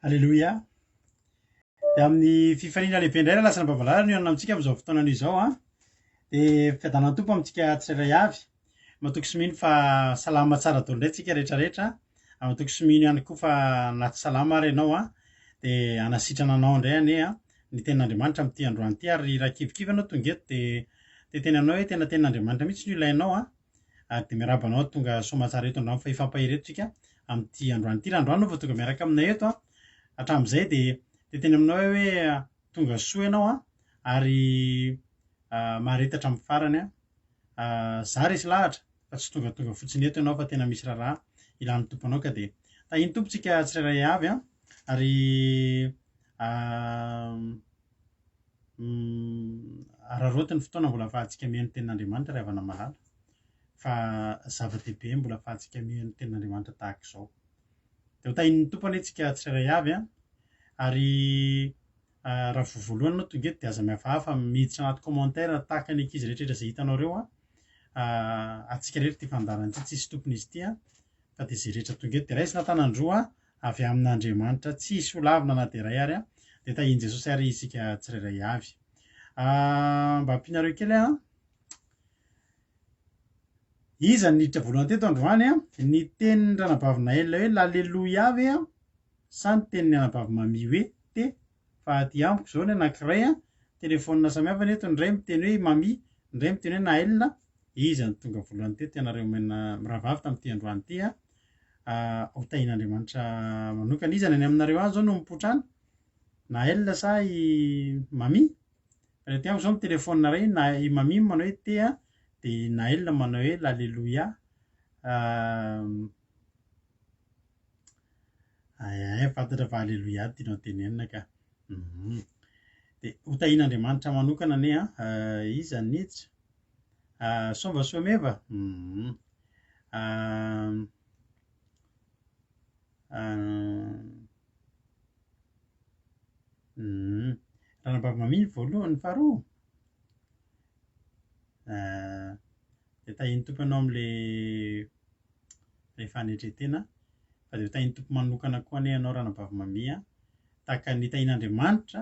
Alléluia. Dia amin'ny fifanina lehibe indray lasana bavalala no ianona amintsika amin'izao fotoanana izao a. Dia fiadanana tompo amintsika tsirairay avy. Matoky sy mino fa salama tsara daholo indray tsika rehetrarehetra. Matoky sy mino ihany koa fa naty salama ary ianao a. Dia hanasitrana anao indray anie a ny tenin'Andriamanitra amin'ity androany ity ary raha kivikivy ianao tonga eto dia tena ianao hoe tena tenin'Andriamanitra mihitsy no ilainao a. Ary dia miaraba anao tonga soamantsara eto androany fa hifampahery eto tsika amin'ity androany ity. Raha androany no vao tonga miaraka aminay eto a. Hatramin'izay dia teny aminao hoe tonga soa ianao a ary maharetatra amin'ny farany a. Za resy lahatra fa tsy tonga fotsiny eto ianao fa tena misy raharaha ilan'ny tomponao ka dia tahiny tompontsika tsirairay avy a ary araroty ny fotoana mbola ahafahantsika mihaino tenin'Andriamanitra ray havana malala fa zava-dehibe mbola ahafahantsika mihaino tenin'Andriamanitra tahaka izao. Dia ho tahin'ny tompo anie tsika tsirairay avy a ary raha voalohany ianao tonga eto dia aza mihafahafa miditra anaty commentaire tahaka ny ankizy rehetrarehetra izay hitanao ireo a antsika rehetra ity fandarana ity tsisy tompon'izy ity a fa dia izay rehetra tonga eto dia raisina tanandroa avy amin'Andriamanitra tsisy ho lavina na dia iray ary a dia tahiany Jesosy ary isika tsirairay avy. Mba ampianareo kely a iza ny niditra voalohany teto androany a ny tenin'ny ranabavinael hoe l'alléluia avy a sa ny tenin'ny anabavy mami hoe te fa aty amiko izao ny anankiray a telefônina samihafa ny eto ny iray miteny hoe mami ny iray miteny hoe nael iza ny tonga voalohany teto ianareo miravavy tamin'ity androany ity a ho tahin'Andriamanitra manokana iza ny any aminareo any zao no mipotrana nael sa i mami fa aty amiko izao ny telefônina iray i mami manao hoe te a dia nael manao hoe l'alléluia. Fantatra fa alléluia tianao tenenina ka. Dia ho tahin'Andriamanitra manokana anie a iza ny niditra somba someva ranabavy mami voalohany ny faharoa dia tahin'ny tompo ianao amin'ilay fanetretena fa dia ho tahin'ny tompo manokana koa anie ianao ranabavy mami a tahaka ny tahin'Andriamanitra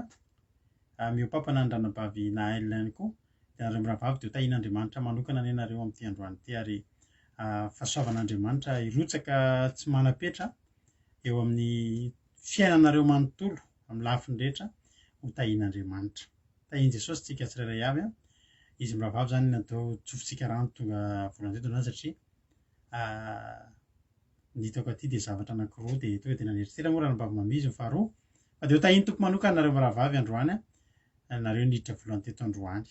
miompampana ny ranabavy nael ihany koa dia nareo miravavy dia ho tahin'Andriamanitra manokana anie nareo amin'ity androany ity ary fahasoavan'Andriamanitra hirotsaka tsy manapetra eo amin'ny fiainanareo manontolo amin'ny lafiny rehetra ho tahin'Andriamanitra. Tahin'i Jesosy tsika tsirairay avy a izy miravavy zany natao tsofintsika rano tonga voalohany teto zany satria ny hitako aty dia zavatra anankiroa dia tonga dia naneritreritera moa ranabavy mami izy ny faharoa fa dia ho tahin'ny tompo manokana nareo miravavy androany a nareo niditra voalohany teto androany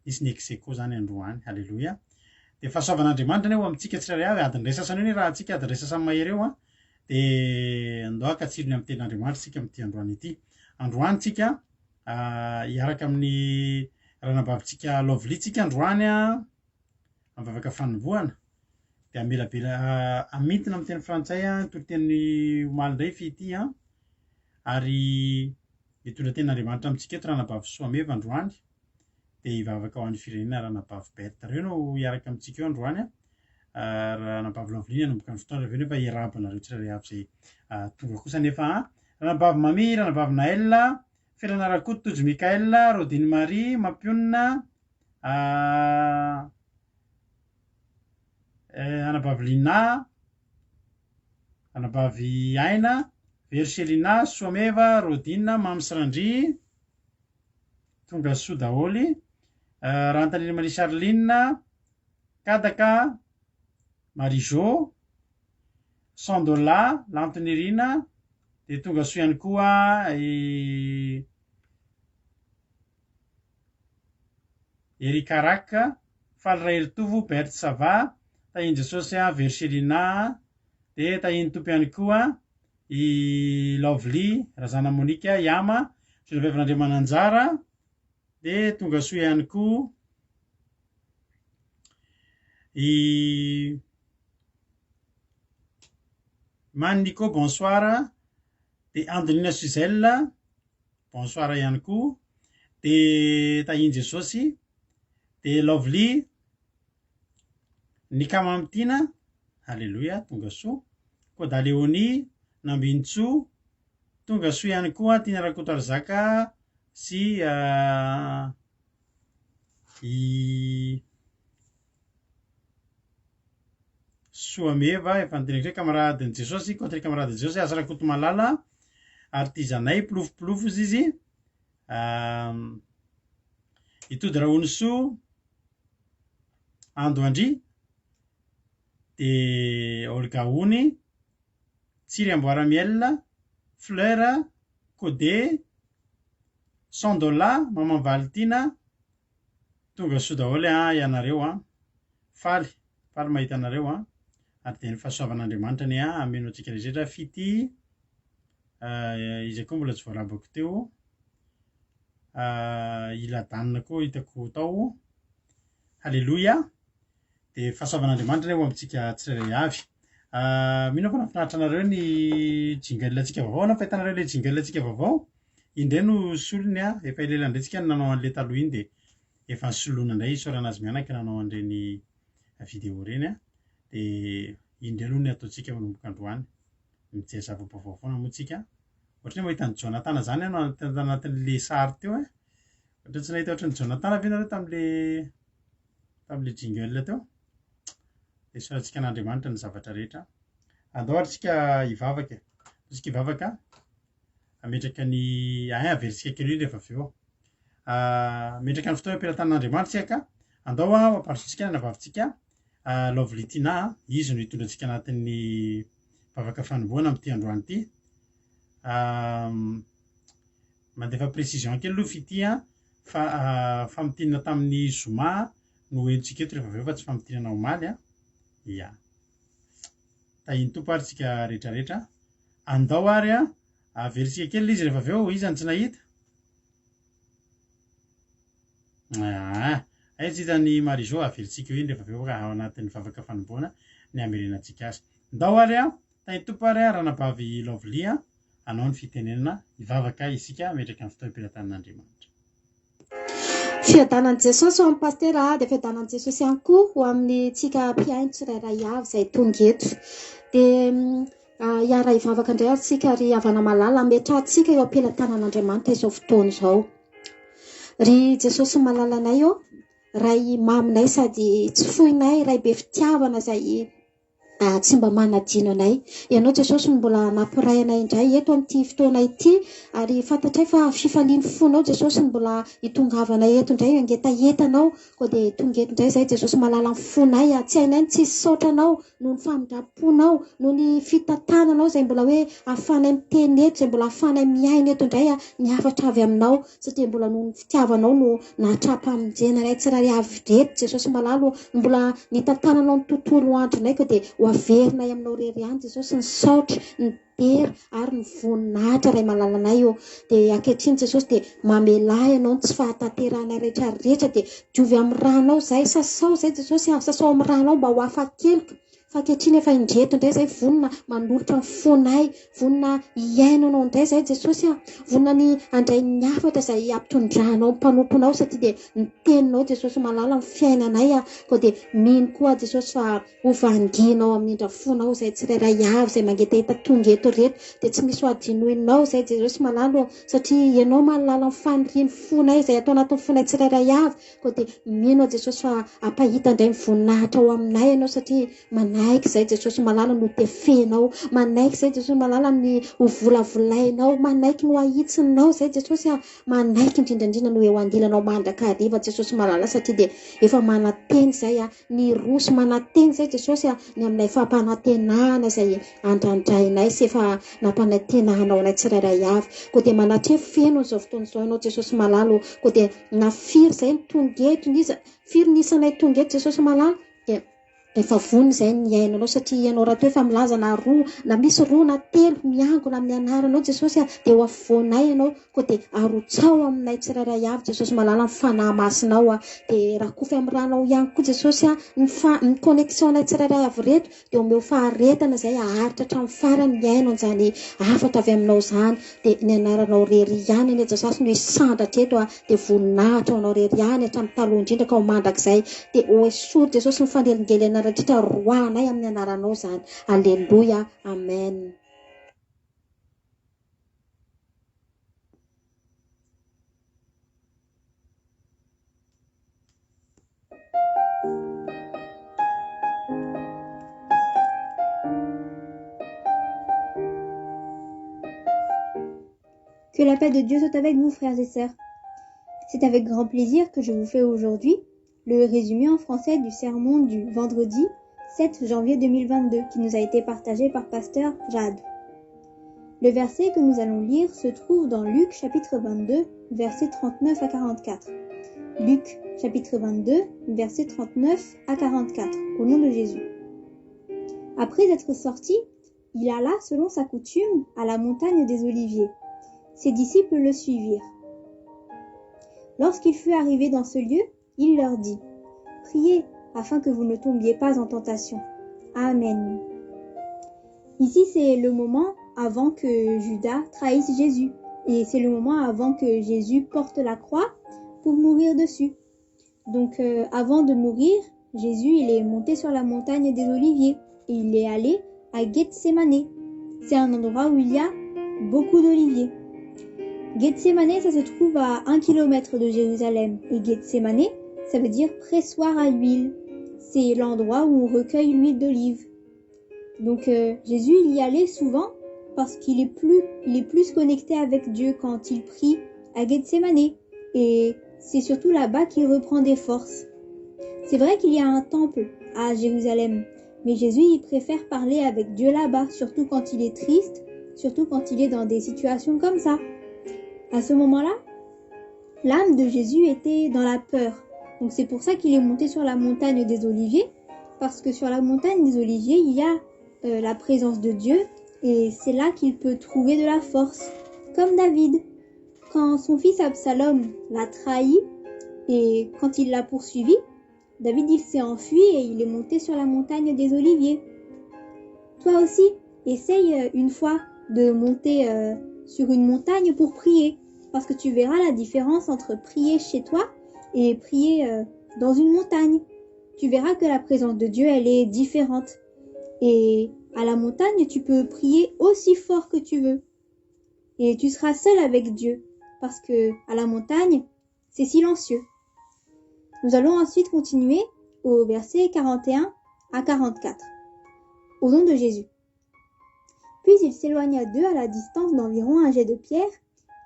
nisy ny ex-aequo zany androany. Alléluia. Dia fahasoavan'Andriamanitra anie ho amintsika tsirairay avy adiny iray sasany io ny raha antsika adiny iray sasany mahery eo a dia andao ankatsirony amin'ny tenin'Andriamanitra tsika amin'ity androany ity. Androany tsika hiaraka amin'ny ranabavintsika lovely tsika androany a mivavaka fanombohana dia amintina amin'ny teny frantsay a toro-teny omaly indray fity a ary hitondra tenin'Andriamanitra amintsika eto ranabavy soameva androany dia hivavaka ho an'ny firenena ranabavy berta ireo no hiaraka amintsika eo androany a ranabavy lovely nanomboka ny fotoana avy eo nefa hiarabanareo tsirairay avy izay tonga kosa nefa ranabavy mami ranabavy nael felan'arakoto tojo mikael rodiny marie mampionina anabavy lina anabavy aina verselina soameva rodina mamsirandry tonga soa daholy rantaniny marie charline kadaka marijo sandola lantonirina dia tonga soa ihany koa erikaraka faliray elitovo berte sava tahin'i Jesosy verselina dia tahin'ny tompo ihany koa i lovely razana monika yama sonavevin'Andria mananjara dia tonga soa ihany koa i Manico bonsoir dia Andonina Suzelle bonsoir ihany koa dia tahin'i Jesosy dia lovely ny kamamitina alléluia tonga soa koa da Léonie nambintsoa tonga soa ihany koa tiana rakoto ary zaka sy soameva efa niteneko camarade ny Jesosy contre camarade Jesosy aza rakoto malala artisanay pilofopilofo izy itody Raoniso Andoandry de Olga Ony Tsiry Amboaramiel Fleur Codé Sandola Maman Valtina tonga soa daholo ianareo faly mahita anareo ary de ny fahasoavan'Andriamanitra ny ameno antsika rehetra fity izy koa mbola tsy voarabako teo iladanina koa hitako tao halleluja de fahasoavan'Andriamanitra eo amintsika tsirairay avy mino fa nafinaritra anareo ny jingle antsika vaovao na fahitanareo le jingle antsika vaovao indray no solony efa elela indray tsika nanao an'le taloha iny de efa nsoloana indray isaoranazy mianaka nanao an'ireny vidéo reny de indray aloha ny ataontsika manomboka androany mijery zava-baovao foana moa tsika ohatra ny mahita ny Jonathan zany ano anatin'le sary teo ohatra tsy nahita ohatra ny Jonathan ve nareo tam'le jingle teo de sorantsika n'Andriamanitra ny zavatra rehetra andao ary tsika hivavaka tsika hivavaka ametraka ny averisika kely rehefa avy eo metraka ny fotoana ampirantan'Andriamanitra tsika andao mamparotsika ny vavitsika Lovelitina izy no hitondratsika anatin'ny vavaka fanomboana amin'ity androany ity mandefa précision kely aloha fity famitinana tamin'ny zoma no entsika eto rehefa avy eo fa tsy famitinana omaly ia tahiny tompo ary tsika rehetrarehetra andao ary averisika kely izy rehefa avy eo izany tsy nahita tsy hitany Marizo averitsika eo iny rehefa avy eo ka ao anatin'ny vavaka fanomboana ny amerenantsika azy ndao ary tahiny tompo ary ranabavy Lovely anao ny fitenenana hivavaka isika metraka ny fotoana ampirantan'Andriamanitra fiadanan'i Jesosy ho amin'ny pastera dia fiadanan'i Jesosy ihany koa ho amin'ny tsika mpiaino tsirairay avy izay tonga eto dia hiara hivavaka indray ary tsika ry havana malala metrahantsika eo ampilantanan'Andriamanitra izao fotoana izao ry Jesosy malalanay eo ray maminay sady tsy foinay ray be fitiavana izay tsy mba manadino anay ianao Jesosy mbola nampiray anay indray eto amin'ity fotoana ity ary fantatray fa fifaliany fonao Jesosy mbola hitongavanay eto indray angetaentanao koa dia tonga eto indray izay Jesosy malala ny fonay tsy hainay tsy saotranao noho ny famindraponao noho ny fitantananao izay mbola hoe ahafanay miteny eto izay mbola ahafanay miaina eto indray ny hafatra avy aminao satria mbola noho ny fitiavanao no nahatrapa-mijenanay tsirairay avy reto Jesosy malalo mbola nitantananao ny tontolo andronay koa dia averinay aminao rery ihany Jesosy ny saotra ny dery ary ny voninahitra ray malalanay eo dia ankehitriny Jesosy dia mamelay ianao ny tsy fahatanteranay rehetrarehetra dia diovy amin'ny ranao izay sasao izay Jesosy sasao amin'ny ranao mba ho hafa-keloka fa ankehitriny efa indreto indray izay vonona manolotra ny fonay vonona hiainanao indray izay Jesosy vonona ny andray ny hafatra izay ampitondranao mpanomponao satria dia ny teninao Jesosy malala ny fiainanay koa dia mino koa Jesosy fa hovanginao amin'ny indrafonao izay tsirairay avy izay mangetaheta tonga eto reto dia tsy misy hoadinoinao izay Jesosy malalo satria ianao malala ny faniriany fonay izay atao anatin'ny fonay tsirairay avy koa dia mino Jesosy fa ampahita indray ny voninahitra ao aminay ianao satria manaiky izay Jesosy malala no tefenao manaiky izay Jesosy malala ny hovolavolainao manaiky no ahitsinao izay Jesosy manaiky indrindrandrindra no eo andilanao mandraka hariva Jesosy malala satria dia efa manateny izay ny rosy manateny izay Jesosy ny aminay fampanantenana izay andrandrainay sy efa nampanantenanao anay tsirairay avy koa dia manatrea feno izao fotoana izao ianao Jesosy malalo koa dia nafiry izay ny tonga eto firy nisanay tonga eto Jesosy malala dia efa vony izay ny ainanao satria ianao raha toa efa milaza na roa na misy roa na telo miangona amin'ny anaranao Jesosy dia ho afovoanay ianao koa dia arotsao aminay tsirairay avy Jesosy malala ny fanahy masinao dia raha kofy amin'ny ranao ihany koa Jesosy ny connexion anay tsirairay avy reto dia omeo faharetana izay aharitra hatramin'ny farany miaino an'izany afatra avy aminao izany dia ny anaranao rery ihany eny Jesosy no hisandratra eto dia voninahitra anao rery ihany hatramin'ny taloha indrindra ka ho mandrakizay dia ho esory Jesosy ny fanelingely anaratra roanay amin'ny anaranao izany alleluia amen Que la paix de Dieu soit avec vous, frères et sœurs. C'est avec grand plaisir que je vous fais aujourd'hui le résumé en français du sermon du vendredi 7 janvier 2022 qui nous a été partagé par pasteur Jade. Le verset que nous allons lire se trouve dans Luc chapitre 22, versets 39 à 44. Luc chapitre 22, versets 39 à 44, au nom de Jésus. Après être sorti, il alla selon sa coutume à la montagne des Oliviers. Ses disciples le suivirent. Lorsqu'il fut arrivé dans ce lieu, il leur dit : « Priez afin que vous ne tombiez pas en tentation. Amen. » Ici, c'est le moment avant que Judas trahisse Jésus. Et c'est le moment avant que Jésus porte la croix pour mourir dessus. Donc, avant de mourir, Jésus il est monté sur la montagne des Oliviers et il est allé à Gethsémané. C'est un endroit où il y a beaucoup d'oliviers. Gethsémané, ça se trouve à 1 km de Jérusalem. Et Gethsémané, ça veut dire pressoir à huile. C'est l'endroit où on recueille l'huile d'olive. Donc Jésus, il y allait souvent parce qu'il est plus connecté avec Dieu quand il prie à Gethsémané. Et c'est surtout là-bas qu'il reprend des forces. C'est vrai qu'il y a un temple à Jérusalem, mais Jésus, il préfère parler avec Dieu là-bas, surtout quand il est triste, surtout quand il est dans des situations comme ça. À ce moment-là, l'âme de Jésus était dans la peur. Donc c'est pour ça qu'il est monté sur la montagne des Oliviers, parce que sur la montagne des Oliviers, il y a la présence de Dieu, et c'est là qu'il peut trouver de la force, comme David. Quand son fils Absalom l'a trahi, et quand il l'a poursuivi, David il s'est enfui et il est monté sur la montagne des Oliviers. Toi aussi, essaye une fois de monter sur une montagne pour prier, parce que tu verras la différence entre prier chez toi et prier dans une montagne. Tu verras que la présence de Dieu, elle est différente. Et à la montagne, tu peux prier aussi fort que tu veux. Et tu seras seul avec Dieu, parce que à la montagne, c'est silencieux. Nous allons ensuite continuer au verset 41 à 44. Au nom de Jésus. Puis il s'éloigna d'eux à la distance d'environ un jet de pierre,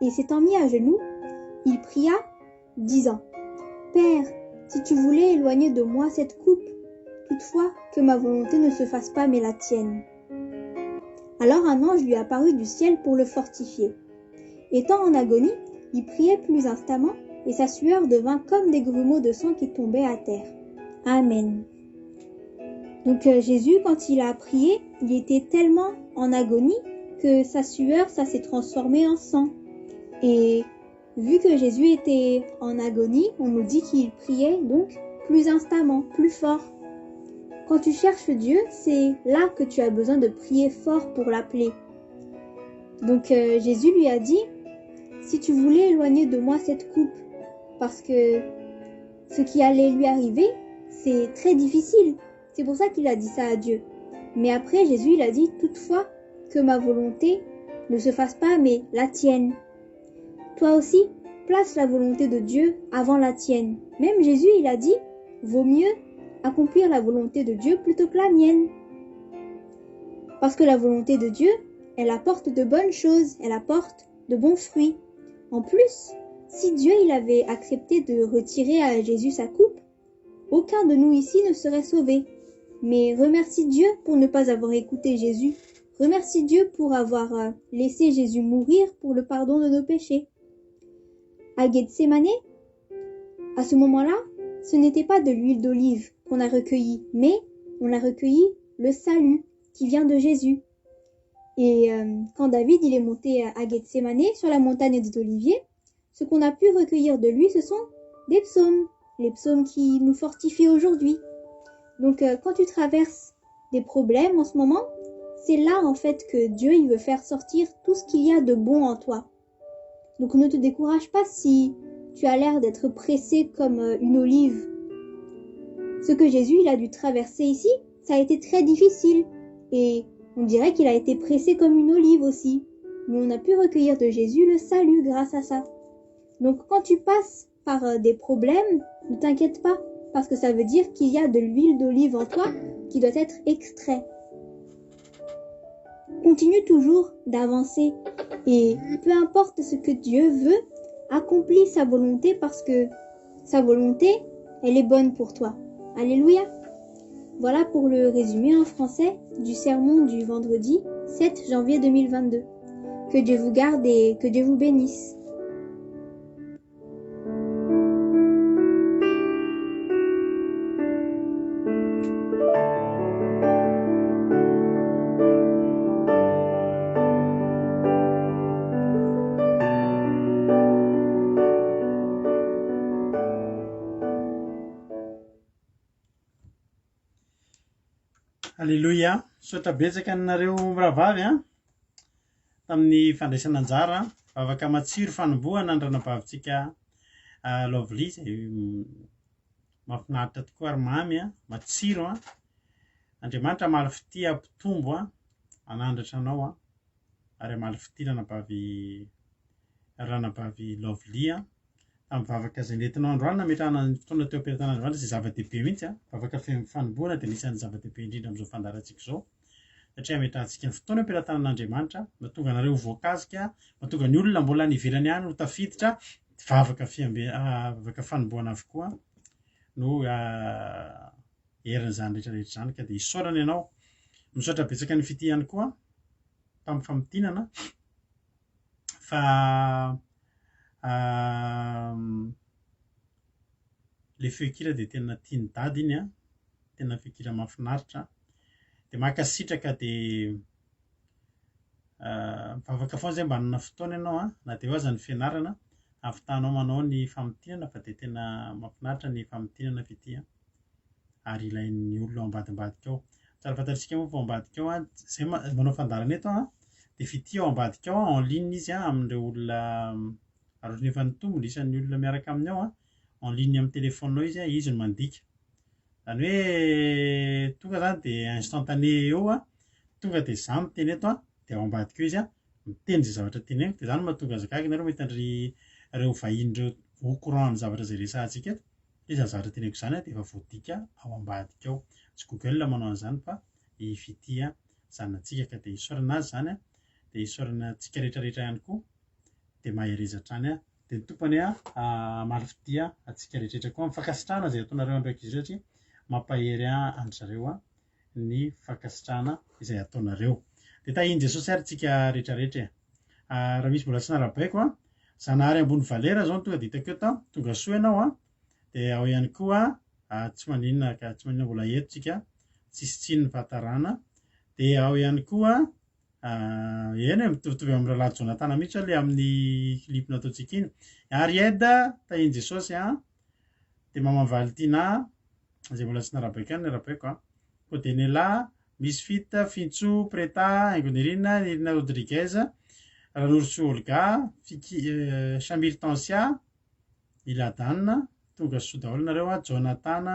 et s'étant mis à genoux, il pria, disant : « Père, si tu voulais éloigner de moi cette coupe, toutefois que ma volonté ne se fasse pas mais la tienne. » Alors un ange lui apparut du ciel pour le fortifier. Étant en agonie, il priait plus instamment, et sa sueur devint comme des grumeaux de sang qui tombaient à terre. Amen. Donc Jésus, quand il a prié, il était tellement en agonie que sa sueur, ça s'est transformé en sang. Et vu que Jésus était en agonie, on nous dit qu'il priait donc plus instamment, plus fort. Quand tu cherches Dieu, c'est là que tu as besoin de prier fort pour l'appeler. Donc Jésus lui a dit : « Si tu voulais éloigner de moi cette coupe, parce que ce qui allait lui arriver, c'est très difficile. » C'est pour ça qu'il a dit ça à Dieu. Mais après, Jésus, il a dit : « Toutefois, que ma volonté ne se fasse pas, mais la tienne. » Toi aussi, place la volonté de Dieu avant la tienne. Même Jésus, il a dit : « Vaut mieux accomplir la volonté de Dieu plutôt que la mienne. » Parce que la volonté de Dieu, elle apporte de bonnes choses, elle apporte de bons fruits. En plus, si Dieu il avait accepté de retirer à Jésus sa coupe, aucun de nous ici ne serait sauvé. Mais remercie Dieu pour ne pas avoir écouté Jésus. Remercie Dieu pour avoir laissé Jésus mourir pour le pardon de nos péchés. À Gethsémané, à ce moment-là, ce n'était pas de l'huile d'olive qu'on a recueilli, mais on a recueilli le salut qui vient de Jésus. Et quand David il est monté à Gethsémané, sur la montagne des Oliviers, ce qu'on a pu recueillir de lui, ce sont des psaumes, les psaumes qui nous fortifient aujourd'hui. Donc quand tu traverses des problèmes en ce moment, c'est là en fait que Dieu il veut faire sortir tout ce qu'il y a de bon en toi. Donc ne te décourage pas si tu as l'air d'être pressé comme une olive. Ce que Jésus il a dû traverser ici, ça a été très difficile. Et on dirait qu'il a été pressé comme une olive aussi. Mais on a pu recueillir de Jésus le salut grâce à ça. Donc quand tu passes par des problèmes, ne t'inquiète pas, parce que ça veut dire qu'il y a de l'huile d'olive en toi qui doit être extrait. Continue toujours d'avancer Et peu importe ce que Dieu veut, accomplis sa volonté parce que sa volonté, elle est bonne pour toi. Alléluia. Voilà pour le résumé en français du sermon du vendredi 7 janvier 2022. Que Dieu vous garde et que Dieu vous bénisse. Alléluia. Sotra betsaka aminareo mirahavavy tamin'ny fandraisana anjara vavaka matsiro fanombohana andranabavitsika Lovely izay mahafinaritra tokoa ary mamy matsiro Andriamanitra amaly fity ampitombo anandratra anao ary amaly fity ranabavy Lovely amin'ny vavaka izay nentinao androany nametrahana ny fotoana teo am-piratana androany izay zava-dehibe mihitsy vavaka fanombohana dia anisan'ny zava-dehibe indrindra amin'izao fandaharantsika izao satria ametrahantsika ny fotoana am-piratana mahatonga anareo voakazika mahatonga ny olona mbola any ivelany any ho tafiditra vavaka fanombohana avokoa no herin'izany rehetrarehetra izany ka dia isaorana ianao misaotra betsaka ny fity ihany koa tamin'ny famidinana fa le feokira dia tena tiany dady iny tena feokira mahafinaritra dia makasitraka dia mivavaka foana izay mba hanana fotoana ianao na dia ho aza ny fianarana ahafatanao manao ny famidinana fa dia tena mahafinaritra ny famidinana fety ary ilain'ny olona ao ambadimbadika ao tsara fantatritsika moa fa ao ambadika ao izay manao fandarana eto dia fety ao ambadika ao en ligne izy amin'ireo olona ary ohatry ny efa nitombony isan'ny olona miaraka aminy ao en ligne amin'ny téléphone izy no mandika izany hoe tonga izany dia instantané eo tonga dia izaho miteny eto dia ao ambadika eo izy miteny izay zavatra teneniko dia izany mahatonga zakaiky nareo mahita ireo vahiny ireo au courant amin'ny zavatra izay resahantsika eto izany zavatra teneniko izany dia efa voadika ao ambadika ao tsy Google manao an'izany fa fity zanantsika ka dia isaorana azy izany dia isaorana antsika rehetrarehetra ihany koa dia maherezatra any dia ny tompony amaly fity antsika rehetrarehetra koa mifankasitrahana izay ataonareo andraiky izy satria mampahery anjareo ny fankasitrahana izay ataonareo dia tahiny Jesosy ary tsika rehetrarehetra raha misy mbola tsy narabaiko Zanahary ambony valera zao tonga dia hitako eto tonga soa ianao dia ao ihany koa tsy maninona mbola eto tsika tsisy tsinony vatarana dia ao ihany koa eny mitovitovy amin'ny Rahalahy Jonathan mihitsy ilay amin'ny clip nataontsika iny ary eda tahiny Jesosy dia Mama Valentina izay mbola tsy narabaiko ihany narabaiko Kodenela Misfita Fintso Preta Ingonirina Irina Rodriguez Ranoursou Olga Chamil Tansia Iladanna tonga soa daholo nareo Jonathan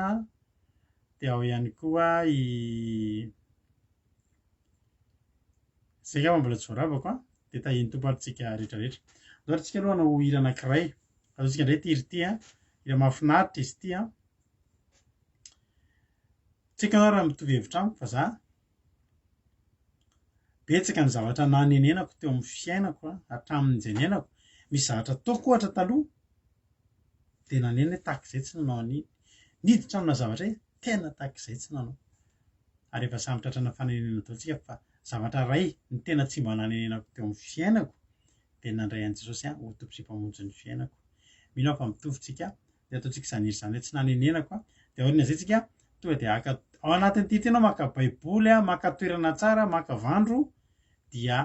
dia ao ihany koa izay ngamba mbola tsy voaravako dia tahiny tompoaritsika rehetrarehetra doaritsika aloha hanao hira anankiray azotsika indray tiry ity hira mahafinaritra izy ity tsy haiko ianao raha mitovy hevitra amiko fa za betsaka ny zavatra nanenenako teo amin'ny fiainako hatramin'izay nenako misy zavatra ataoko ohatra taloha dia nanena hoe tahaka izay tsy nanao an'iny niditra amina zavatra hoe tena tahaka izay tsy nanao ary efa samy tratrana fanenena taontsika fa zavatra ray ny tena tsy mba nanenenako teo amin'ny fiainako dia nandray an'i Jesosy ho tompo-sy ny fiainako mino aho fa mitovytsika dia ataontsika izany iry izany hoe tsy nanenenako dia aoriana izay tsika tonga dia ao anatin'ity tena maka baiboly maka toerana tsara maka vandro dia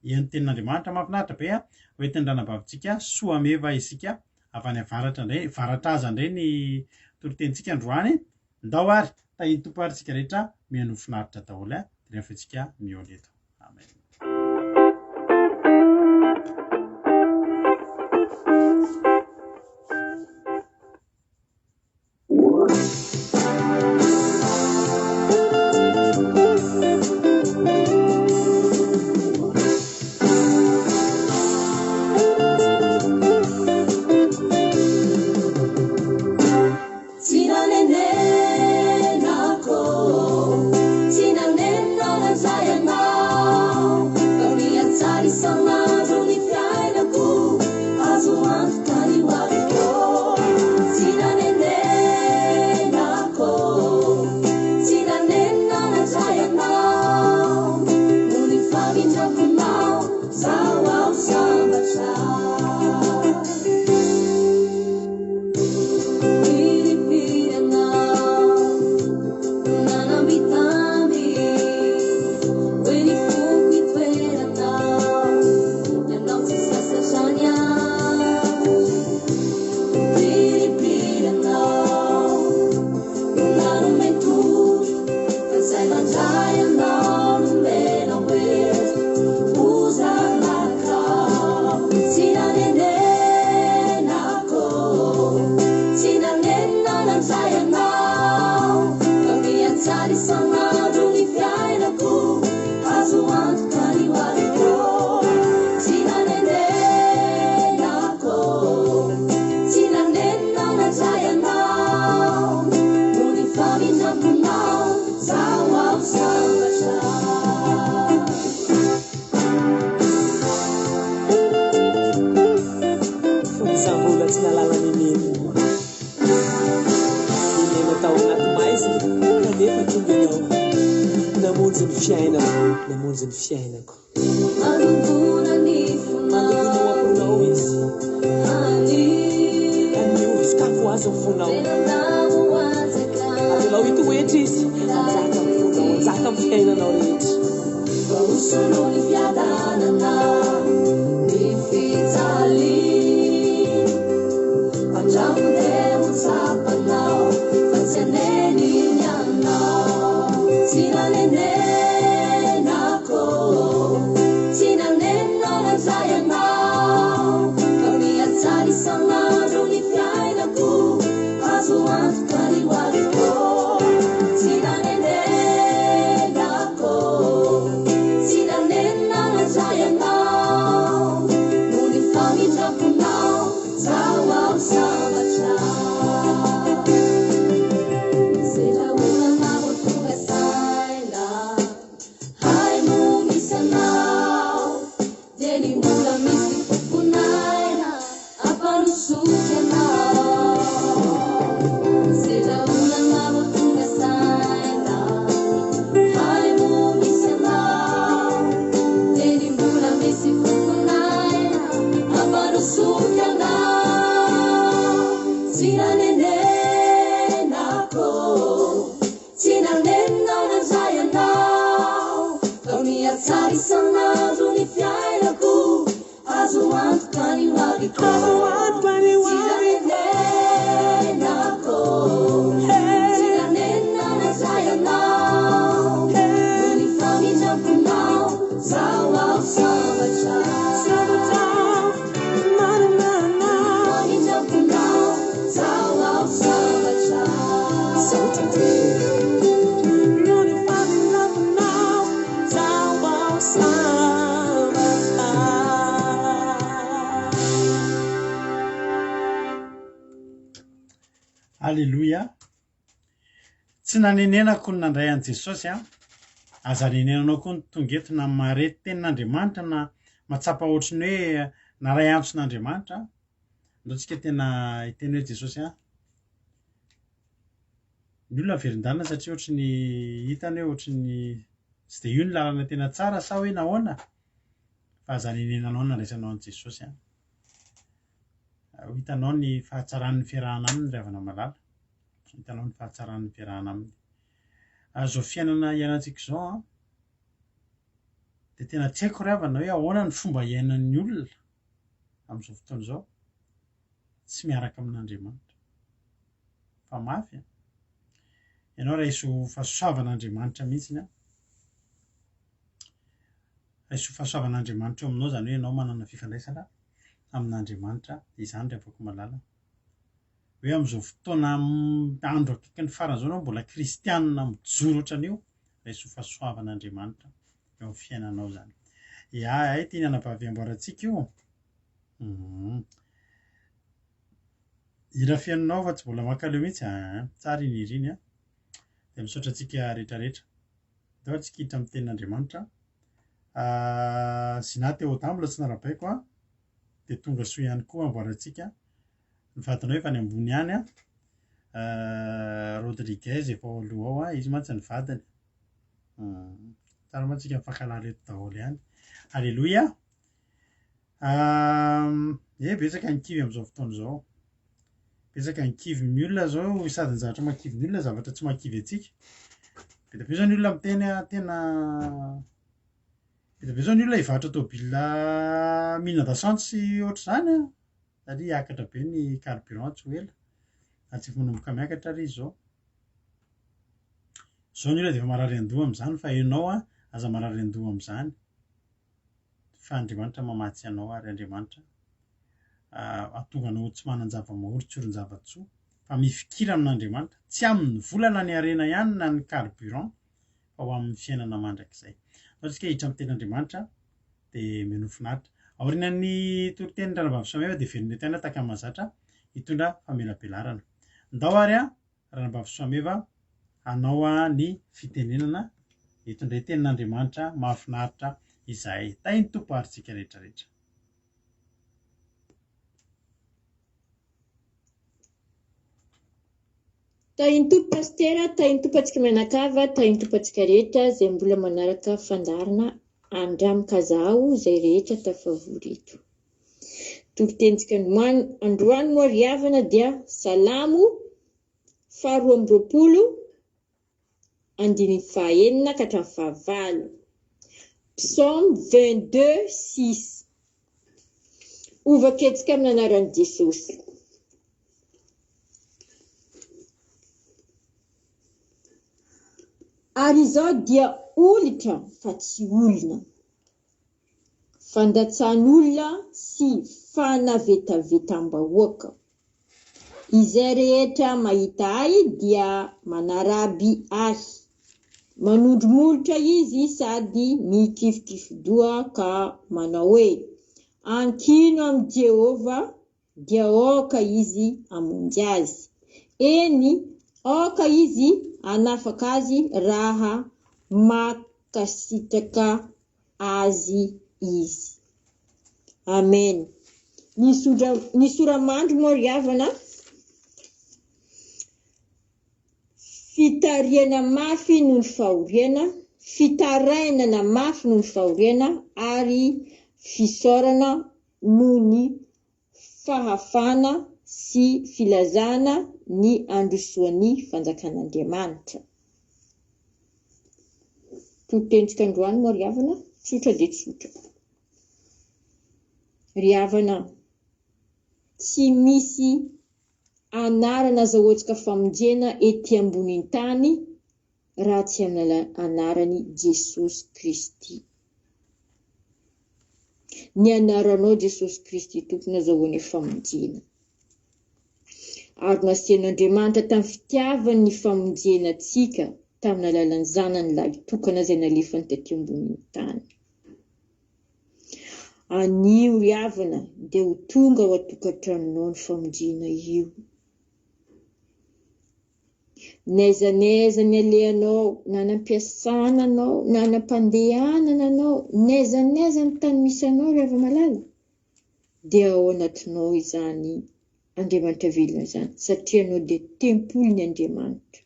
ny tenin'Andriamanitra mahafinaritra be hoentin'ny ranabavitsika soa meva isika avy any avaratra indray varatra aza indray ny torotentsika androany ndao ary tahiny tompo ary tsika rehetra mihaino finaritra daholo dia rehefa tsika mihaolo eto amen. Sina nena la zayana namonjy ny fiainako namonjy ny fiainako mandonoafonao izy anio sakafo azo ny fonao anao ito oetra izy anjaka ny fonao anjaka ny fiainanao rehetra Soloni fiadanana di fitali Andiamo devo sapanao Fazianeni niannao Sina nenenako Sina nenno na zayanao Kami azzari sanado ni fiainaku Azu antkani wadiko Sina nenenako Alléluia. Tsy nanenenako ny nandray an' Jesosy aza nenenanao koa ny tonga eto na marety tenin'Andriamanitra na matsapa ohatrany hoe naray antson'Andriamanitra ndao tsika tena hiteny hoe Jesosy ny olona verin-dalina satria ohatrany hitany hoe ohatrany tsy dia io ny lalana tena tsara sa hoe nahoana fa aza nenenanao nandraisanao an' Jesosy hitanao ny fahatsaran'ny fiarahana aminy ry havana malala hitanao ny fahatsaran'ny fiarahana aminy zao fiainana iainantsika izao dia tena tsy haiko ry havana hoe ahoana ny fomba iainan'ny olona amin'izao fotoana izao tsy miaraka amin'Andriamanitra fa mafy ianao raiso fahasoavan'Andriamanitra mihitsiny raiso fahasoavan'Andriamanitra eo aminao zany hoe ianao manana fifandraisana amin'Andriamanitra izany ry havako malala hoe amin'izao fotoana andro akaiky ny faran'izao ianao mbola kristianina mijoro ohatran'io raiso fahasoavan'Andriamanitra eo amin'ny fiainanao zany ay tia ny anabavy amboarantsika io hira fiainanao fa tsy mbola mankaleo mihitsy tsara iny hira iny dia misaotra antsika rehetrarehetra dao antsika hiditra amin'ny tenin'Andriamanitra zina teo adahy mbola tsy narabaiko dia tonga soa ihany koa amboarantsika ny vadinao efa ny ambony ihany Rodriguez efa aloha ao izy mantsy ny vadiny tsara mantsika mifankalala eto daholo ihany Alléluia betsaka ny kivy amin'izao fotoana izao betsaka ny kivy ny olona zao sady ny zavatra makivy ny olona zavatra tsy makivy antsika be dia be zao ny olona miteny tena be dia be zao ny olona hivarotra tômôbila mille-d'essence sy ohatr' izany satria hiakatra be ny carburant tsy ho ela na tsy manomboka miakatra ary izy zao ny olona dia efa marary an-doha amin'izany fa ianao aza marary an-doha amin'izany fa Andriamanitra mamatsy anao ary Andriamanitra ahatonga anao tsy manan-java-mahory tsy olon-java-tsoa fa mifikira amin'Andriamanitra tsy amin'ny volana ny harena ihany na ny carburant fa ho amin'ny fiainana mandrakizay atsika hiditra amin'ny tenin'Andriamanitra dia mino finaritra aorianan'ny toriteny ranambavy Soameva dia velona tena tahaka ny mahazatra hitondra famelabelarana ndao ary ranambavy Soameva hanao ny fitenenana hitondray tenin'Andriamanitra mahafinaritra izay tainy tompo aritsika rehetrarehetra Tahiny tompo pastera, tahiny tompo antsika mianakava, tahiny tompo antsika rehetra izay mbola manaraka fandarina andramika zaho izay rehetra tafavory eto. Tokitentsika androany moa ry havana dia salamo 220 andiny fahaenina ka hatramin'ny fahavalo. Psaume 22:6. Ovaketsika amin'ny anaran'i Jesosy. Ary izao dia olitra fa tsy olona, fandatsan'olona sy fanavetavetam-bahoaka. Izay rehetra mahita ahy dia manaraby ahy. Manondromolotra izy sady mikifikifidoha ka manao hoe ankino amin'ny Jehova dia aoka izy amonjy azy. Eny, aoka izy anafaka azy raha makasitraka azy izy. Amen. Ny soramandry moa ry havana, fitariana mafy noho ny fahoriana, fitarainana mafy noho ny fahoriana, ary fisaorana noho ny fahafana sy filazana ny androsoan'ny fanjakan'Andriamanitra. Tokitentsika androany moa ry havana, tsotra dia tsotra. Ry havana, tsy misy anarana azahoantsika famonjena ety ambonin'ny tany raha tsy amin'ny anarany Jesosy Kristy. Ny anaranao Jesosy Kristy tompony azahoany famonjena. Ary nasian'Andriamanitra tamin'ny fitiavany ny famonjena antsika tamin'ny alalan'ny zanany lahy tokana izay nalefany tety ambonin'ny tany. Anio ry havana dia ho tonga ao an-tokantranonao ny famonjena io. N'aiza ny alehanao, na nam-piasana anao, na nam-pandehanana anao, n'aiza ny tany misy anao rehefa malala, dia ao anatinao izany Andriamanitra velona izany, satria anao dia tempolin'ny Andriamanitra.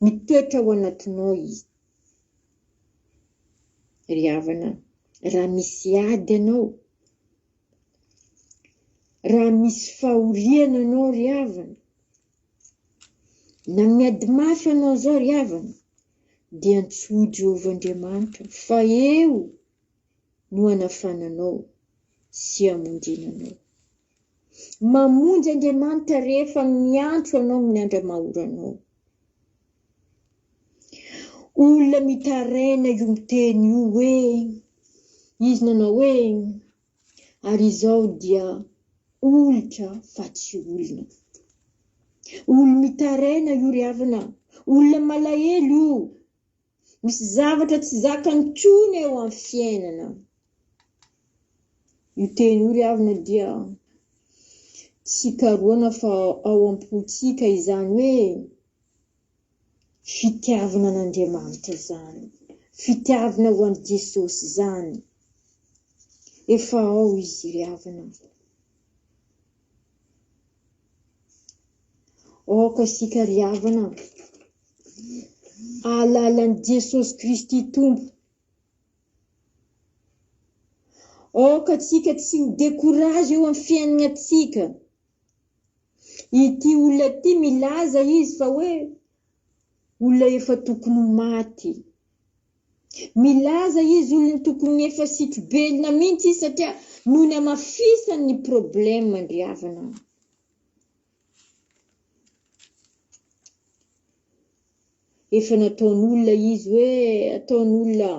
Mitoetra ao anatinao izy. Ry havana, raha misy ady anao, raha misy fahoriana anao ry havana, na miady mafy anao zao ry havana, dia antsoa Jehovah Andriamanitra fa eo no anafananao sy amonjenanao. Mamonjy Andriamanitra rehefa miantso anao amin'ny andro mahoranao. Olona mitaraina io miteny io hoe, izy nanao hoe, ary izao dia olitra fa tsy olona. Olona mitaraina io ry havana, olona malahelo io, misy zavatra tsy zakany tsony eo amin'ny fiainana. Io teny io ry havana dia tsy karoana fa ao am-potsika izany hoe fitiavana an'Andriamanitra izany, fitiavana ho an'i Jesosy izany. Efa ao izy ry havana. Aoka sika ry havana, alalan'i Jesosy Kristy tompo. Aoka tsika tsy ho décourage eo amin'ny fiainana tsika. Ity olona ity milaza izy fa hoe olona efa tokony maty. Milaza izy olona tokony efa sitrobelona mihitsy izy satria noho ny amafisany ny problème ry havana. Efa nataon'olona izy hoe ataon'olona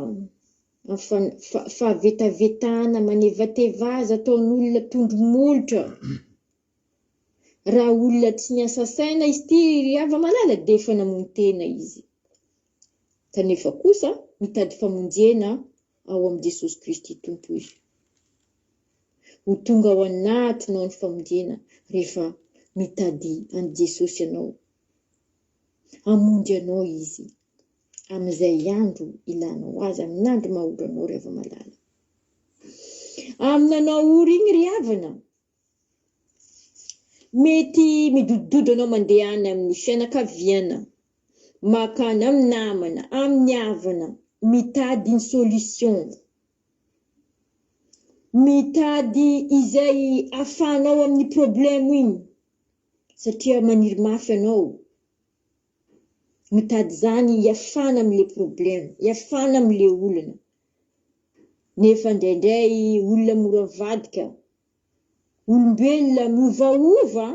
fahavetavetana, manevatevaza, ataon'olona tondromolotra. Raha olona tsy niasa saina izy ty ry hava malala dia efa namono tena izy. Kanefa kosa mitady famonjena ao amin'ny Jesosy Kristy tompo izy. Ho tonga ao anatinao ny famonjena rehefa mitady an'i Jesosy ianao. Amonjy anao izy amin'izay andro ilanao azy, amin'ny andro mahoranao rehefa malala. Aminanao ory igny ry havana, mety midododo anao mandeha any amin'ny fianakaviana, makany amin'ny namana, amin'ny havana, mitady ny solution, mitady izay ahafahanao amin'ny problème iny, satria maniry mafy anao. Mitady zany iafana amile problème, iafana amile olana. Nefa ndraindray olona mora vadika, olombelona miovaova,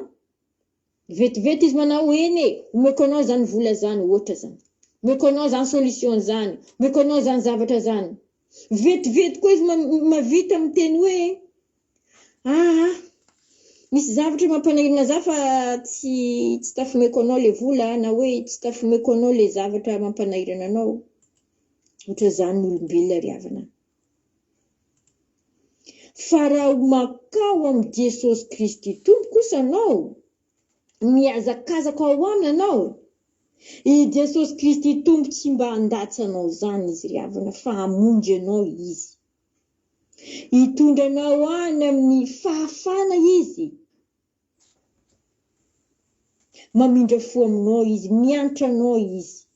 vetivety izy manao eny omeko anao zany vola zany, ohatra zany. Omeko anao zany solution zany, omeko anao zany zavatra zany. Vetivety koa izy mavita miteny hoe, misy zavatra mampanahirana za fa tsy tafomeko anao le vola, na hoe tsy tafomeko anao le zavatra mampanahirana anao. Ohatra zany ny olombelona ry havana. Fa raha makao amin'ny Jesosy Kristy Tompo kosa anao, miazakazaka ao aminy anao, i Jesosy Kristy Tompo tsy mba handatsy anao zany izy ry havana, fa hamonjy anao izy. Hitondra anao any amin'ny fahafana izy. Mamindra fo aminao izy, miantra anao izy.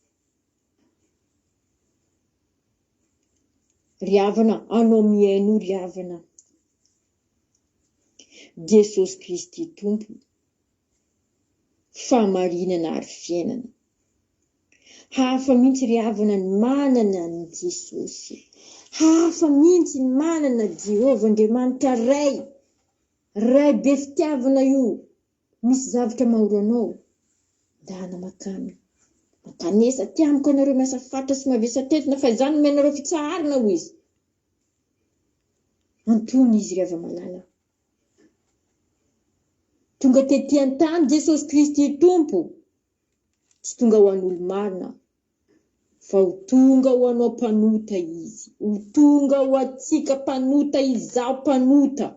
Ry havana, anao miaino ry havana. Jesosy Kristy Tompo, famarinana ary fiainana. Hafa mihitsy ry havana ny manana ny Jesosy. Hafa mihitsy ny manana Jehovah Andriamanitra ray be fitiavana io. Misy zavatra mahoranao, dana makamy. Makanesa tiamiko anareo miasa fatra sy mavesa-tetina, fa izany menareo fitsaharana ho izy. Antony izy ry hava-malala. Tonga tetỳ an-tany Jesosy Kristy Tompo, tsy tonga ho an'olo marina, fa ho tonga ho anao mpanota izy. Ho tonga ho atsika mpanota izao mpanota.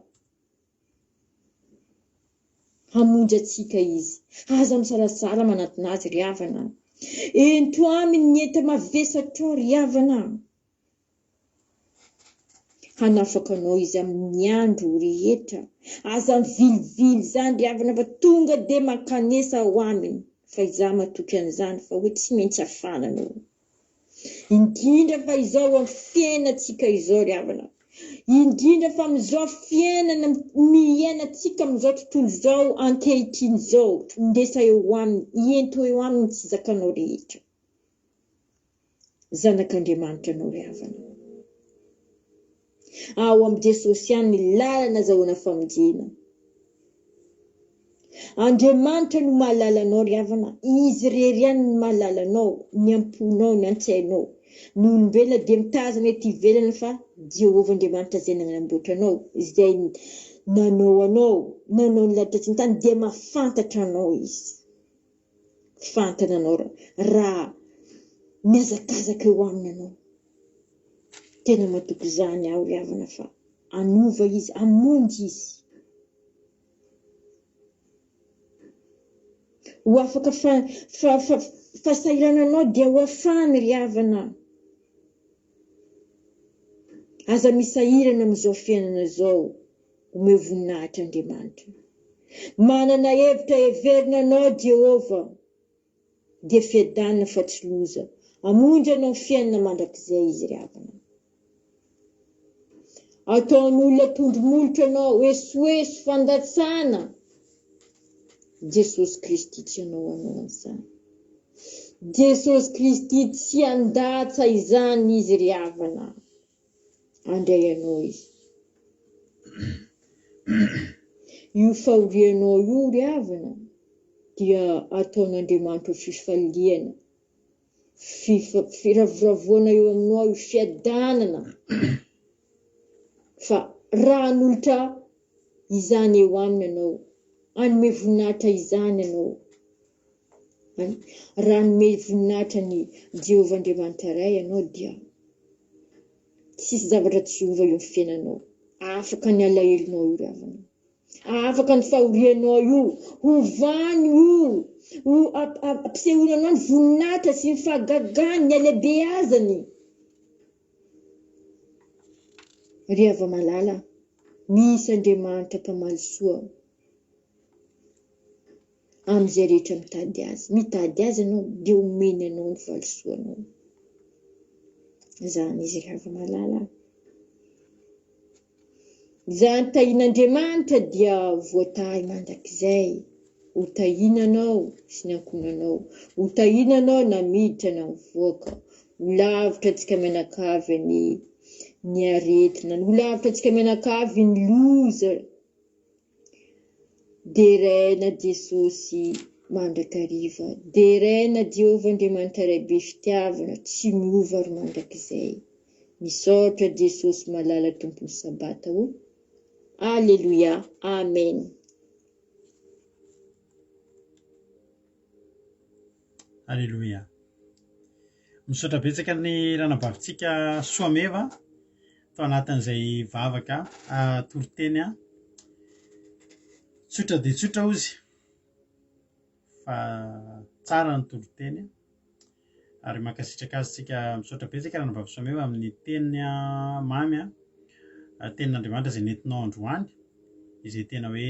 Hamonjy atsika izy. Aza misarasara manatona azy ry havana. Ento aminy ny enta mavesatra ry havana. Hanafaka anao izy amin'ny andro rehetra. Aza mivilivily zany ry havana, fa tonga de makanesa ho aminy. Fa izaho matoky an'izany, fa hoe tsy maintsy afana anao. Indrindra fa izao amin'ny fiainantsika izao ry havana. Indrindra fa amin'izao fiainana miainantsika amin'izao tontolo izao, ankehitriny izao, ndesa eo aminy, iento eo aminy tsy zakanao rehetra. Zanak'Andriamanitra anao ry havana. Ao amin'ny Jesosy ihany ny lalana azahoana famonjena. Andriamanitra no mahalala anao ry havana. Izy rery ihany no mahalala anao, ny amponao, ny antsainao. Ny olombelona dia mitazana ety ivelany, fa Jehovah Andriamanitra izay nanamboatra anao, izay nanao anao, nanao ny lanitra sy ny tany, dia mahafantatra anao izy. Fantana anao raha miazakazaka eo aminy anao. Tena matoky izany aho ry havana, fa anova izy, amonjy izy. Ho afaka fasahirana anao dia ho afany ry havana. Aza misahirana amin'izao fiainana izao, ome voninahitra Andriamanitra. Manana hevitra heverina anao Jehovah, dia fiadanana fa tsy loza. Amonjy anao fiainana mandrakizay izy ry havana. Ataon'olona tondromolotra anao, esoeso fandatsana. Jesosy Kristy tsy anao an'izany. Jesosy Kristy tsy andatsa izany izy ry havana. Andray anao izy. Io fahorianao io ry havana, dia ataon'Andriamanitra fifaliana. Firavoravoana eo aminao io fiadanana. Fa raha n'olotra izany eo aminy anao, anome voninahitra izany anao. Raha anome voninahitra ny Jehovah Andriamanitra ray anao, dia tsisy zavatra tsy ova eo amin'ny fiainanao. Afaka ny alaherinao io ry havana. Afaka ny fahorianao io, hovany io, ampisehoanao ny voninahitra sy ny fahagagany, ny alehibeazany. Ry hava-malala, misy Andriamanitra mpamaly soa. amin'izay rehetra mitady azy ianao dia omeny anao ny valisoanao. Zany izy rehefa malala. Izany tahin'Andriamanitra dia voatahy mandrakizay. Ho tahinanao sy ny ankonanao. Ho tahinanao na miditra na mivoaka. Ho lavitra antsika menakavy ny aretina. Ho lavitra antsika menakavy ny loza. Derena Jesosy mandrakariva. Derena Jehovah Andriamanitra ray be fitiavana tsy miova ary mandrakizay. Misaotra Jesosy malala tompony sabata ho. Alléluia. Amen. Alléluia. Misaotra betsaka ny ranabavitsika Soameva tao anatin'izay vavaka toriteny tsotra dia tsotra ozy fa tsara ny toriteny ary mankasitraka azy tsika. Misaotra betsaka ranabavy Soameva amin'ny teniny mamy tenin'Andriamanitra izay nentinao androany, izay tena hoe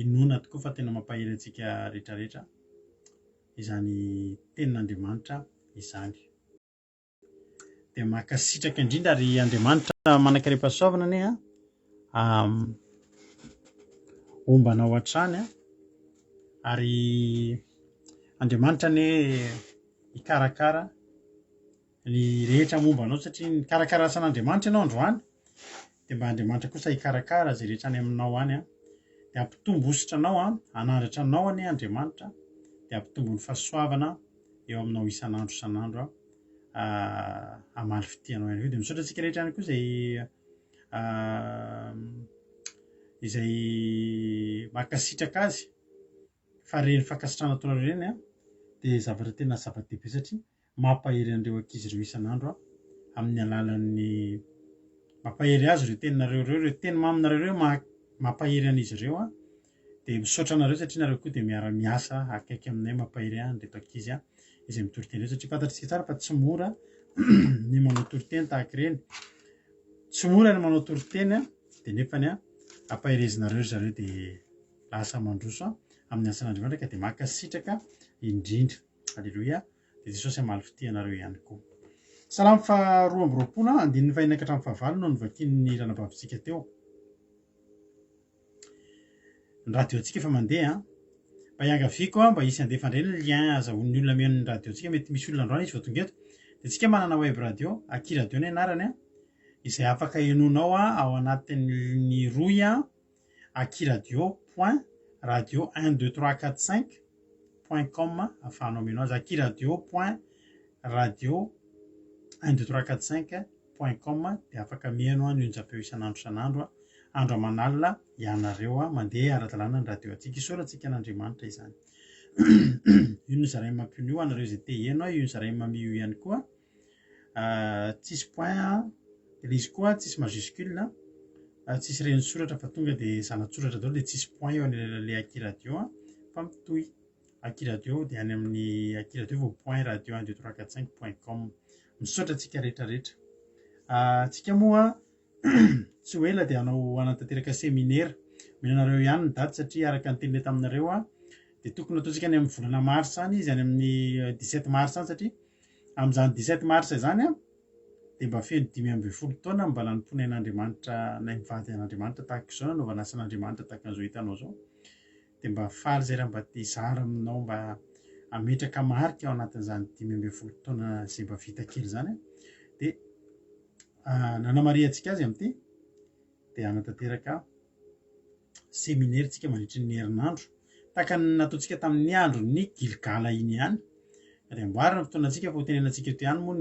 inona tokoa fa tena mampahery antsika rehetrarehetra izany tenin'Andriamanitra izany. Dia mankasitraka indrindra ary Andriamanitra manankarem-pahasoavana anie ombanao hatrany ary Andriamanitra anie hikarakara ny rehetra momba anao, satria nikarakara asan'Andriamanitra ianao androany dia mba Andriamanitra kosa hikarakara izay rehetra any aminao any dia hampitombo ositra anao hanandratra anao anie Andriamanitra dia hampitombo ny fahasoavana eo aminao isan'andro hamaly fitianao ihany koa. Dia misaotra antsika rehetra ihany koa izay mankasitraka azy fa reny fankasitrahana ataonareo ireny dia zavatra tena zava-dehibe satria mampahery an'ireo ankizy ireo isan'andro amin'ny alalan'ny mampahery azy ireo teninareo ireo teny maminareo ireo mampahery an'izy ireo dia misaotra anareo satria nareo koa dia miara-miasa akaiky aminay mampahery an'ireto ankizy izay mitoriteny ireo, satria fantatritsika tsara fa tsy mora ny manao toriteny tahaka ireny. Tsy mora ny manao toriteny dia nefany ampaherezinareo zareo dia lasa mandroso amin'ny asan'Andriamanitra ka dia mankasitraka indrindra. Alléluia. Dia Jesosy hamaly fitianareo ihany koa. Salamo fa 2:20 andininy fahinaka hatramin'ny fahavalo no nivakian'ny ranabavitsika teo. Ny radioantsika efa mandeha mba hiangaviako mba hisy handefa indray ny lien azahoan'ny olona mihaino ny radioantsika. Mety misy olona androany izy vao tonga eto dia tsika manana web radio Aki radio ny anarany izay afaka henoinao ao anatin'ny roy akiradio.radio12345.com ahafahanao miheno azy. akiradio.radio12345.com dia afaka miheno ny onjam-peo isan'andro andro aman'alina ianareo mandeha ara-dalàna ny radio antsika. Isaorantsika n'Andriamanitra izany. Io ny zaray mampionio anareo izay te heno, io ny zaray mamio ihany koa tsisy point dia izy koa tsisy majuscule tsisy reny soratra fa tonga dia zanatsoratra daholo dia tsisy point eo an'ilay Aki radio fa mitohy Aki radio dia any amin'ny Aki radio vao point radio12345.com. Misaotra antsika rehetrarehetra. Tsika moa tsy ho ela dia hanao anatanteraka seminaire menanareo ihany ny daty satria araka ny teniny taminareo dia tokony ataontsika any amin'ny volana mars any izy, any amin'ny 17 mars any, satria amin'izany 17 mars izany dia mba feno 5 taona mba nanimponain'Andriamanitra na mivady an'Andriamanitra tahaka izao, nanaovana asan'Andriamanitra tahaka an'izao hitanao izao. Dia mba faly izay raha mba hizara aminao mba hametraka marika ao anatin'izany 5 taona izay mba vita kely izany dia nanamariantsika azy amin'ity dia anatanteraka seminaire tsika mandritry ny herinandro tahaka ny nataontsika tamin'ny andro ny Gilgala iny ihany. Dia amboarina ny fotoanantsika fa ho tenenantsika eto ihany moa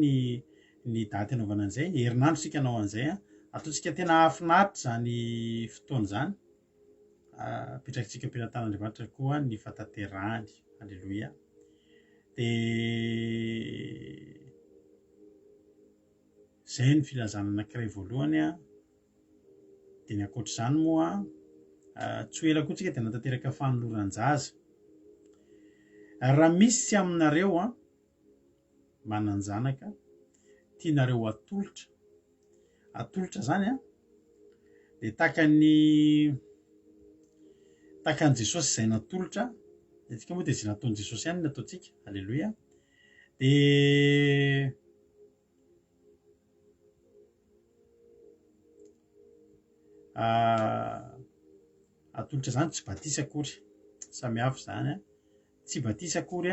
ny daty anaovana an'izay. Herinandro sika hanao an'izay ataontsika tena hafinaritra izany fotoana izany. Apetrakintsika am-pelantan'Andriamanitra koa ny fataterahany. Alléluia. Dia izay ny filazana anankiray voalohany dia ny ankoatr'izany moa tsy ho ela koa tsika dia natateraka fanoloran-jaza. Raha misy aminareo mananjanaka tianareo atolotra zany dia tahaka ny tahaka an' Jesosy izay natolotra, atsika moa dia izay nataon'i Jesosy ihany nataontsika. Alleloia. Dia atolotra zany tsy batisy akory, samihafa zany tsy batisy akory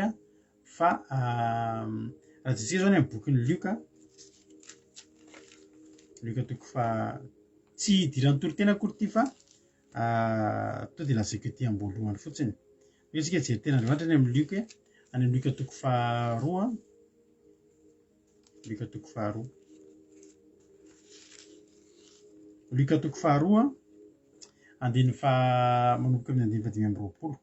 fa raha jetsika zao ny amin'ny bokin'ny Luka toko fa tsy idiran'ny toritena akory ty fa to dia lazaiko ety am-boalohany fotsiny. Isika jery tena Andriamanitra ny amin'ny Luka, any amin'ny Luka toko faharoa, Luka toko faharoa, Luka toko faharoa andiny manomboka amin'ny andiny 520.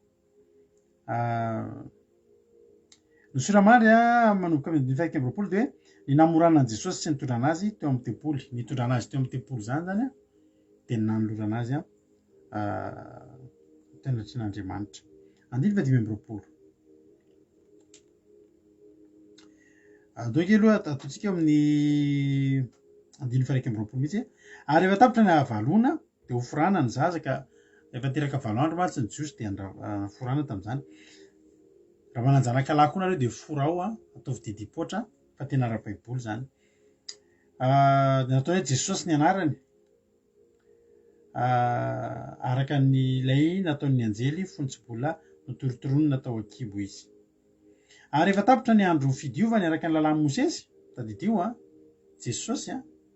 Ny soramandry manomboka amin'ny andiny 520 dia ny namorana an' Jesosy sy nitondra anazy teo amin'ny tempoly. Nitondra anazy teo amin'ny tempoly zany dia nanolora anazy tena tsy n'Andriamanitra. Andiny 520. Donc aloha ataontsika amin'ny andiny 120 mihitsy. Ary rehefa tapitra ny hahavaloana dia hofirana ny zaza ka rehefa teraka valo andro mantsy ny jiosy dia forana tamin'izany. Raha mananjanakalahy koa nareo dia fora ao ataovy didipoitra fa tena ara-baiboly zany. Natao hoe Jesosy ny anarany araka ny ilay nataon'ny anjely fontsibola notorotoroiny natao akibo izy. Ary rehefa tapitra ny andro fidiovany araka ny lalàn'i Mosesy, tadidio Jesosy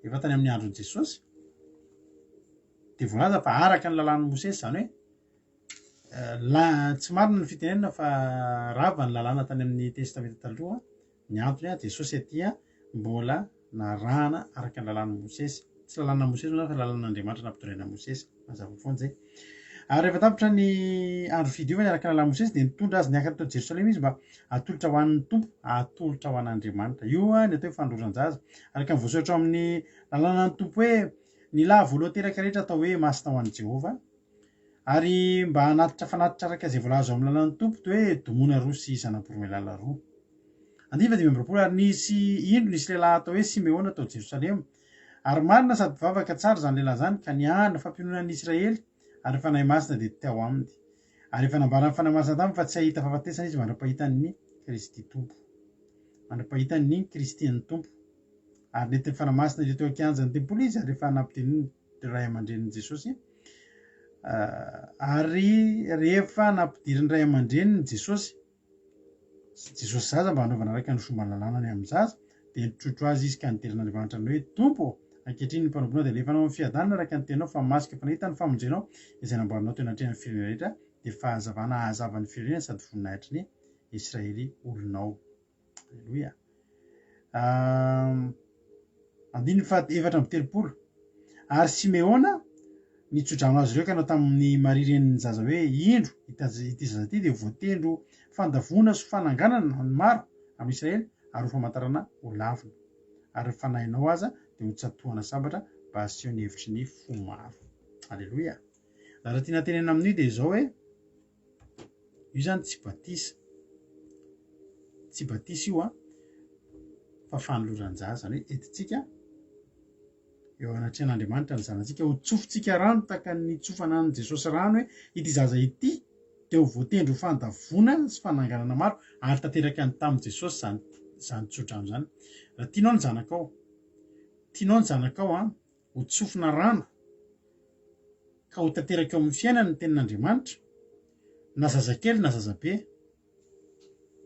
efa tany amin'ny andron'i Jesosy dia voalaza fa araka ny lalàn'i Mosesy zany hoe tsy marina ny fitenenana fa rava ny lalàna tany amin'ny testamenta taloha. Ny antony Jesosy aty mbola narahana araka ny lalàn'i Mosesy. Tsy lalàna Mosesy fa lalàn'Andriamanitra nampitondraina Mosesy. Mazava foana zay. Ary rehefa tapitra ny andro fidiovany araka ny lalàn'i Mosesy dia nitondra azy niakatra tao Jerosalema izy mba atolotra ho an'ny Tompo, atolotra ho an'Andriamanitra. Io ny atao hoe fandroran-jaza araka ny voasoratra amin'ny lalànan'ny Tompo hoe ny lahy voaloha teraka rehetra atao hoe masina ho an'i Jehova. Ary mba fanatitra araka izay voalaza amin'ny lalàn'ny Tompo toa hoe domona roa sy zanam-poromailala roa. Andiny 520 ary nisy lehilahy atao hoe Simeona tao Jerosalema. Ary marina sady vavaka tsara zany lehilahy zany ka niahana fampiononan'ny Israely ary fanahy masina dia teo aminy. Ary efa nambarany fanahy masina taminy fa tsy ahita fahafatesana izy mandrapahitan'ny Kristy Tompo. Mandrapahitan'ny Kristy ny Tompo. Ary nentin'ny fanahy masina dia teo an-kianjan'ny tempoly izy ary efa nampiteniny ray aman-drenin'i Jesosy. Ary rehefa nampidirin'ny ray aman-drenin'i Jesosy zaza mba hanaovana araka ny fomba lalànany amin'ny zaza dia nitrotro azy izy ka niterin'Andriamanitra ny hoe Tompo, ankehitriny ny mpanomponao dia alefanao amin'ny fiadanana araka ny tenao fa masika fanahita ny famonjenao izay namboarinao teo anatrehany firenena rehetra dia fahazavana ahazavan'ny firenena sady voninahitry ny Israely olonao. Alleloia. Andiny 730. Ary Simeona nitsodrano azy ireo ka anao tamin'ny Maria renin'ny zaza hoe indro ity zaza ity dia voatendro fandavona sy fananganana ny maro amin'ny Israely ary ho famantarana ho lavina. Ary fanahinao aza dia ho tsatohana sabatra mba aseho ny hevitry ny fo maro. Alleloia. Raha tiana tenena amin'io dia izao hoe io zany tsy batisa io fa fanoloran-jaza. Zany hoe etintsika eo anatrehan'Andriamanitra ny zanantsika ho tsofintsika rano tahaka ny tsofana an'i Jesosy rano hoe ity zaza ity dia ho voatendro fandavona sy fananganana maro ary tanteraka ny tamin'i Jesosy zany tsodrano zany. Raha tianao ny zanakao ho tsofina rano ka ho tanteraka eo amin'ny fiainana ny tenin'Andriamanitra na zazakely na zazabe.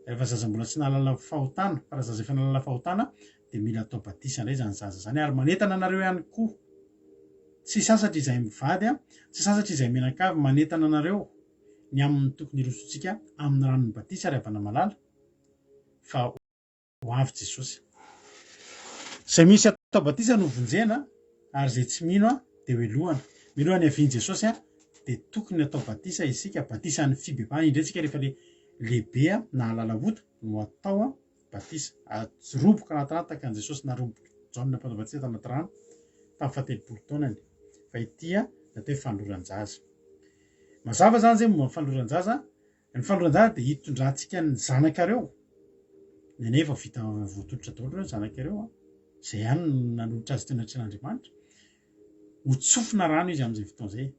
Rehefa zaza mbola tsy nahalala fahotana fa raha zaza efa nahalala fahotana dia mila atao batisa indray zany zaza zany ary manentana anareo ihany koa. Tsy sasatra izay mivady tsy sasatra izay mianakavy manentana anareo ny amin'ny tokony hirosontsika amin'ny ranon'ny batisa ary avana malala fa ho avy Jesosy. Izay misy atao batisa no vonjena ary izay tsy mino dia hoelohana. Milohany havian'i Jesosy dia tokony atao batisa isika, batisa ny fibebahana indretsika rehefa lehibe na halalahota no atao batisa. Roboka anaty rano tahaka an'i Jesosy naroboka Jaona nampanao batisa tanaty rano tamin'ny 17 taonany. Fa ity natao hoe fandroran-jaza. Mazava zany zay momba ny fandroran-jaza. Ny fandroran-jaza dia hitondrantsika ny zanakareo. Nenefa vita voatolotra daholo ny zanakareo izay ihany nanolotra azy teo anatrehan'Andriamanitra. Ho tsofina rano izy amin'izay fotoana izay.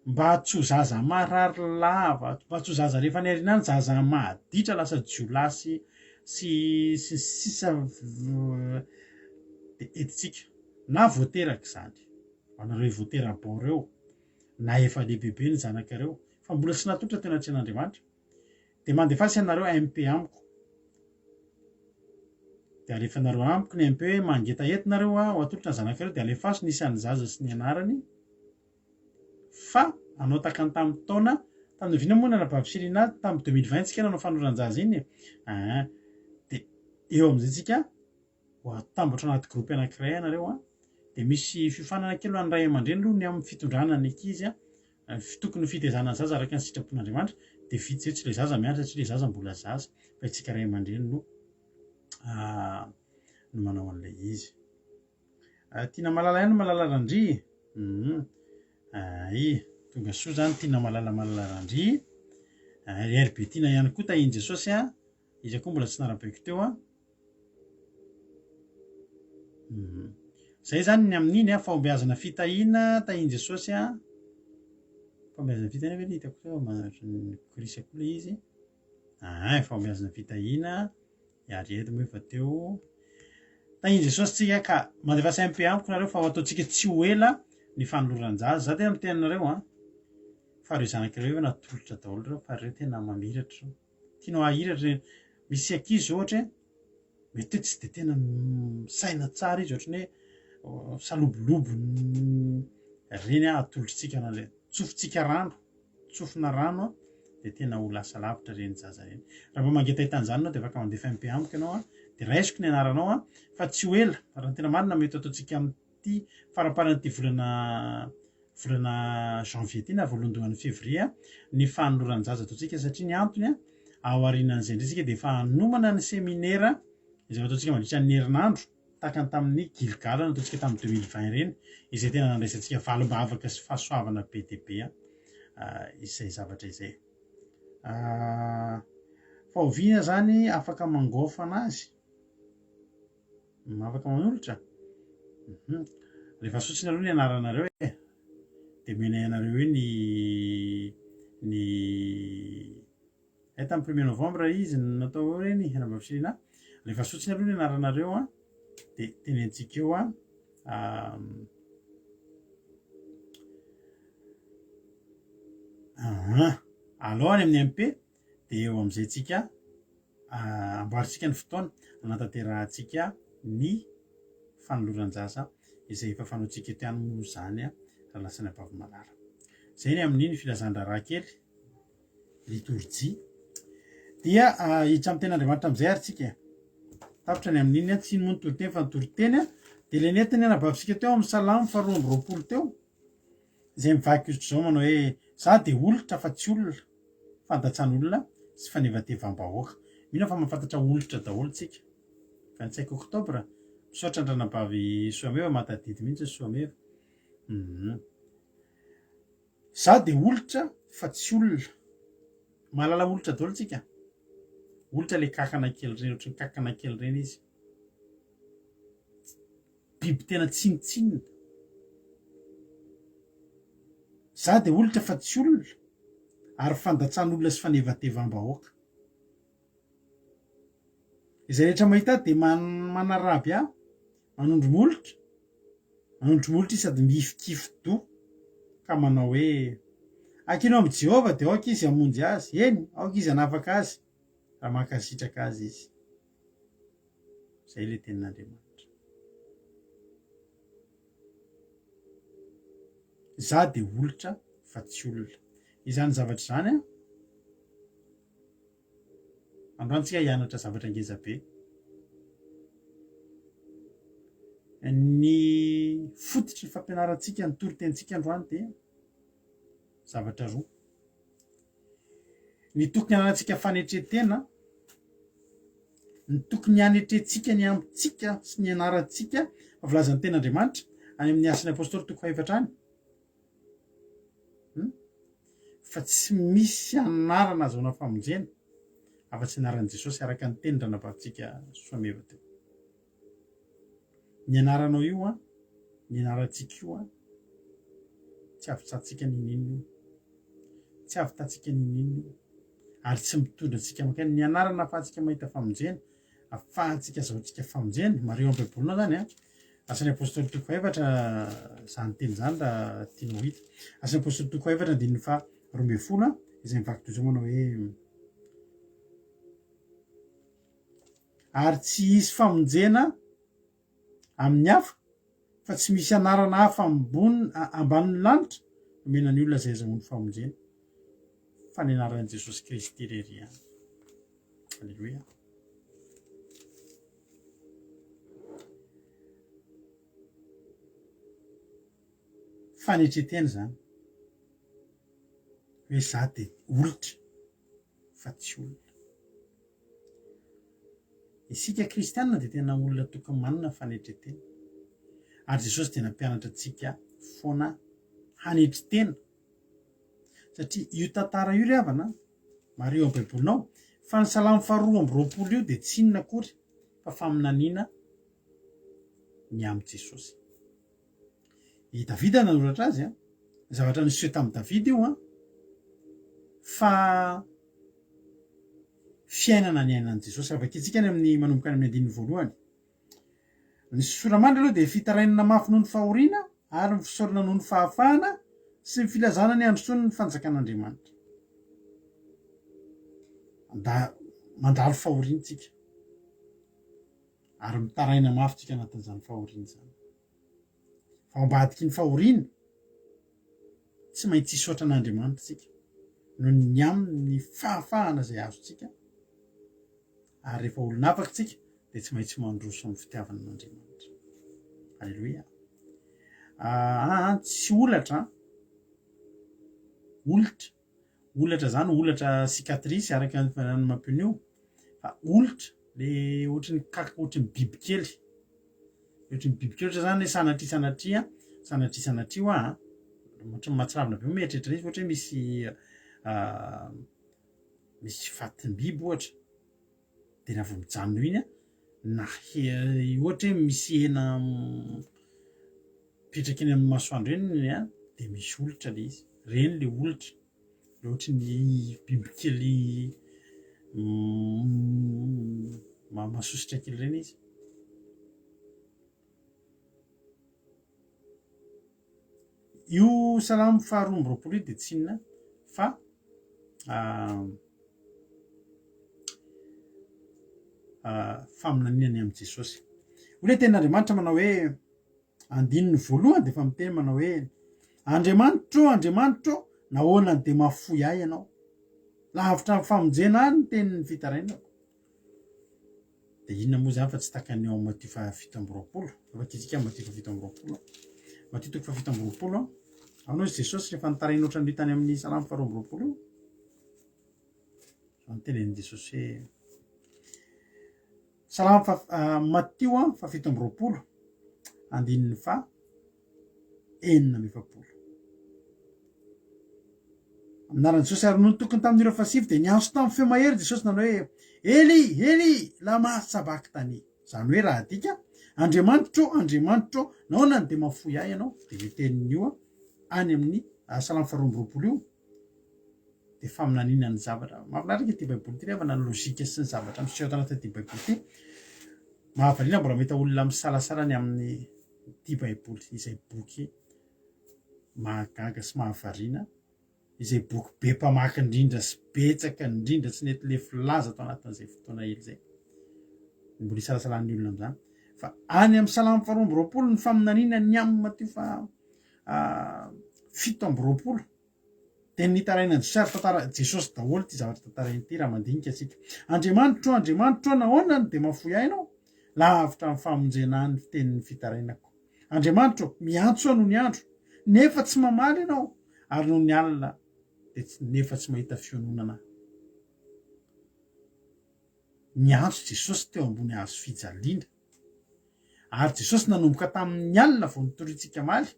mba tsy ho zaza marary lava, mba tsy ho zaza rehefa niarinany zaza mahaditra lasa jiolasy sy sisa de etitsika na voateraka zany anareo voaterabao reo na efa lehibebe ny zanakareo fa mbola tsy natotra tena tsen'Andriamanitra de mandefasy anareo MP amiko de alefa nareo amiko ny MP hoe mangeta entinareo ho atolotra ny zanakareo de alefaso nisy an'ny zaza sy ny anarany fa anao takany tamin'ny taona tamin'ny vina moa nanabavitsilina tamin'ny 2020 tsika nanao fanoran-jaza iny de eo am'izay tsika ho atambotra anaty gropy anankiray anareo de misy fifanana kely ho an'ny ray aman-dreny aloha ny amin'ny fitondrana ny ankizy tokony fitezana ny zaza araka ny sitrapon'Andriamanitra de vitsy zay tsy le zaza mianatra tsy le zaza mbola zaza fa itsika ray aman-dreny no manao an'ilay izy tiana malala ihany malala randry tonga soa zany tiana malala randry RB tiana ihany koa tahiny Jesosy izy koa mbola tsy narabaiko teo zay zany ny amin'iny fahombiazana fitahina tahiny Jesosy fahombiazana fitahina ve hitako teo manatry Krisy koa le izy fahombiazana fitahina iaredy moa efa teo tahiny Jesosy tsika ka mandefasy MP amiko nareo fa ho ataotsika tsy ho ela ny fanoloran-jaza za tena mitenanareo fa reo zanak'ireo hoe natolotra daholo reo fa reo tena mamiratra tianao ahiratra misy ankizy ohatra mety hoe tsy de tena saina tsara izy ohatrany hoe salobolobo reny atolotritsika na tsofintsika rano tsofina rano de tena ho lasa lavitra reny zaza reny raha mba mangeta hitan'izany anao de afaka mandefa MP amiko ianao de raisiko ny anaranao fa tsy ho ela raha tena marina mety ataotsika amin'ity faraparan'ity volana janvier ty na voalondohan'ny février ny fanoloran-jaza ataotsika satria ny antony ao aorianan'izay indray tsika de efa hanomana ny séminaire izay ataotsika mandritra ny herinandro tahakany tamin'ny Gilgal ataotsika tamin'ny 2020 reny izay tena nandraisantsika valim-bavaka sy fahasoavana be dia be izay zavatra izay fahoviana zany afaka mangaofana azy afaka manolotra rehefa sotsiny aloha ny anaranareo de menay anareo hoe ny tamin'ny 1er novembre izy natao reny hanambavitsilina rehefa sotsiny aloha ny anaranareo de tenentsika eo alao any amin'ny MP de eo am'izay tsika amboaritsika ny fotoana anatanterantsika ny fanoloran-jaza izay efa fanaotsika eto ihany moa zany raha lasany abavy malala zay ny amin'iny filazan-draharaha kely liturjia dia hiditra amin'ny ten'Andriamanitra am'izay ary tsika tapitra ny amin'iny tsy ino moa ny toriteny fa ny toriteny de le netiny anabavitsika teo amin'ny salamo 220 teo izay mivaky izy zao manao hoe za de olotra fa tsy olona fantatsan'olona sy fanevatevam-bahoaka mino fa mahafantatra olotra daholo tsika 25 oktobra misaotra andranabavy Soameva matadidy mihitsy Soameva za de olotra fa tsy olona mahalala olotra daholo tsika olotra le kakana kely reny ohatry ny kakana kely reny izy biby tena tsinitsinina za de olotra fa tsy olona ary fandatsan'olona sy fanevatevam-bahoaka izay rehetra mahita de manaraby manondro molotra sady mifikify-do ka manao hoe akinao amin'ny Jehova de aoka izy hamonjy azy eny aoka izy hanafaka azy raha mankasitraka azy izy zay le tenin'Andriamanitra za de olotra fa tsy olona izany zavatra zany androantsika hianatra zavatra ngeza be ny fototry ny fampianarantsika ny toritentsika androany de zavatra roa ny tokony anantsika fanetretena ny tokony anetrentsika ny amintsika sy ny anarantsika volazan'ny ten'Andriamanitra any amin'ny asin'ny apôstôly toko 2 fa tsy misy anarana azona famonjena afa-tsy anaran'i Jesosy araka ny teny ranabavitsika Soameva teo ny anaranao io ny anarantsika io tsy avy-tsatsika ninino tsy avitantsika ninino ary tsy mitondra antsika makany ny anarana afahantsika mahita famonjena afahantsika zahoantsika famonjena mareo am-baibolina zany a asan'ny apôstôly toko faefatra zany teny zany raha tianao hita asan'ny apôstôly toko faefatra andininy fa 12 izay mivaky toy zao manao hoe ary tsy hisy famonjena amin'ny hafa fa tsy misy anarana hafa ambanin'ny lanitra omenany olona zay azahoany famonjena fa ny anaran'i Jesosy Kristy rery ihany. Alleluia. Fanetretena zany hoe za de olitra fa tsy olona. Isika kristianina de tena olona tokony manana fanetretena ary Jesosy tena nampianatra antsika foana hanetretena satria io tantara io ry havana mareo am-baibolinao fa ny Salamo 2:20 io de tsy inona akory fa faminaniana ny amin'ny Jesosy. I Davida nanoratra azy a zavatra niseho tamin'i Davida io a fa fiainana ny ainan'i Jesosy raha vakitsika ny amin'ny manomboka ny amin'ny 1:1 ny soramandry aloha de fitarainana mafy noho ny fahoriana ary ny fisaorana noho ny fahafahana sy ny filazana ny androsoany ny fanjakan'Andriamanitra. Mandalo fahoriantsika ary mitaraina mafy tsika anatin'izany fahoriana zany. Fa ambadiky ny fahoriana tsy maintsy hisaotra an'Andriamanitra tsika noho ny amin'ny fahafahana zay azotsika ary rehefa olona afaka tsika de tsy maintsy mandroso amin'ny fitiavana an'Andriamanitra. Alleluia. Tsy olatra olatra zany olatra cicatrice araka ny mampioneo fa olatra le ohatrany ohatrany bibikely ohatra zany sanatria oa ohatrany mahatsiravina be mieritreritra izy ohatra hoe misy fatim-biby ohatra de raha vao mijanona iny a na ohatra hoe misy hena mipetraka eny amin'ny masoandro eny a de misy olatra le izy reny le olatra le ohatra ny bibikely masositra kely reny izy. Io Salamo 2:20 de tsy inona fa faminaniana ny amin'ny Jesosy. Ole tenin'Andriamanitra manao hoe andininy voalohany de fa miteny manao hoe Andriamanitro nahoana de mahafoy ahy ianao lavitra ny famonjena any ny tenin'ny fitarainako. De inona moa zany fa tsy takany ao Matthieu 7:20 vakitsika Matthieu 7:20 Matthieu 7:20 anao izy Jesosy rehefa nitaraina ohatrany hitany amin'ny Salamo 2:20 zany tenen'i Jesosy hoe Salamo Matthieu 7:20 andininy fa 9:20 aminaran'i Jesosy ary noho ny tokony tamin'ireo fasivy de niantso tamin'ny feo mahery Jesosy nanao hoe Eli lama sabakitany zany hoe raha adika Andriamanitro nahoana de mahafoy ahy ianao de le tenin'io any amin'ny Salamo 2:20 io de faminaniana ny zavatra mahafinaritra ity baiboly ity rehefa na ny lôzika sy ny zavatra miseho tanatin'ity baiboly ity mahavaliana mbola mahita olona misalasala ny amin'ny ity baiboly izay boky mahagaga sy mahavariana izay boky be mpamaky indrindra sy betsaka indrindra tsy nety le filaza tao anatin'izay fotoana hely zay mbola isalasalan'ny olona am'zany fa any amin'ny Salamo 2:20 ny faminaniana ny amin'ny Matthieu 7:20 de nitarainan'ny Jesosy daholo ty zavatra tantarainy ity raha mandinika atsika Andriamanitro nahoana de mahafoy ahy ianao lavitra ny famonjena ny fitenin'ny fitarainako. Andriamanitro miantso noho ny andro nefa tsy mamaly ianao ary noho ny alina de nefa tsy mahita fiononana. Niantso Jesosy teo ambony hazo fijaliana ary Jesosy nanomboka tamin'ny alina vao nitorintsika maly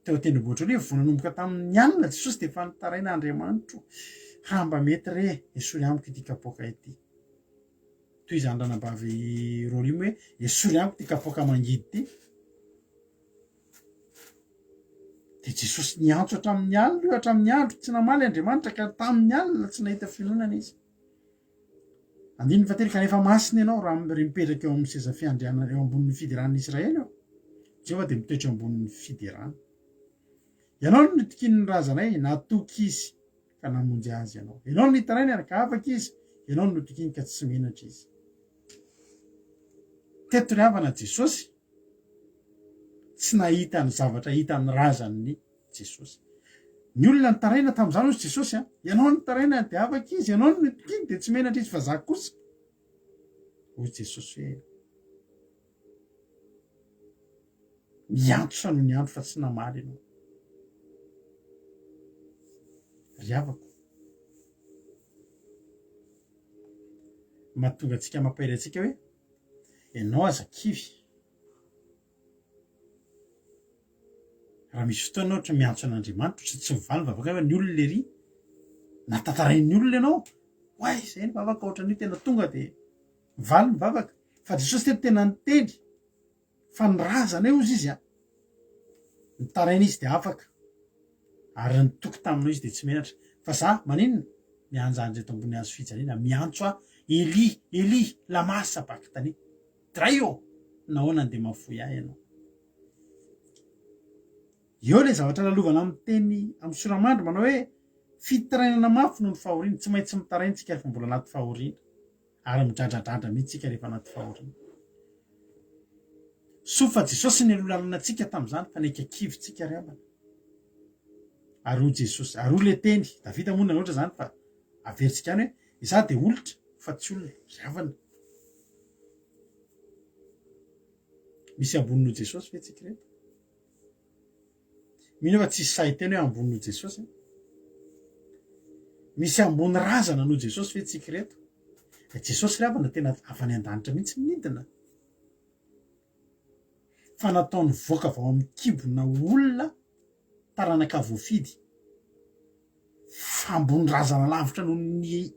teo tendrombohitra oliva vao nanomboka tamin'ny alina Jesosy de efa nitaraina Andriamanitro hamba mety re esory amiko ity kapoaka ity toy izany ranambavy Rôlimo hoe esory amiko ity kapoaka mangidy ity dia Jesosy niantso hatramin'ny alina io hatramin'ny andro tsy namaly Andriamanitra ka tamin'ny alina tsy nahita finoanana izy. Andininy fa telo kanefa masina ianao raha mipetraka eo amin'ny seza fiandrianana eo ambonin'ny fideran'ny Israely eo. Jehovah dia mitoetra ambonin'ny fiderana. Ianao no nitokin'ny razanay natoky izy ka namonjy azy ianao. Ianao no nitarainy ary ka afaka izy. Ianao no notokiny ka tsy menatra izy. Teto ry havana Jesosy tsy nahita ny zavatra hita ny razan'ny Jesosy. Ny olona nitaraina tamin'izany ozy Jesosy ianao no nitaraina dia afaka izy. Ianao no nitokiny dia tsy menatra izy fa za kosa. Hoy Jesosy hoe miantso noho ny andro fa tsy namaly ianao. Ry havako, mahatonga antsika mampahery antsika hoe ianao aza kivy. Raha misy fotoana ohatra miantso an'Andriamanitra tsy mivaly vavaka ny olona le ry natatarain'ny olona ianao. Hoay izay ny vavaka ohatran'io tena tonga dia mivaly ny vavaka. Fa Jesosy teto tena niteny fa ny razana eo izy izy nitaraina izy dia afaka. Ary nitoky taminao izy dia tsy menatra. Fa za maninona mianjanja eto ambony hazo fijaliana miantso Eli, Eli, lama sabakitany. Dray eo nahoana dia mafoy ahy ianao. Eo ilay zavatra lalovana amin'ny teny amin'ny soramandry manao hoe fitarainana mafy noho ny fahoriana. Tsy maintsy mitaraina tsika rehefa mbola anaty fahoriana ary midradradradra mihitsy tsika rehefa anaty fahoriana. Soa fa Jesosy ny alolalana antsika tamin'izany fa neka kivy tsika ry havana. Ary hoy Jesosy, ary hoy le teny Davida moa ohatra zany fa averintsika any hoe izaho dia olitra fa tsy olona ry havana. Misy ambonin'o Jesosy ve tsika reto? Mino fa tsisy sahiteny hoe ambonin'o Jesosy. Misy ambony razana noho Jesosy ve tsika reto? Jesosy ry havana tena avy any an-danitra mihitsy midina. Fa nataony voaka avy ao amin'ny kibona olona taranaka voafidy. Fa ambony razana lavitra noho ny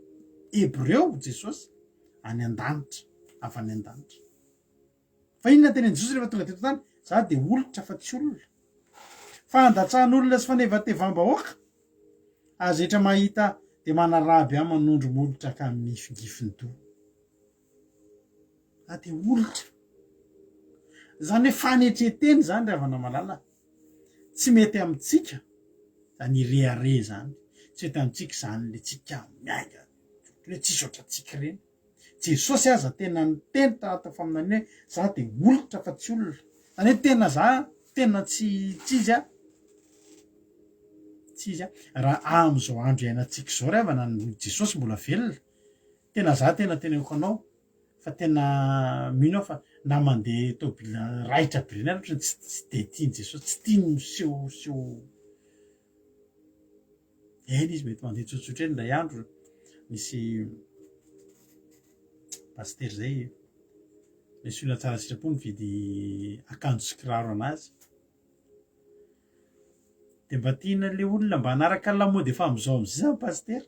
Hebreo Jesosy any an-danitra, avy any an-danitra. Fa inona teny Jesosy rehefa tonga teto tany? Za dia olitra fa tsy olona. Fandatsahan'olona sy fanevatevam-bahoaka. Azy rehetra mahita dia manaraby ahy manondro molotra ka mifigifin-doha. Za dia olitra. Zany hoe fanetreteny zany ry havana malala. Tsy mety amintsika. Zany irehare zany. Tsy mety amintsika zany le tsika miainga. Hoe tsisy ohatratsika reny. Jesosy aza tena niteny tahata faminany hoe za dia olitra fa tsy olona. Zany hoe tena za tena tsy izy tsy izy raha amin'izao andro iainantsika izao ry havana ny Jesosy mbola velona. Tena za tena teneniko anao fa tena mino aho fa na mandeha tôbila raitra be reny ary tsy dia tiany Jesosy, tsy tiany miseho eny izy mety mandeha tsotsotra eny ilay andro. Misy paster zay misy olona tsara sitrapo mividy akanjo sy kiraro anazy. Dia mba tiana le olona mba hanaraka ny lamaody efa amin'izao amin'izay za paster.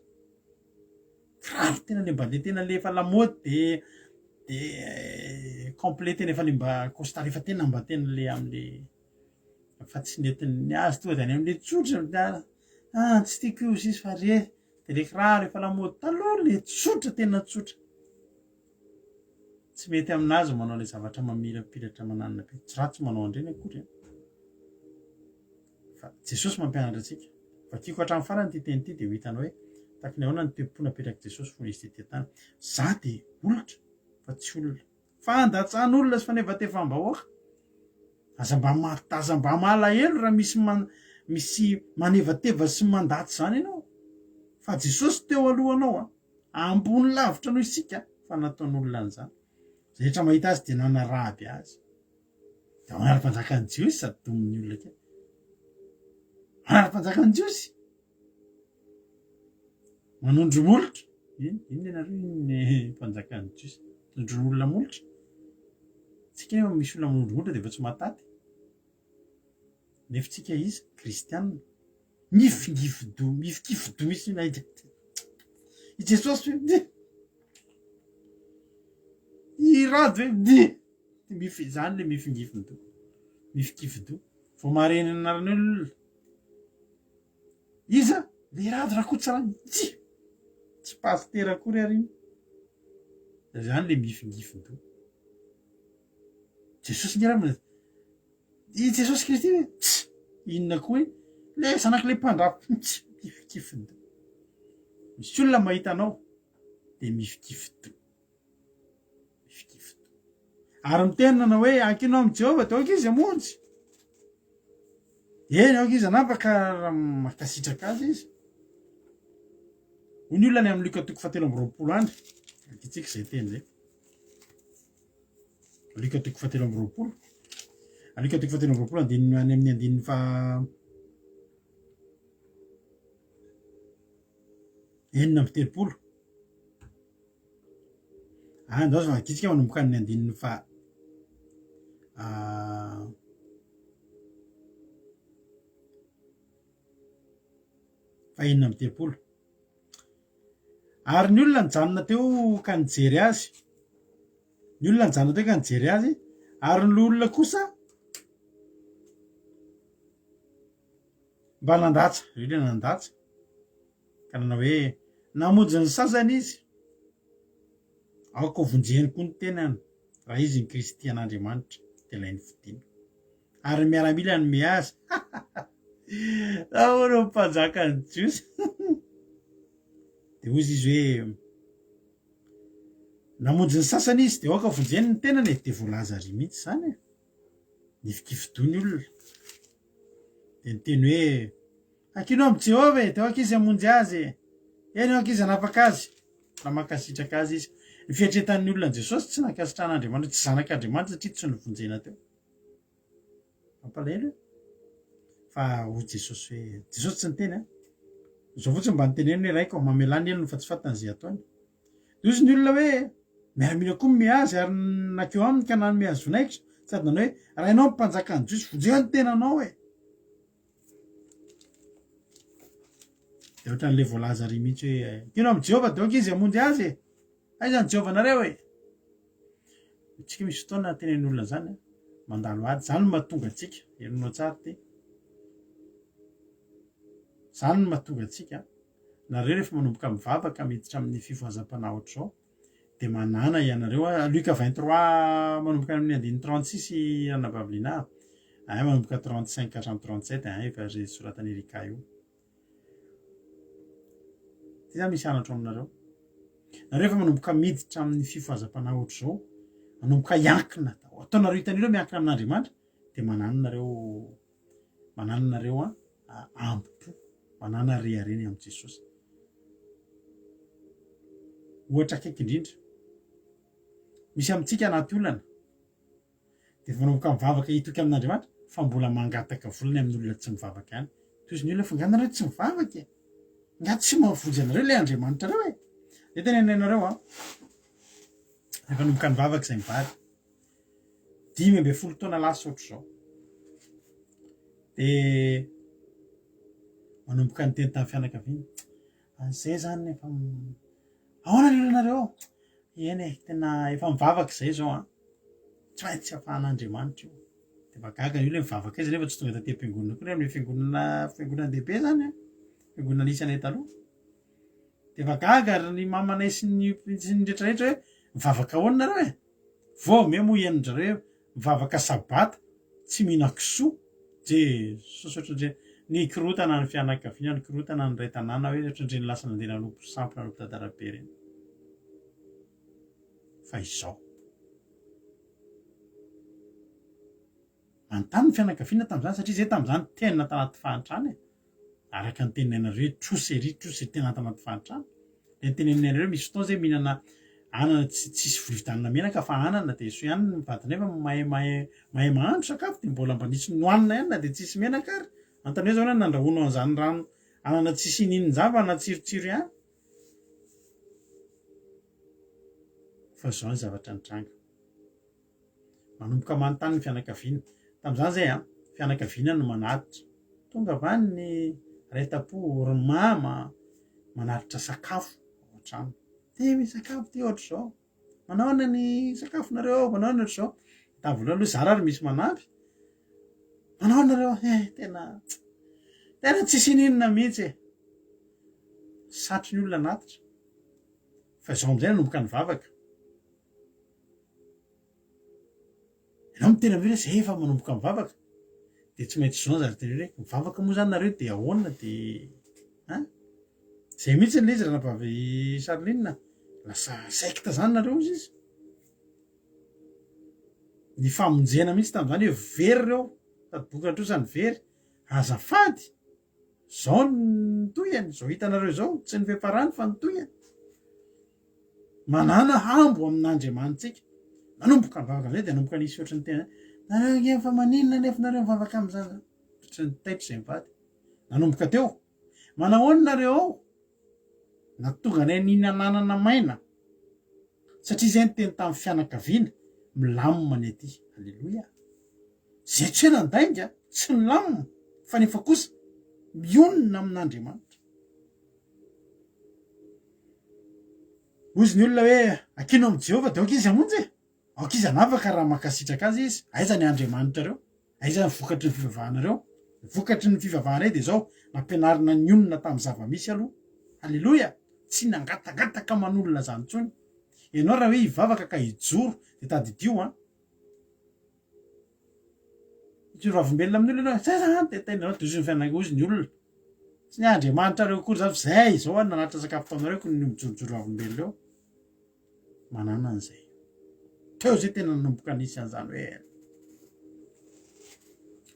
Kiraro tena le mba le tena le efa lamaody dia complet tena efa le mba costard efa tena mba tena le amin'le fa tsy nentin'ny azy tonga dia any amin'le tsotra. Tsy tiako io izy fa re dia le kiraro efa lamaody taloha le tsotra tena tsotra. Tsy mety aminazy manao le zavatra mamirapiratra mananina be. Tsy ratsy manao andreny akory. Fa Jesosy mampianatra antsika. Vakiako hatramin'ny farany ty teny ity dia ho hitanao hoe taky ny ahoana ny toe-pona apetraka Jesosy fony izy ty tany. Za dia olitra fa tsy olona. Fandatsahan'olona sy fanevatevam-bahoaka. Aza mba malahelo raha misy manevateva sy mandaty zany ianao. Fa Jesosy teo alohanao ambony lavitra noho isika fa nataon'olona an'izany. Zay rehetra mahita azy dia nanaraby azy. Dia manara-panjakan'i Jiosy sady domin'ny olona kely. Manara-panjakan'i Jiosy. Manondro molotra. Iny ianareo ny mpanjakan'i Jiosy. Manondron'olona molotra. Tsika eo misy olona manondro molotra dia efa tsy mahataty. Nefa tsika izy kristianina. Mifikifidoha izy nahita. I Jesosy hoe irady hoe zany le mifikifidoha. Mifikifidoha. Vao mareny anarany olona. iza le rady raha koa tsara tsy pasitera akory ary zany le mifingifiny jesosy ngerana i jesosy kristy hoe tsy inona koa le zanaky le mpandrafo tsy mifikifiny misy olona mahita anao de mifikifito ary mitenana hoe ankinao am' Jehova de aoka izy amonjy eny aoka izy anapaka makasitraka azy izy hoy ny olona ny amin'ny Luka 7:20 andry akitsika zay teny zay Luka 7:20 Luka 7:20 andininy any amin'ny andininy fa enina amby 30 andao fa akitsika manomboka ny andininy fa enina amby 30 ary ny olona nijanona teo ka nijery azy ny olona nijanona teo ka nijery azy ary ny olona kosa mba nandatsa ilay nandatsa ka nanao hoe namonjy ny sasany izy aoka vonjehany koa ny tenany raha izy ny Kristy an'Andriamanitra de ilainy fidiny ary miaramila ny miazy ahoana mpanjaka ny Jiosy de ozy izy hoe namonjy ny sasany izy de aoka vonjehany ny tenany de voalaza ry mihitsy zany nifikifidony olona de niteny hoe ankinao am' Jehova de aoka izy amonjy azy eny aoka izy anapaka azy raha makasitraka azy izy ny fiatretan'ny olona Jesosy tsy nakasitran'Andriamanitra tsy zanak'Andriamanitra satria tsy nivonjena teo mampalahelo fa ho Jesosy hoe Jesosy tsy niteny zao fotsiny mba niteneny raiko mamelany elony fa tsy fatany zay ataony de ozy ny olona hoe miaramila koa miazy ary nakeo aminy ka nany miazy vinaikitra sady nanao hoe raha ianao mpanjaka ny Jiosy vonjeo ny tenanao de ohatran'le voalaza ry mihitsy hoe ankinao am' Jehova de aoka izy amonjy azy aiza ny Jehovanareo tsika misy fotoana tenen'ny olona zany mandalo ady zany mahatonga atsika erinao tsara ty zany mahatonga atsika nareo rehefa manomboka mivavaka miditra amin'ny fifohazam-panahy ohatr'izao de manana ianareo Luka 23 manomboka amin'ny andiny 36 anababilina manomboka 35 ka hatramin'ny 37 efa zay soratany Erika io ty zany misy anatro aminareo nareo efa manomboka miditra amin'ny fifohazam-panahy ohatr'izao manomboka iankina ataonareo hitan'ireo miankina amin'Andriamanitra de mananonareo ampo manana rehareny am' Jesosy ohatra akaiky indrindra misy amitsika anaty olana de manomboka mivavaka hitoky amin'Andriamanitra fa mbola mangataka volany amin'olona tsy mivavaka ihany toy ny olona fa nganareo tsy mivavaka ngaty tsy mahavonjy anareo le Andriamanitra reo de tenenenareo rehefa nomboka nivavaka zay mivady 10 taona lasa ohatr'izao de manomboka ny teny tamin'ny fianakaviana zay zany efa ahoana le olanareo eny tena efa mivavaka zay zao tsy maintsy afahan'Andriamanitra io de magaga io le mivavaka izy nefa tsy tonga taty am-piangonana koa amin'ny fiangonana lehibe zany fiangonana isanay taloha de magaga ary ny mamanay sy ny rehetrarehetra hoe mivavaka ahoana nareo vao mo ianondrareo mivavaka sabata tsy mihina kisoa Jesosy ohatrandre ny korotana ny fianakaviana ny korotana ny ray tanàna hoe ohatrandre ny lasa nandeha nanompo sampy nanompo tantara-be reny fa izao manontany ny fianakaviana tam'izany satria zay tam'izany tenina tanaty fahantrana araka ny teninareo trosy tena tanaty fahantrana de nytenenareo misy fotoana zay mihinana anana tsisy volivitanina menaka fa anana de so ihany mivady nefa mahay mahandro sakafo de mbola mba nisy nohanina ihany na de tsisy menaka ary antany hoe zao nandrahoana an'izany rano anana tsisy ininonjava natsirotsiro ihany fa zao ny zavatra nitranga manomboka manontany ny fianakaviana tam'izany zay fianakaviana no manatitra tonga avany ny raitapo romama manaritra sakafo ao an-trano ty misy sakafo ty ohatr'izao manaona ny sakafonareo manaona ohatr'izao tavola aloha zara ary misy manampy manao nareo tena tena tsy sininina mihitsy satry ny olona natitra fa zao am'izay nanomboka ny vavaka ianao mitena mire zay efa manomboka ny vavaka de tsy maintsy zao zary teny hoe mivavaka moa zany nareo de ahoana de zay mihitsy le izy raha napavy Sarolinina lasa secte zany nareo izy ny famonjena mihitsy tam'izany hoe very reo sady boka antrosany very azafady zao nytoyany zao hitanareo zao tsy ny feparany fa nytoyany manana hambo amin'Andriamanitsika nanomboka ny vavaka am'izay de nanomboka nisy ohatry ny tena nareo nge fa maninona nefa nareo mivavaka am'zany ohatry ny taitry zay mivady nanomboka teo manahoana nareo ao na tonga nay ninananana maina satria zay ny teny tamin'ny fianakaviana milamina ny aty alleloia zay tsy hoe nandainga tsy milamina fa nefa kosa mionina amin'Andriamanitra ozy ny olona hoe akino amin'i Jehova de aoka izy amonjy aoka izy anavaka raha makasitraka azy izy aiza ny Andriamanitra reo aiza ny vokatry ny fivavahanareo vokatry ny fivavahanay de zao nampianarina ny onona tamin'ny zavamisy aloha alleloia tsy nangatangataka manolona zany tsony ianao raha hoe hivavaka ka hijoro de tadidio ijoro avombelona amin'ny olona zay zany de tenanao de ozy ny fiainana ozy ny olona tsy ny Andriamanitra reo kory zany zay zao any nanatra sakafo taminareo ko ny mijorojoro avombelona eo manana an'izay teo zay tena nanomboka nisy an'izany hoe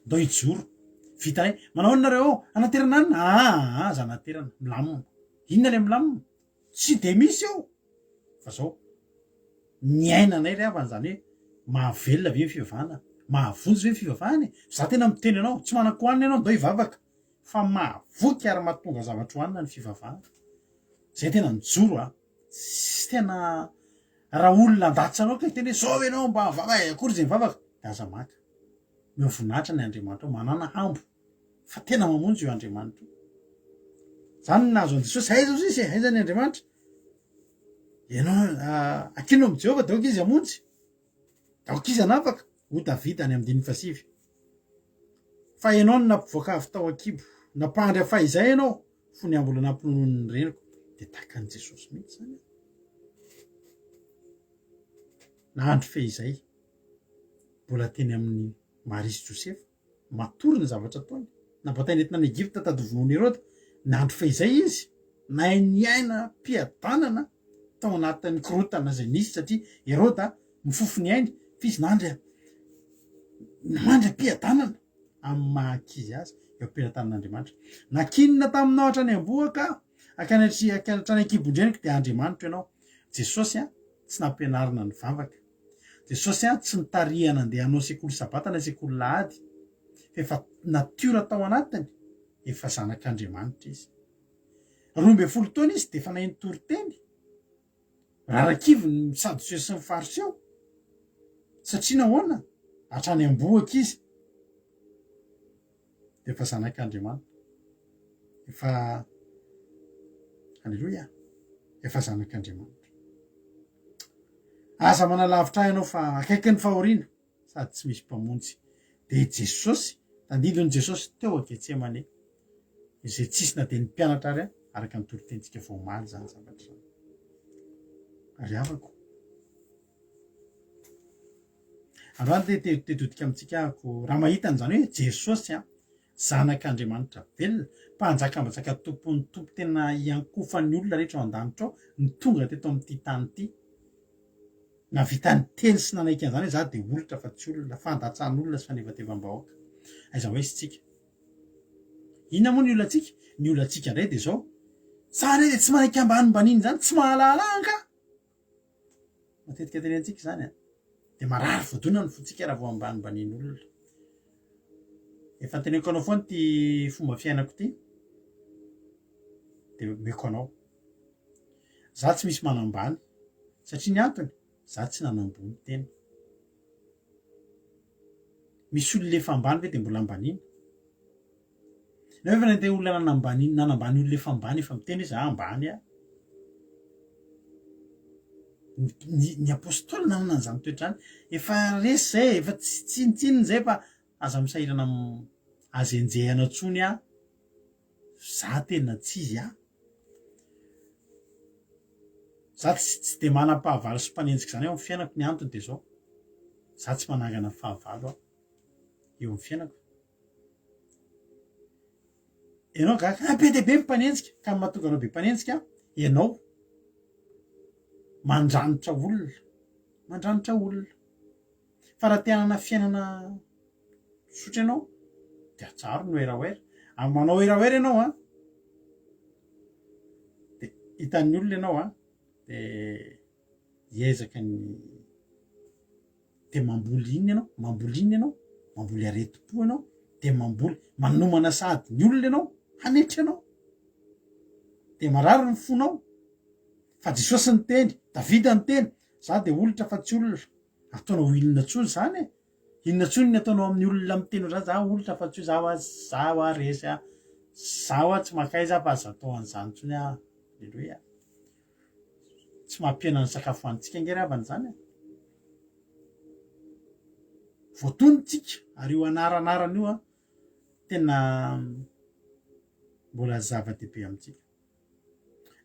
ndao hijoro vitany manahoana nareo anaterana anina aza anaterana milamina inona le milamina tsy de misy eo fa zao ny ainanay ry avany zany hoe mahavelona ve ny fivavahana mahavonjy ve ny fivavahany za tena miteny anao tsy manako hoanina ianao ndao hivavaka fa mahavoky ary mahatonga zavatra hoanina ny fivavahana zay tena mijoro tsy tena raha olona andatsanao ka teny hoe zao ianao mba mivavaka akory zay mivavaka de aza maka mivoninahitra ny Andriamanitra manana hambo fa tena mamonjy io Andriamanitra zany nahazo an Jesosy aiza izy aiza ny Andriamanitra ianao akino amin'i Jehova de aoka izy amonjy de aoka izy anavaka ho Davida any amin'ny 5 fa ianao no nampivoaka avy tao an-kibo nampandry fahizay ianao fony ambola nampinono'ny reniko de tahaka an'i Jesosy mihitsy zany nahandro fehizay mbola teny amin'ny Marisy Josefa matory ny zavatra ataony nabatainy entina any Egypta tady vonoany Herode nahandro fehizay izy nainy aina mpiadanana tao anatin'ny korotana zay nisy satria Herode mifofony ainy fa izy nandry mandry mpiadanana amin'ny mahakizy azy eo am-piatanan'Andriamanitra nakinina taminao hatrany amboaka hatrany an-kibondreniko de Andriamanitra ianao Jesosy tsy nampianarina ny vavaka Jesosy tsy nitarihana andeha hanao sekoly sabata na sekoly lahady fa efa natiora tao anatiny efa zanak'Andriamanitra izy 12 taona izy de efa nahay nitory teny rarakivy ny Sadoseo sy ny Fariseo satria nahoana hatrany amboaka izy de efa zanak'Andriamanitra efa alleloia efa zanak'Andriamanitra aza manalavitra ianao fa akaiky ny fahoriana sady tsy misy mpamonjy de Jesosy tandilon'i Jesosy teo an-Getsemane izay tsisy na de ny mpianatra ary araka ny toritentsika voamaly zany zavatra zany ary avako androany tetodika amintsika ako raha mahitany zany hoe Jesosy zanak'Andriamanitra velona mpanjakambanjaka tompon'ny tompo tena iankofany olona rehetra ao an-danitra ao ny tonga teto amin'ity tany ity navitany teny sy nanaiky an'izany hoe za de olitra fa tsy olona fandatsahan'olona sy fanevatevam-bahoaka aiza hoe izy tsika inona moa ny olantsika ny olantsika indray de zao zany hoe de tsy manaiky ambanimbaniny zany tsy mahalala anka matetika teny antsika zany de marary voadona ny fotsika raha vao ambanimbaniny olona efa teneko anao foany ty fomba fiainako ty de meko anao za tsy misy manambany satria ny antony za tsy nanambony tena misy olo lefa ambany ve de mbola ambanina nefa nande olona nanambany olo lefa ambany efa miteny za ambany ny apôstôly nanana an'izany toetrany efa resy zay efa tsy tsinitsininy zay fa aza misahirana azy enjehana tsony za tena tsy izy za tsy de manam-pahavalo sy mpanenjika zany eo amin'ny fiainako. Ny antony de zao, za tsy manangana fahavalo eo amin'ny fiainako. Ianao gaga be de be mpanenjika ka mahatonga anao be mpanenjika, ianao mandranitra olona. Fa raha te hanana fiainana sotra ianao de atsaro no eraoera. Amin'ny manao eraoera ianao de hitan'ny olona ianao de hiezaka de mamboly inona ianao, mamboly areti-po ianao, de mamboly manomana sady ny olona ianao hanetra ianao, de marary ny fonao. Fa Jesosy ny teny, Davida ny teny, za de olitra fa tsy olona. Ataonao inona tsony zany inona tsony ny ataonao amin'ny olona miteny zany, za olitra fa tsy za resy za tsy makaiza fa zatao an'izany tsony Alleloia. Tsy mampiana ny sakafo hoanitsika ngeravany zany voatonitsika ary io anaranarany io tena mbola zava-dehibe amintsika.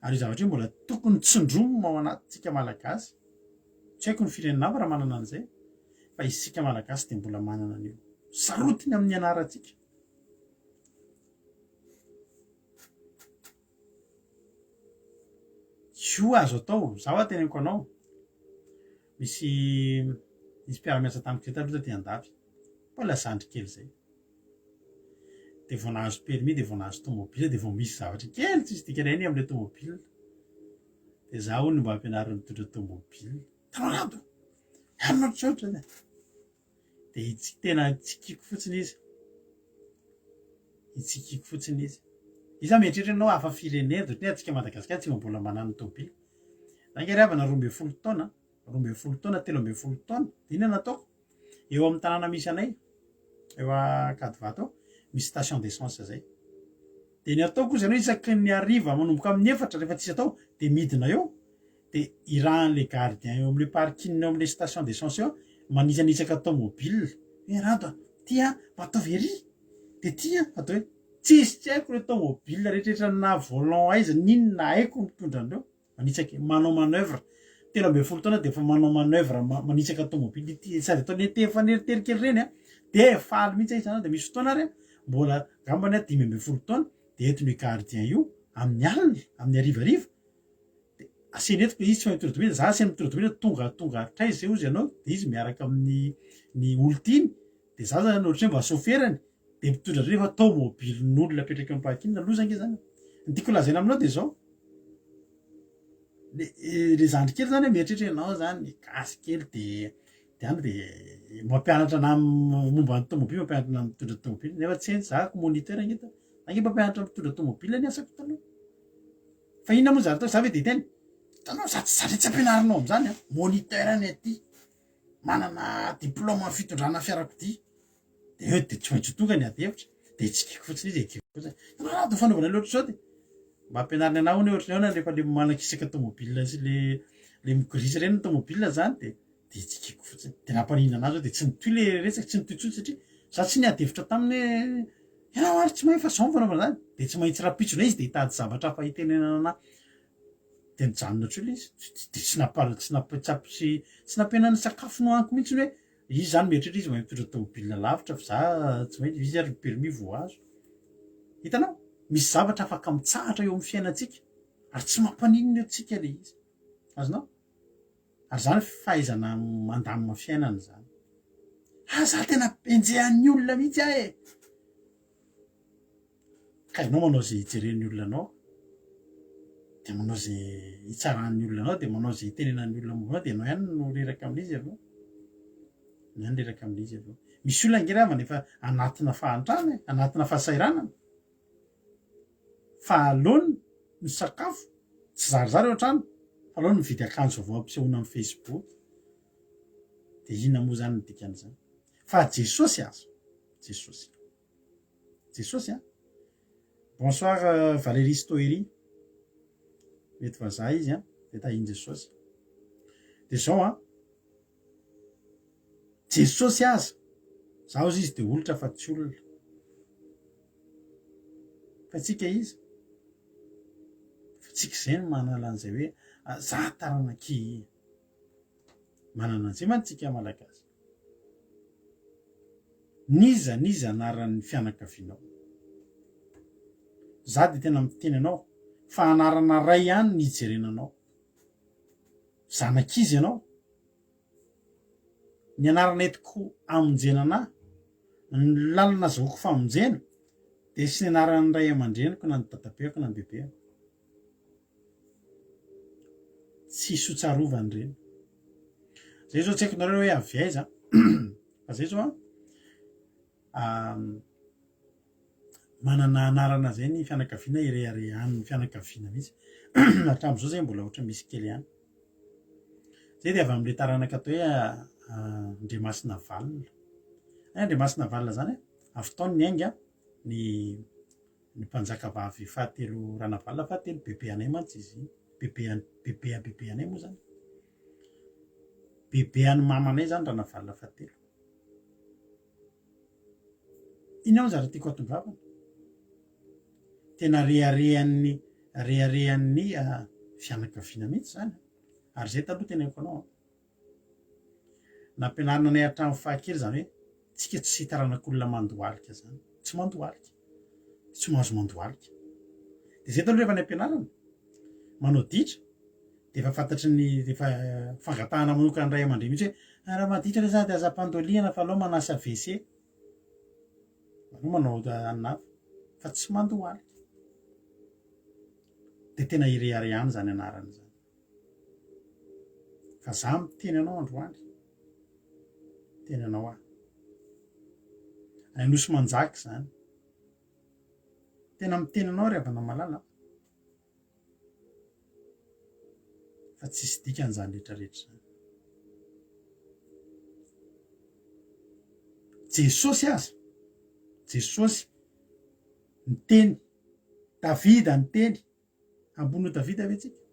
Ary io zavatra io mbola tokony tsindromina ao anatintsika malagasy. Tsy haiko ny firenena hafa raha manana an'izay, fa isika malagasy de mbola manana an'io. Sarotiny amin'ny anarantsika. Io azo atao, zaho teneniko anao. Misy mpiara-miasa tamiko taloha taty Andafy, mbola zandry kely zay. De vao nahazo permis, de vao nahazo tomobile, de vao misy zavatra kely tsisy dikanay ny am'le tomobile. De za hono mba ampianariny mitondra tomobile. Tanao anao tsotra zany. De tena itsikiko fotsiny izy. Iza mietritra anao hafa firenena, ohatry atsika Madagasikara tsy mbola manana tomobile. Za ngeravana 12 taona, 12 taona, 13 taona, de inona nataoko? Eo amin'ny tanàna misy anay, eo a Kadivato ao, misy station d'essence zay. De ny ataoko koa zany isaky ny hariva manomboka amin'ny 4 rehefa tsisy atao, de midina eo, de irahan'le gardien eo amin'le parking eo amin'le station d'essence eo, manisanitsaka tomobile. Rato ataovy ery, de atao hoe tsisy haiko le tomobile rehetrarehetra na volant aiza ninona haiko mitondra andreo, manitsaka manao manœuvre. 13 taona de efa manao manœuvre manitsaka tomobile ity sady ataony tefaneritere kely reny de faly mihitsy izy de misy fotoana ary mbola gambany 15 taona de etony gardien io amin'ny alina, amin'ny arivariva de asenetiko izy tsy mitondra tomobile, za aseny mitondra tomobile tonga traiza zay ozy ianao, de izy miaraka amin'ny olotiny, de za zany ohatry hoe mba soferany de mitondra rehefa tomobilin'olona apetraka amin'ny parking lozange zany. Ny tiako lazaina aminao de zao le zandry kely zany mieritreritra ianao zany gasy kely de any de mampianatra na momba ny tomobile, mampianatra na mitondra tomobile nefa tsy hainy za moniteur ngeta ange mampianatra mitondra tomobile ny asako taloha. Fa inona moa zany za ve de teny tanao za tsy ampianarinao am'zany moniteur any aty manana diplôme amin'ny fitondrana fiarakodia de de tsy maintsy tonga ny ady hevitra de tsikiko fotsiny izy ekiko fotsiny do fanaovana loatra zao de mba ampianarina anao ny ohatry ny rehefa le manakisaka tomobile sy le migrisa reny ny tomobile zany de tsikiko fotsiny de nampanina anazy de tsy nitoy le resaka, tsy nitoy tsotry satria za tsy niady hevitra taminy ianao ary tsy mahay fa zao fanaovana zany de tsy maintsy rapitsona izy de hitady zavatra fa hitenenana anahy de mijanona tsola izy de tsy nampianany sakafo nohaniko mihitsy hoe izy zany mieritreritra izy mitondra tomobile lavitra fa za tsy maintsy izy ary permis vo azo. Hitanao misy zavatra afaka mitsahatra eo amin'ny fiainantsika ary tsy mampaninona eo tsika le izy azonao, ary zany fahaizana mandamina fiainana zany. Za tena enjehan'ny olona mihitsy ka ianao manao zay hijeren'ny olona anao, de manao zay hitsaran'ny olona anao, de manao zay hitenenan'ny olona moa de ianao ihany no reraka amin'izy aloha. Misy olona ngeravana efa anatina fahantrana, anatina fahasairanana. Fa alony ny sakafo tsy zarizary ao an-trano, fa alony mividy akanjo vao ampisehoana amin'ny Facebook. De inona moa zany ny dikan'izany? Fa Jesosy azo. Jesosy Bonsoir Valérie Stoery. Mety vazaha izy de tahiny Jesosy. De zao Jesosy aza. Zaho izy de olitra fa tsy olona. fa tsika izy tsika zay no manala an'izay hoe za taranaky manana an'izay mantsika malagasy niza anaran'ny fianakavianao za de tena miteny anao fa anarana ray ihany nijerenanao zanak'izy ianao ny anarana etiko amonjenana ny lalana zahoako famonjena de sy ny anaran'ny ray aman-dreniko na ny dadabeako na ny bebeako tsy sotsarovany reny zay zao tsy haiko nareo hoe avy aiza fa zay zao manana anarana zay ny fianakaviana ireharehan'ny fianakaviana mihitsy hatram'izao zay mbola ohatra misy kely ihany zay de avy am'le taranaka atao hoe Andriamasina Valina Andriamasina Valina zany avy taony ny ainga ny mpanjakavavy fahatelo Ranavalona fahatelo bebe anay mantsy izy bebe anay moa zany bebe an'ny mamanay zany Ranavalona fahatelo iny ao zara tiako atongavana tena reharehan'ny fianakaviana mihitsy zany ary zay taloha tena haiko anao nampianarina anay hatramin'ny fahakely zany hoe tsika tsy taranak'olona mandohalika zany tsy mandohalika tsy mahazo mandohalika de zay taloha rehefa ny ampianarana manao ditra de efa fantatry ny efa fangatahana manokana ray aman-dreny mihitsy hoe raha maditra re za de aza-pandoliana fa alao manasa WC alao manao anafy fa tsy mandohalika de tena ireharehany zany anarany zany fa za miteny anao androany teny anao any Nosy Manjaka zany tena miteny anao ry havana malala fa tsisy dikan'izany rehetrarehetra zany Jesosy aza Jesosy niteny Davida niteny ambony Davida ve tsika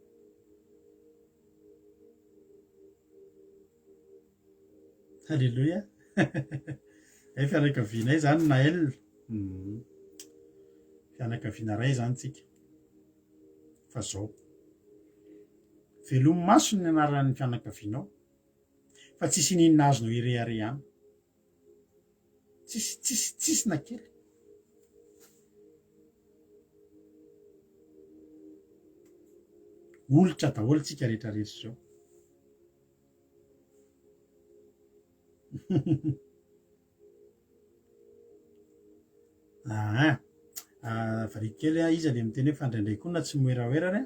halleloia ay fianakavianay zany Nael fianakaviana ray zany tsika fa zao velomy maso ny anaran'ny fianakavianao fa tsisy ninona azonao ireharehany tsisy na kely olitra daholo tsika rehetrarehetra zao variko kely izy ave miteny hoe fandraindray koa na tsy moeraoerany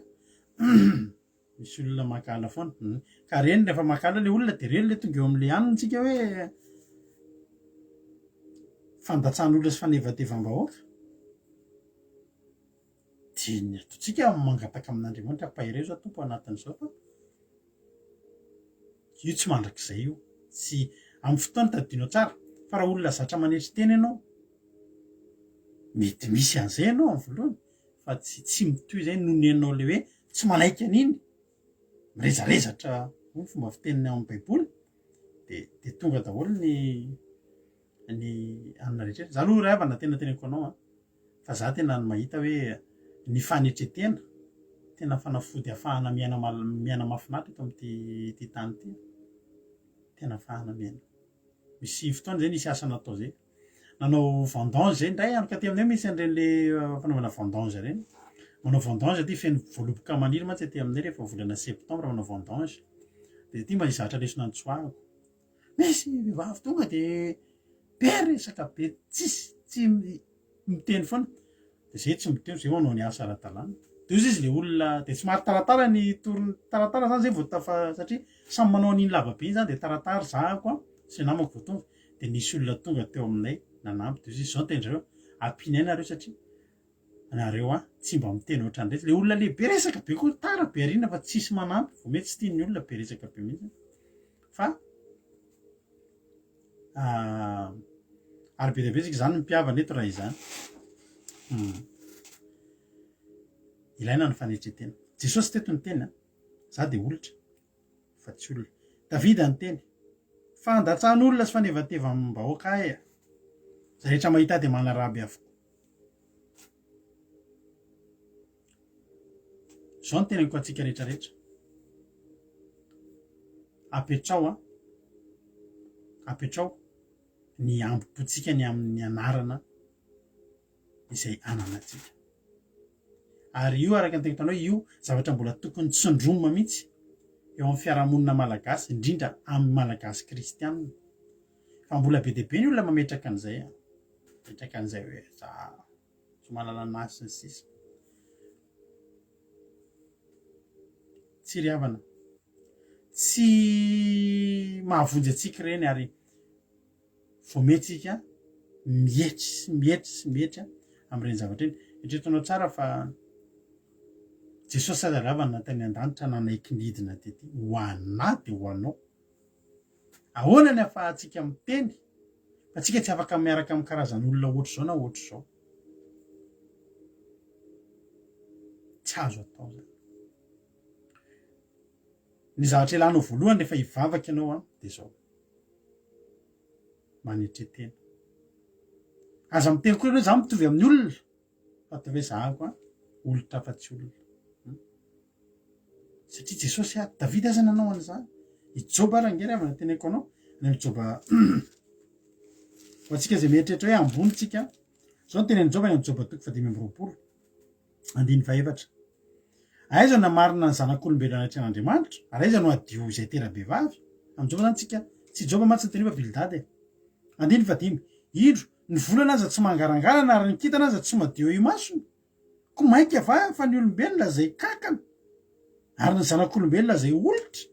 misy olona makala foana ka reny rehefa makala le olona de reny le tonga eo am'le anitsika hoe fandatsan'olona sy fanevatevam-bahoaka tiany ataotsika mangataka amin'Andriamanitra ampahireo zao tompo anatin'izao fa io tsy mandrak'izay io tsy amin'ny fotoany tadidinao tsara fa raha olona zatra manetry teny ianao mety misy an'izay ianao amin'ny voalohany fa tsy mitoy zay nonenao le hoe tsy manaiky an'iny mirezarezatra ny fomba fiteniny amin'ny baiboly de tonga daholo ny anina rehetrrehetra za aloha ray avana tena teneko anao fa za tena ny mahita hoe ny fanetretena tena fanafody ahafahana miaina mahafinaritra eto amin'ity tany ty tena ahafahana miaina misy fotoana zay nisy asa natao zay nanao vendange zay ndray ano ka ty aminay misy an'ireny le fanaovana vendange reny manao vendange ty feno voaloboka maniry mantsy aty aminay rehefa volana septembre manao vendange de ty mba izatra lesona antsoahako misy vehivavy tonga de be resaka be tsy miteny foana de zay tsy miteny zay manao ny asa ara-dalàna de izy izy le olona de tsy mary taratara ny torony taratara zany zay voatafa satria samy manao an'iny lavabe iny zany de taratara zahako sy namako vo tonga de nisy olona tonga teo aminay nanampy de izy zao tendrareo ampinay nareo satria nareo tsy mba miteny ohatran'iretsy le olona lehibe resaka be koa tara be arina fa tsisy manampy vo mety tsy tiany olona be resaka be mihitsy fa ary be dia be tsika zany mimpiavana eto raha izany ilaina ny fanetretena Jesosy teto ny teny za de olitra fa tsy olona Davida ny teny fandatsahan'olona sy fanevatevam-bahoaka ahy za rehetra mahita de manaraby avokoa zao ny tenako atsika rehetrarehetra apetrao ny ambopotsika ny amin'ny anarana izay ananatsika ary io araka ny tekitanao io zavatra mbola tokony tsindroma mihitsy eo amin'ny fiarahamonina malagasy indrindra amin'ny malagasy kristianina fa mbola be deabe ny olona mametraka an'izay hoe za somalala nazy sy ny sisa tsy ry havana tsy mahavonjy atsika ireny ary vao metsika mihetry amin'ireny zavatra eny etretanao tsara fa Jesosy sadalavana tany an-danitra nanaiky nidina tety ho ana de ho anao ahoana ny afahantsika miteny fa tsika tsy afaka miaraka amin'ny karazan'olona ohatr' zao na ohatr' zao tsy azo atao zany ny zavatra ilanao voalohany rehefa hivavaka ianao de zao manetretena aza miteny koa ianao za mitovy amin'ny olona fa atao hoe zahako olotra fa tsy olona satria Jesosy Davida aza nanao an'izany ijoba rangery avana teneko anao ny mijoba ho atsika zay mieritreritra hoe ambony tsika zao ny tenen'ny Joba ny mijoba toko 5:2 aiza na marina ny zanak'olombelona anatrany Andriamanitra ary aiza no adio izay tera-behivavy amin'izao zany tsika tsy Joba matsy ny teny fa Bildady 5:5 indro ny volana aza tsy mangarangarana ary ny kitana aza tsy madio i masony ko mainka ava fa ny olombelona zay kakana ary ny zanak'olombelona zay olitra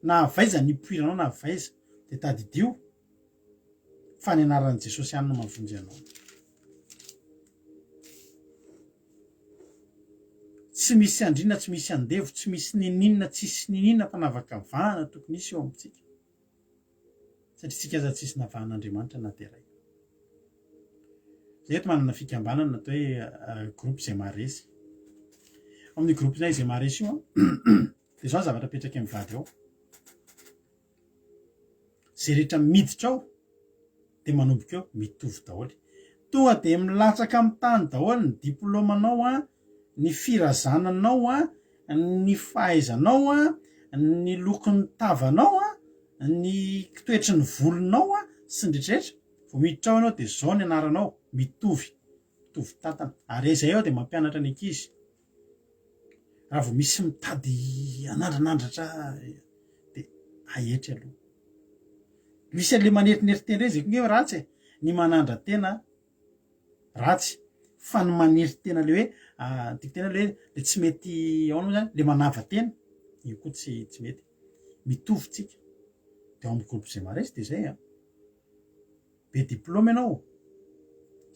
na avaiza ny poiranao na avaiza de tadidio fa ny anaran'i Jesosy ihany no mavonjy anao tsy misy andrina tsy misy andevo tsy misy nininna tsisy nininna fa navakavahana tokony isy eo amintsika satria tsika aza tsisy navahan'Andriamanitra na teray zay eto manana fikambanana atao hoe groupe zay maresy amin'ny groupe zay zay maresy io de zao zavatra petraka amin'ny vady ao zay rehetra miditra ao de manomboka eo mitovy daholy tonga de milatsaka amin'ny tany daholy ny diplomanao ny firazananao ny fahaizanao ny lokon'ny tavanao ny toetry ny volonao sy ndretrrehetra vao miditra ao ianao de zao ny anaranao mitovy tantana ary izay ao de mampianatra ny ankizy raha vao misy mitady anandranandratra de ahetry aloha misy an'le maneritrnerity teny zay konge ratsy ny manandra tena ratsy fa ny maniry tena le hoe tiako tena le hoe le tsy mety ao anao zany le manava tena io koa tsy mety mitovy tsika de ao amin'ny groupe zay maresy de zay be diplôme ianao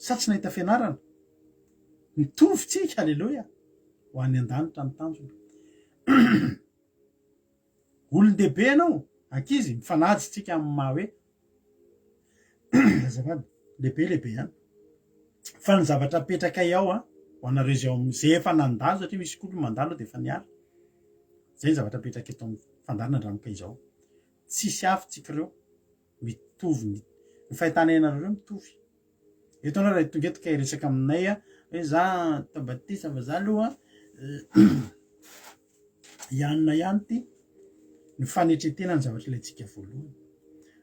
sa tsy nahita fianarana mitovy tsika alleloia ho any an-danitra ny tanjona olon-dehibe ianao ankizy mifanazy tsika amin'ny maha hoe azafady lehibe ihany fa ny zavatra petraka ao ho anareo zay zay efa nandalo satria misy koa mandalo de efa niara zay ny zavatra petraka eto amin'ny fandarina andramoka izao tsisy afo tsika reo mitovy ny fahitana ianareo reo mitovy eto anao raha tonga eto ka iresaka aminay hoe za tabatisa fa za aloha ianona ihany ty ny fanetretena ny zavatra ilayntsika voalohany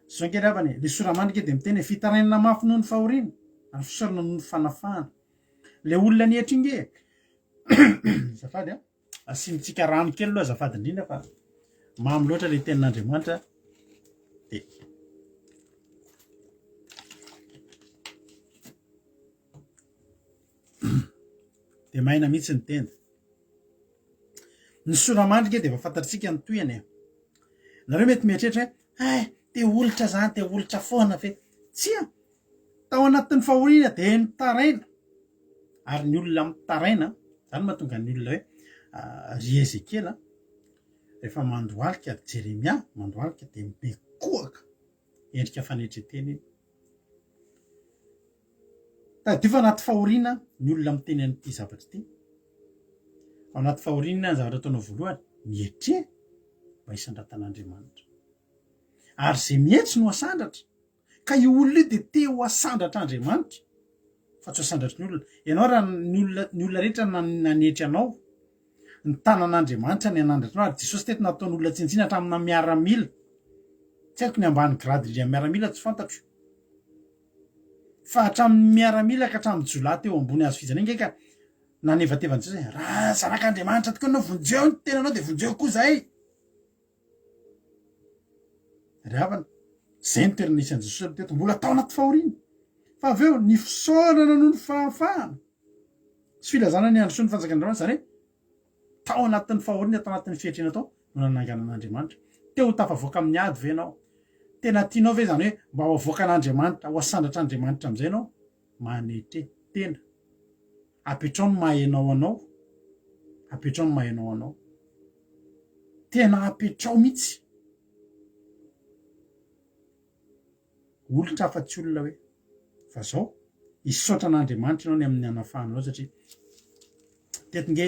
so ankely avany le soramandrika de miteny fitarainana mafy noho ny fahoriana ary fisorana noho ny fanafahana le olona nihetra inge azafady asimitsika rano kely aloha azafady indrindra fa mamy loatra le tenin'Andriamanitra de maina mihitsy ny tenda ny soramandrika de efa fantatritsika ny toyany nareo mety mieritreritra hoe te olitra zany te olitra foana fe tsia tao anatin'ny fahoriana de nitaraina ary ny olona mitaraina zany mahatonga ny olona hoe ry Ezekela rehefa mandoalika Jeremia mandoalika de mekoaka endrika fanetretena iny tadio fa anaty fahoriana ny olona miteny an'ity zavatra ity ao anaty fahoriana ny zavatra ataonao voalohany mietre mba hisandratan'Andriamanitra ary zay mihetsy no asandratra ka io olona io de te ho asandratra Andriamanitra fa tsy hosandratra ny olona ianao raha ny olona rehetra nanetry anao ny tanan'Andriamanitra ny anandratra anao ary Jesosy teto nataon'olona tsintsina hatramina miaramila tsy haiko ny ambany grady lia miaramila tsy fantatro fa hatramin'ny miaramila ka hatramin'ny jolahy teo ambony hazo fijana iny ka nanevatevany Jesosy raha zanak'Andriamanitra tokoa anao vonjeo ny tenanao de vonjeo koa zahay ry havana zay ny toerana isan'i Jesosy teto mbola tao anaty fahoriana fa avy eo ny fisaorana noho ny fahafahana sy filazana ny andro soa ny fanjakan'Andriamanitra zany hoe tao anatin'ny fahoriana tao anatin'ny fiatrena tao no nananganan'Andriamanitra teo tafavoaka amin'ny ady ve ianao tena tianao ve zany hoe mba ho avoaka an'Andriamanitra ho asandatra Andriamanitra am'izay ianao manetre tena apetrao ny mahaenao anao apetrao ny mahaenao anao tena apetrao mihitsy olitra afa-tsy olona hoe fa zao isotra an'Andriamanitra ianao ny amin'ny anafahanao satria tetinge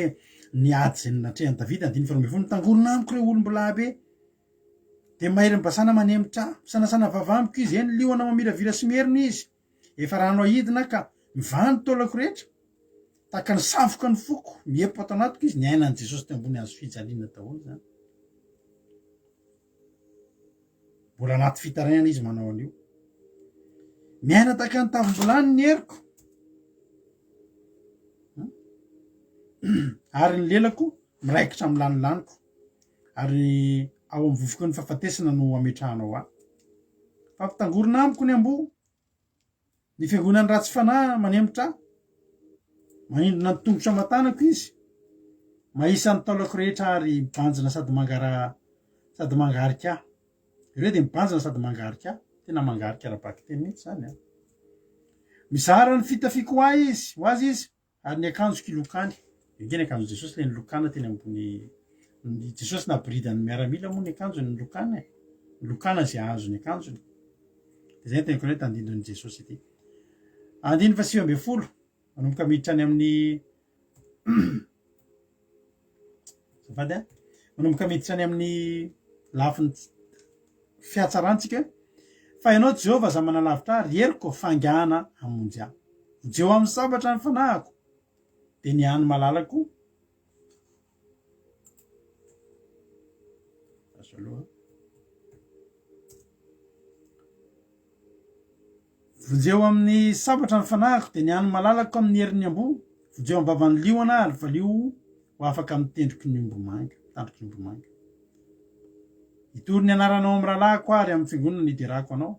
ny ady zay natrehan'i Davida andiny faharoa ambin'ny folo tangorona amiko ireo olom-bolahy be de mahery mibasana manemitra sanasana vavamiko izy eny lioana mamiravira sy mieriny izy efa rano ahidina ka mivany taolako rehetra tahaka ny safoka ny foko miepo ato anatiko izy ny ainan'i Jesosy teo ambony hazo fijaliana daholo zany mbola anaty fitarainana izy manao an'io miaina tahaka ny tavim-bolany ny heriko ary ny lelako miraikitra amin'ny lanilaniko ary ao amin'ny vovoka ny fahafatesana no ametrahanao aho fampitangorona amiko ny ambo ny fiangonany ratsy fanahy manemitra manindrona ny tongotra matanako izy mahisan'ny taolako rehetra ary mibanjina sady mangarika ireo de mibanjina sady mangarika tena mangarika arabaky teny mihitsy zany a mizara ny fitafiako ho azy izy ary ny akanjo kilokany ingeny akanjo Jesosy le ny lokana teny ambony Jesosy nabiridany miaramila moa ny akanjo ny lokana ny lokana zay azo ny akanjony de zay teniko hoe tandindon'i Jesosy ity andiny fa 9 manomboka miditra any amin'ny zafady a manomboka miditra any amin'ny lafiny fiatsarantsika fa ianao Jehova za manalavitra ary heriko fangana hamonjy aho jeo amin'ny sabatra ny fanahako de ny hany malalako vonjeo amin'ny sabatra ny fanahako de ny hany malalako amin'ny herin'ny ambo vonjeo ambavan'ny lioana ary valio ho afaka mitendriky ny ombomanga tandriky ny ombomanga itory ny anaranao amin'ny rahalahiko ary amin'ny fiangonana niderako anao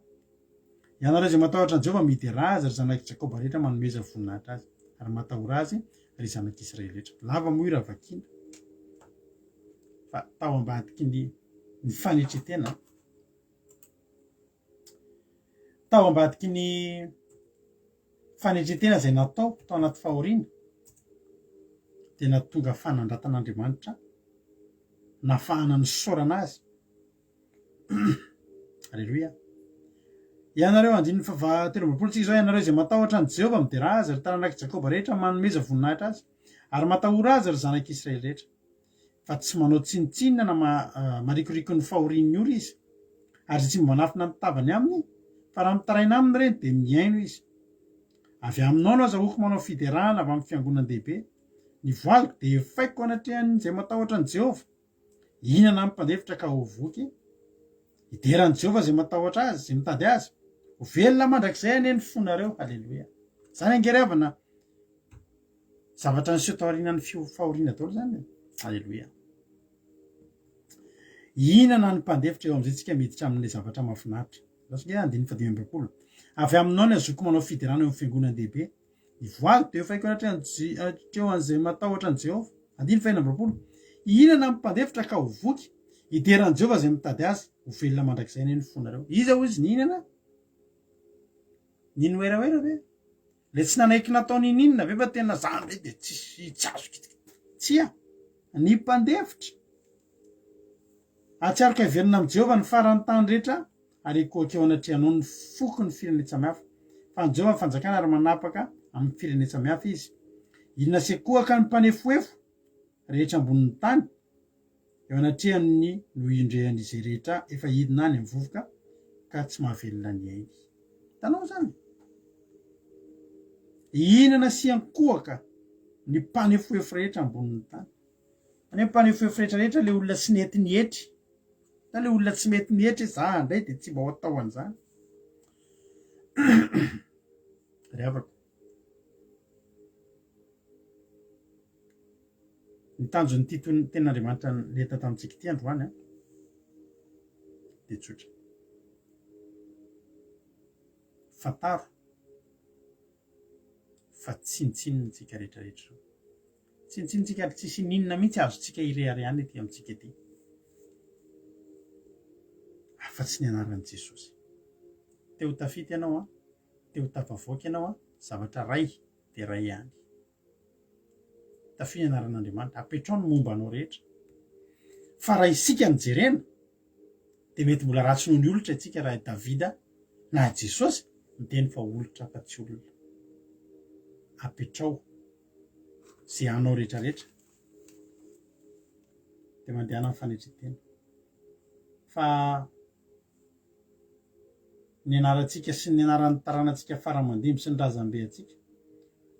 ianareo zay matahotra any Jehova midera azy ary zanaky Jakoba rehetra manomeza voninahitra azy ary matahora azy ry zanak'Israely rehetra lava moira vakina fa tao ambadiky ny fanetretena tao ambadiky ny fanetretena zay natao tao anaty fahoriana de natonga fanandratan'Andriamanitra nafahana ny saorana azy Alleluia ianareo andiny fahavatelo ambin'ny tsika zao ianareo zay matahotra ny Jehova midera azy ary taranak'i Jakoba rehetra manomeza voninahitra azy ary matahora azy ry zanak'Israely rehetra fa tsy manao tsinitsinina na marikoriko ny fahorian'ny ora izy ary tsy mba manafina mitavany aminy fa raha mitaraina aminy reny de miaino izy avy aminao no azahoako manao fiderahana avy amin'ny fiangonan-dehibe ny voaliko de efaiko anatrehan'izay matahotra ny Jehova inana amin'ny mpandefitra ka ho voky hideran'i Jehova zay matahotra azy zay mitady azy ho velona mandrakizay aneny fonareo halleloia zany angeravana zavatra ny setaorinan'ny fahoriana daholo zany halleloia inana ny mpandefitra eo am'izay tsika miditra amin'le zavatra mahafinaritra lasika andiny 15 avy aminao ny azoko manao fiderana eo amin'ny fiangonan-dehibe ny voaliko de efaiko anatreo an'izay matahotra ny Jehova andiny 20 inana ny mpandefitra ka ho voky hideran'i Jehova zay mitady azy ho velona mandrakizay neny fonareo iza ho izy ny inana niny oeraoera ve le tsy nanaiky natao nininona ve fa tena zany be de tsy azo tsia ny mpandefitra atsiarika hiverina amin'i Jehova ny farany tany rehetra ary ekokeo anatrehanao ny foko ny firenetsamihafa fa ny Jehova fanjakana ary manapaka amin'ny firenetsamihafa izy inona sekoaka ny mpanefoefo rehetra ambonin'ny tany eo anatrehany no indrehan'izay rehetra efa hidina any amin'ny vovoka ka tsy mahavelona ny ainy tanao zany inana siankoaka ny mpanefoefo rehetra ambonin'ny tany. Any mpanefoefo rehetrarehetra le olona tsy nety ny etry, na le olona tsy mety ny etry za ndray de tsy mba ho atao an'izany. Ry havako, ny tanjon'ny ten'Andriamanitra le tao tamintsika ity androany de tsotra. Fantaro fa tsinitsinitsika rehetrarehetra, tsinitsinitsika ary tsisy ninona mihitsy azotsika irehareany ety amintsika ety, afa-tsy ny anaran'i Jesosy. Teo tafity ianao teo tafavoaka ianao zavatra ray de ray ihany. Tafy ny anaran'Andriamanitra, apetrao ny momba anao rehetra. Fa raha isika ny jerena de mety mbola ratsy noho ny olitra itsika raha Davida na Jesosy miteny fa olitra fa tsy olona. Apetrao zay anao rehetrarehetra de mandehana amin'ny fanetretena. Fa ny anarantsika sy ny anaran'ny taranantsika faramandimby sy ny razambe atsika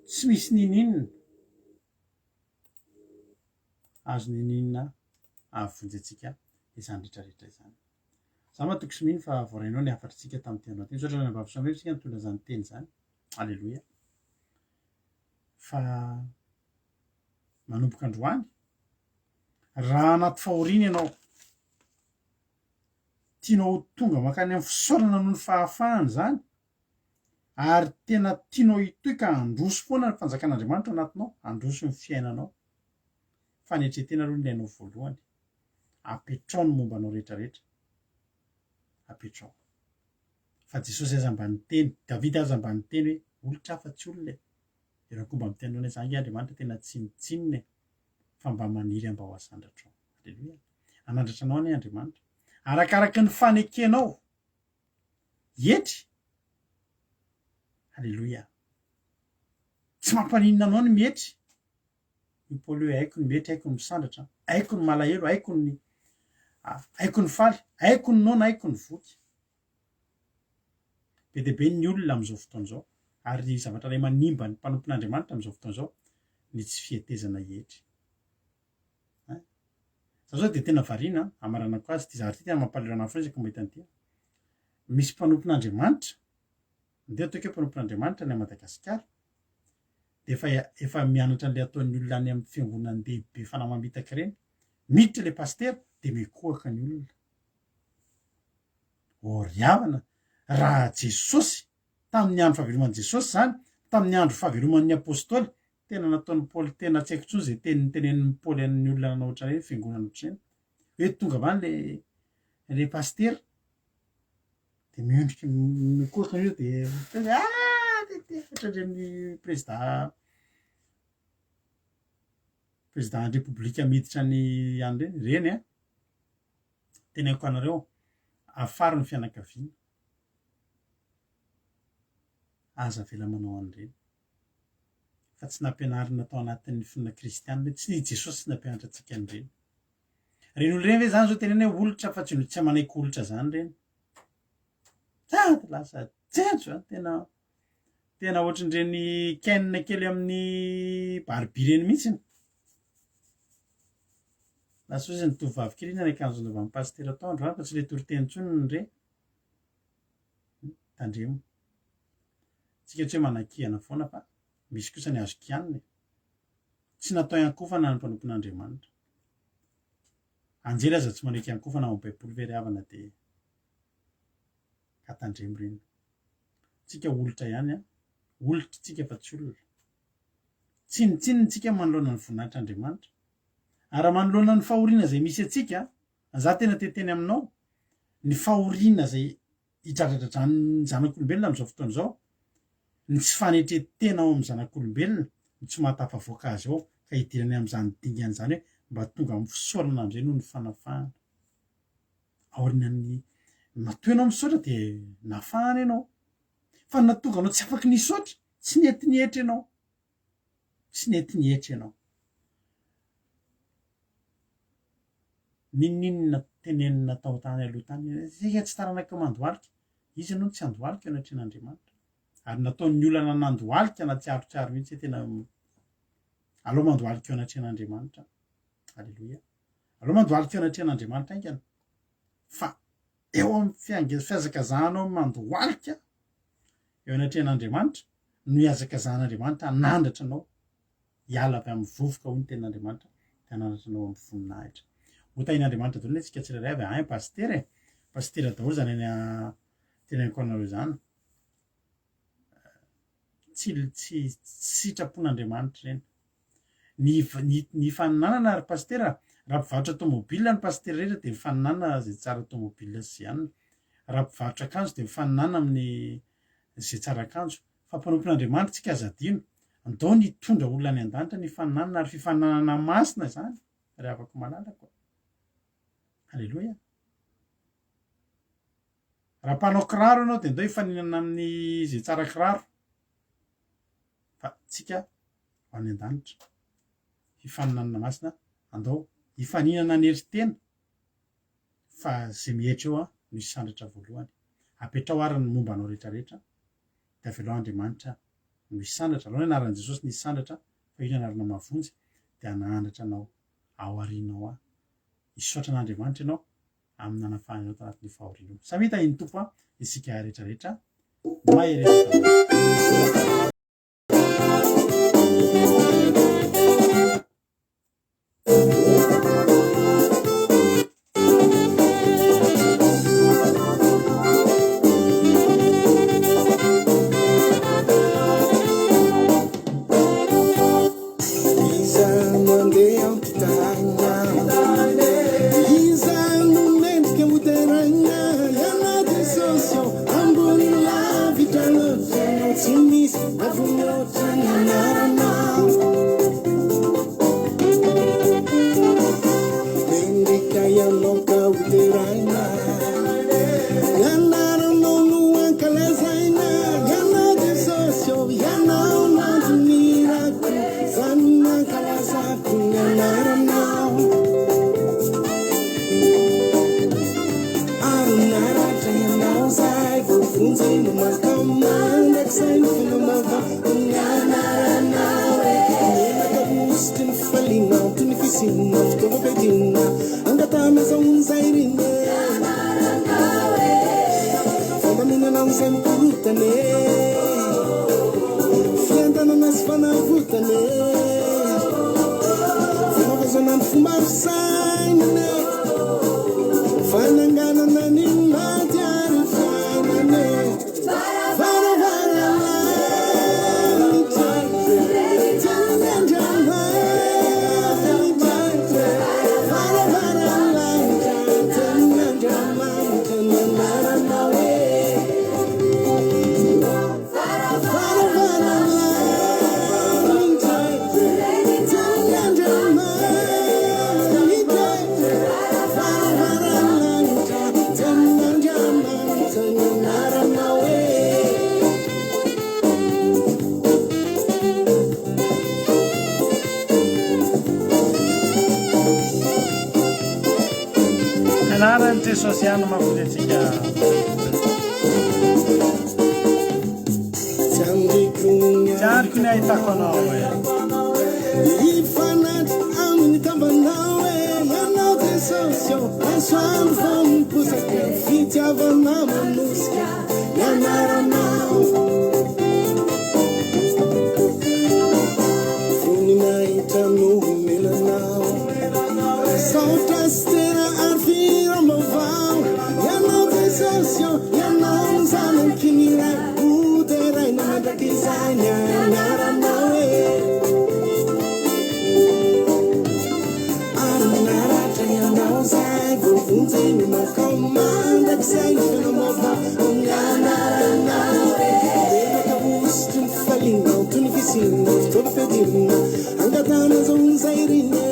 tsy misy nininona azo nininona avonjy atsika izany rehetrarehetra izany. Za matoky sy mino fa voarainao ny afatritsika tamin'ny teny teny sotra ny vavy sika nitondra zany teny zany. Alleluia. Fa manomboka androany raha anaty fahoriana ianao tianao tonga makany amin'ny fisaorana noho ny fahafahany zany, ary tena tianao itoy ka androso foana ny fanjakan'Andriamanitra anatinao, androso ny fiainanao, fanetretena aloha ny ainao voalohany. Apetrao ny momba anao rehetrarehetra, apetrao. Fa Jesosy aza mba niteny, Davida aza mba niteny hoe olitra hafa tsy olona e. Ianao koa mba miteny hoe zany Andriamanitra tena tsinitsinina fa mba maniry mba ho asandratrao. Alleluia. Anandratra anao ny Andriamanitra arakaraky ny fanekenao etry. Alleluia. Tsy mampaninona anao ny mietry. Io Paoly hoe haiko ny mietry, haiko ny misandratra, haiko ny malahelo, haiko ny faly, haiko ny nona, haiko ny voky. Be dia be ny olona amin'izao fotoan'izao, ary zavatra ray manimba ny mpanompon'Andriamanitra amin'izao fotoan'izao ny tsy fihetezana etry. Zao dia tena variana amaranako azy ty zary ty tena mampalahelo anahy foana isaky mahita an'ity. Misy mpanompon'Andriamanitra, ndeo atao mpanompon'Andriamanitra ny Madagasikara, de efa mianatra an'ilay ataon'ny olona any amin'ny fiangonany lehibe fanamambitaka ireny, miditra ilay pastera de mikohaka ny olona. Oriavana raha Jesosy tamin'ny andro fahaveloman'i Jesosy zany, tamin'ny andro fahaveloman'ny apôstôly, tena nataon'ny Paoly tena tsy haiko intsony zay tenen'ny Paoly amin'ny olona nanao ohatrany fiangonana ohatrany hoe tonga avany le pastera de miondrika mikohaka io de ohatran'ireny président république miditra ny any reny teneniko anareo afary ny fianakaviana aza vela manao an'ireny, fa tsy nampianarina tao anatin'ny fonina kristianina, tsy ny Jesosy tsy nampianatra antsika an'ireny. Reny olo reny ve zany zao teneny hoe olitra fa tsy manaiky olitra zany reny. Sady lasa tsenjo tena ohatran'ireny kenina kely amin'ny Barbie reny mihitsiny. Lasa ozy ny tovovavy kely iny akanjo nanaovan'ny pastera tao androany fa tsy le toriteny intsony ny re. Tandremo. Tsika tsy hoe manan-kihana foana fa misy kosa ny azo kianina. Tsy natao iankofana ny mpanompon'Andriamanitra. Anjely aza tsy manaiky iankofana ao amin'ny baiboly ve ry havana de ka tandremo reny. Tsika olitra ihany olitra tsika fa tsy olona. Tsinitsininy tsika manoloana ny voninahitr'Andriamanitra. Ary manoloana ny fahoriana zay misy atsika, za tena teteny aminao, ny fahoriana zay hidradradradrany zanak'olombelona amin'izao fotoan'izao, ny tsy fanetretena ao amin'ny zanak'olombelona, ny tsy mahatafavoaka azy ao ka hidirany amin'izany dingany zany hoe mba tonga amin'ny fisaorana amin'izay noho ny fanafahana. Aorinan'ny matoy ianao misaotra dia nafahana ianao. Fa natonga anao tsy afaky nisaotra, tsy nety nihetra ianao. Tsy nety nihetra ianao. Ninona tenenina tao tany aloha tany, isika tsy taranaka mandohalika. Izy ianao tsy andohalika anatrehan'Andriamanitra. ary nataon'ny olana nandohalika na tsiarotsiaro mihitsy tena aloha mandohalika eo anatrehan'Andriamanitra. Halleloia. Aloha mandohalika eo anatrehan'Andriamanitra aingana fa eo amin'ny fiazakazahanao mandohalika eo anatrehan'Andriamanitra no iazakazahan'Andriamanitra anandratra anao hiala avy amin'ny vovoka hoy ny ten'Andriamanitra dia anandratra anao amin'ny voninahitra. Hotain'Andriamanitra daholo isika tsirairay avy ay pastera daholo zany any teneniko anareo zany. Tsy sitrapon'Andriamanitra ireny. Ny faninanana ary pastera raha mpivarotra tômôbilina ny pastera rehetra dia mifaninana zay tsara tômôbilina sy ihany. Raha mpivarotra akanjo dia mifaninana amin'ny zay tsara akanjo. Fa mpanompon'Andriamanitra tsika aza adino andao ny tondra olona any an-danitra ny faninanana ary fifaninanana masina zany raha afaka malalaka. Halleloia. Raha mpanao kiraro ianao dia andao hifaninana amin'ny zay tsara kiraro. Fa tsika ho any an-danitra hifaninanana masina andao hifaninana ny heritena fa zay mihetra eo no hisandratra voalohany. Apetrao ary ny momba anao rehetrarehetra dia avy eo Andriamanitra no hisandratra. Aloha ny anaran'i Jesosy ny hisandratra fa io ny anarana mavonjy dia hanandratra anao ao aorianao hisaotra an'Andriamanitra ianao amin'ny nanafahany anao tanatin'ny fahorianao. Samy hita iny tompo isika rehetrarehetra mahery. Jesosiano mafuletika Tiari kuna itako nawe Ifanat amini tambanawe Yana tesosio Aswan fam pusaka Fitya vana manuska Yana nao Funi na itanu mila nao Sauta stera arfira mavao Yana tesosio Yana zanen kinira Udera ina dakizanya Yana nawe Anarata yana uzai Vunze ni makomanda Ksaifu na mava Yana nawe Dena kabustin falina Tuni visina Toda pedina Angatana za unzairine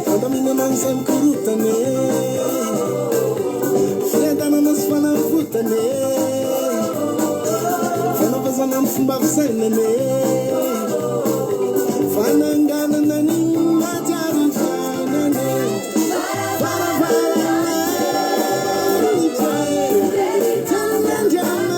Andamina nansam kurutane Fiedana nasfana futane Fana vazana mfumba vsenene Fanangana nani matari fanane Fara fara Tana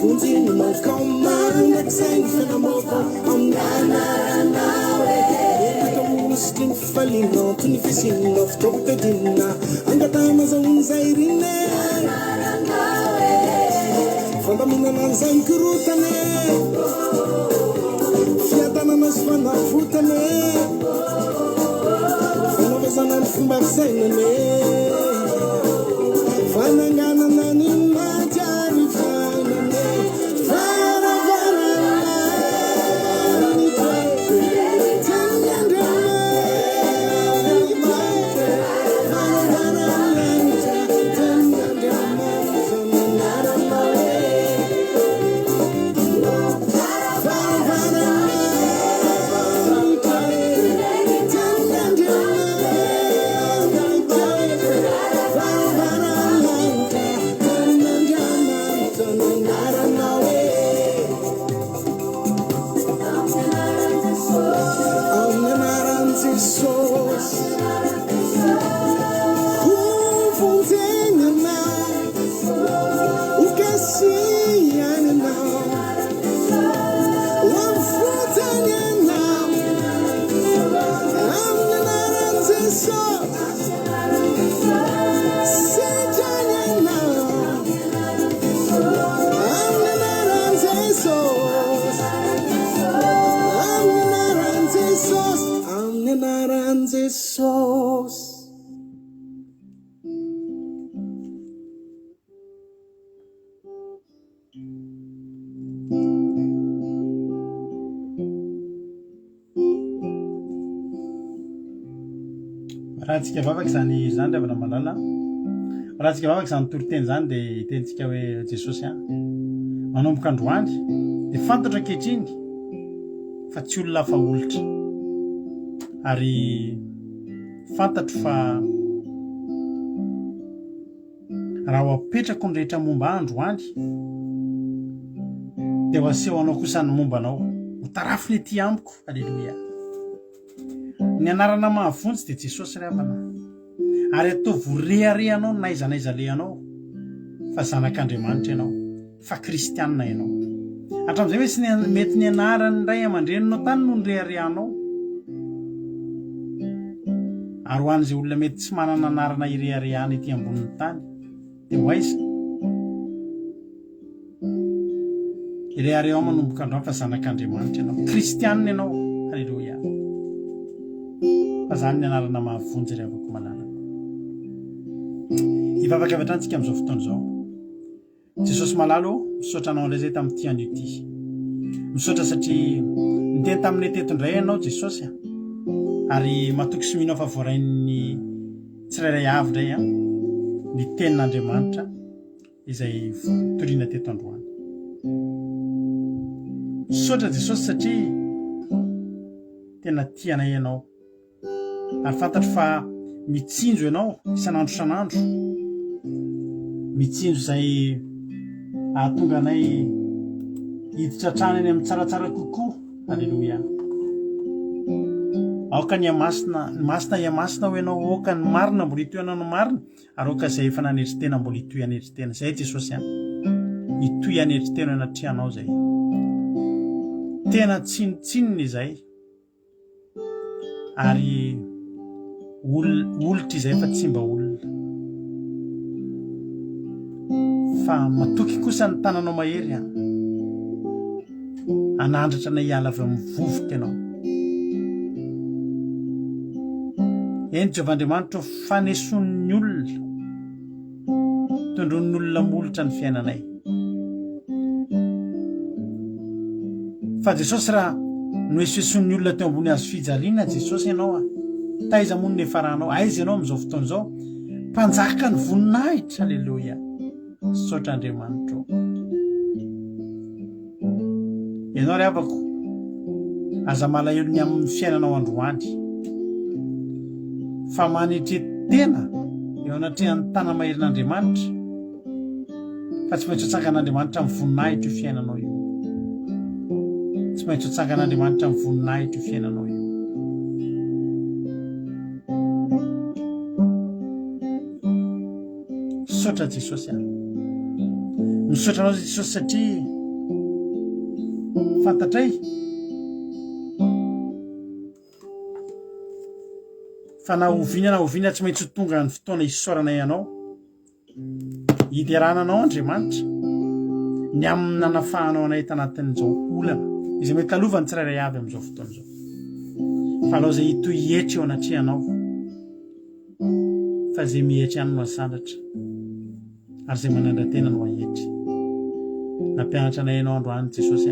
funzini malkomanga ksainy fanamoko aminanaranawe atamusitiny fifalinao tony fisinao fitopitadinina angatamazahonzairine fandaminananzany korotane fiatananazy fanavotane fanavezanany fomba fisainane fananganana ny matyary fiainane raha tsika vavaky zany zany ravana malala raha tsika vavaky zany toriteny zany dia hitentsika hoe Jesosy manomboka androany dia fantatra ankehitriny fa tsy olona fa olitra ary fantatro fa raha ho apetrako ny rehetra momba androany dia ho aseho anao kosa ny momba anao ho tarafiny ety amiko. Alleluia. Ny anarana mahavontsy dia Jesosy ravana ary atao voreharehanao naizanaiza lehanao fa zanak'Andriamanitra ianao fa kristianina ianao hatramin'izay hoe sy mety ny anarany ray aman-drenonao tany no ny reharehanao ary ho an'izay olona mety tsy manana anarana ireharehana ety ambonin'ny tany dia ho aiza irehareo manomboka androany fa zanak'Andriamanitra ianao kristianina ianao. Alleluia. Fa zany ny anarana mahavonjy ry avako malala hivavaka avy hatrany tsika amin'izao fotoana izao. Jesosy malalo misaotra anao indray zay tamin'ity anio ity misaotra satria niteny tamin'ny tetondray ianao Jesosy ary matoky sy minao fa voarain'ny tsirairay avy indray ny tenin'Andriamanitra izay toriana teto androany. Misaotra Jesosy satria tena tianay ianao ary fantatro fa mitsinjo ianao isan'andro isan'andro mitsinjo izay ahatonga anay hiditra trany any amin'ny tsaratsara kokoa. Alleluia. aoka ny masina iamasina ho ianao aoka ny marina mbola hitoy anao no marina ary aoka izay efa naneritena mbola hitoy aneritena izay Jesosy hitoy aneritena anatrianao zay tena tsinotsinona izay ary olitra izay fa tsy mba olona fa matoky kosa ny tananao mahery anandratra na hiala avy amin'ny vovoka ianao. Eny Jehovahandriamanitra faneson'ny olona tondron'ny olona molitra ny fiainanay fa Jesosy raha noeseson'ny olona teo ambony azo fijaliana Jesosy ianao taiza mono ny efaranao aiza ianao amin'izao fotoana izao mpanjaka ny voninahitra. Alleluia. Misaotra Andriamanitra ianao ry havako aza malahelo ny amin'ny fiainanao androany fa manetretena eo anatrehan'ny tana maherin'Andriamanitra fa tsy maintsy hotsangan'Andriamanitra amin'ny voninahitra io fiainanao io tsy maintsy hotsangan'Andriamanitra amin'ny voninahitra io fiainanao io. Misaotra Jesosy misaotra anao Jesosy satria fantatray fa na oviana tsy maintsy tonga ny fotoana isaorana ianao hiderananao Andriamanitra ny amin'ny nanafahanao anay tanatin'izao olana izay mety talovany tsirairay avy amin'izao fotoana izao fa alao zay hitoy hietry eo anatrehanao fa zay mihetry ihany no asandatra ary zay manandra-tena no ahetry nampianatra anay ianao androany Jesosy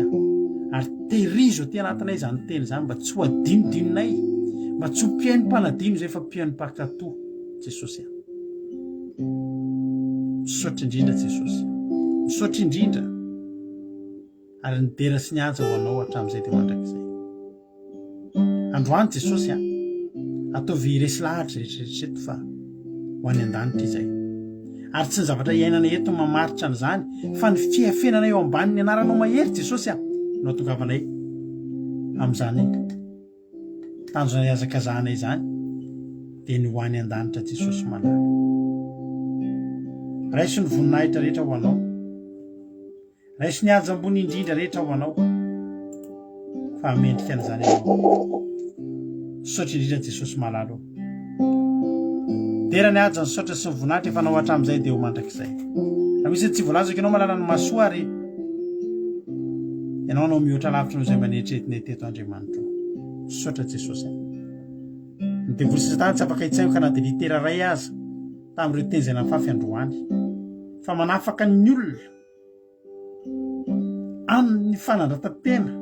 ary terizo ty anatinay izany teny izany mba tsy ho adinodinonay mba tsy ho piain'ny mpanadino zay fa piain'ny mpakatò Jesosy misaotra indrindra Jesosy misaotra indrindra ary nidera sy niaja ho anao hatramin'izay dia mandrakizay androany Jesosy ataovy resy lahatra rehetrarehetra fa ho any an-danitra izay ary tsy ny zavatra iainana eto mamaritra an'izany fa ny fiafenana eo ambaniny anaranao mahery Jesosy no atongavanay amin'izany tanjona iazakazanay izany dia ny ho any an-danitra Jesosy malala raiso ny voninahitra rehetra ho anao raiso ny aja ambony indrindra rehetra ho anao fa hamendrika an'izany ianao misaotra indrindra Jesosy malala dera ny aja ny saotra sy ny voninahitra efa nao hatramin'izay dia ho mandrakizay raha misy tsy voalazako ianao malala ny masoa ary ianao anao mihoatra lavitra no izay maneritreretinay teto Andriamanitra misaotra Jesosy ny devoly sy Satana tsy afaka hitsaino ka na dia litera ray aza tamin'ireo teny izay nafafy androany fa manafaka ny olona amin'ny fanandratantena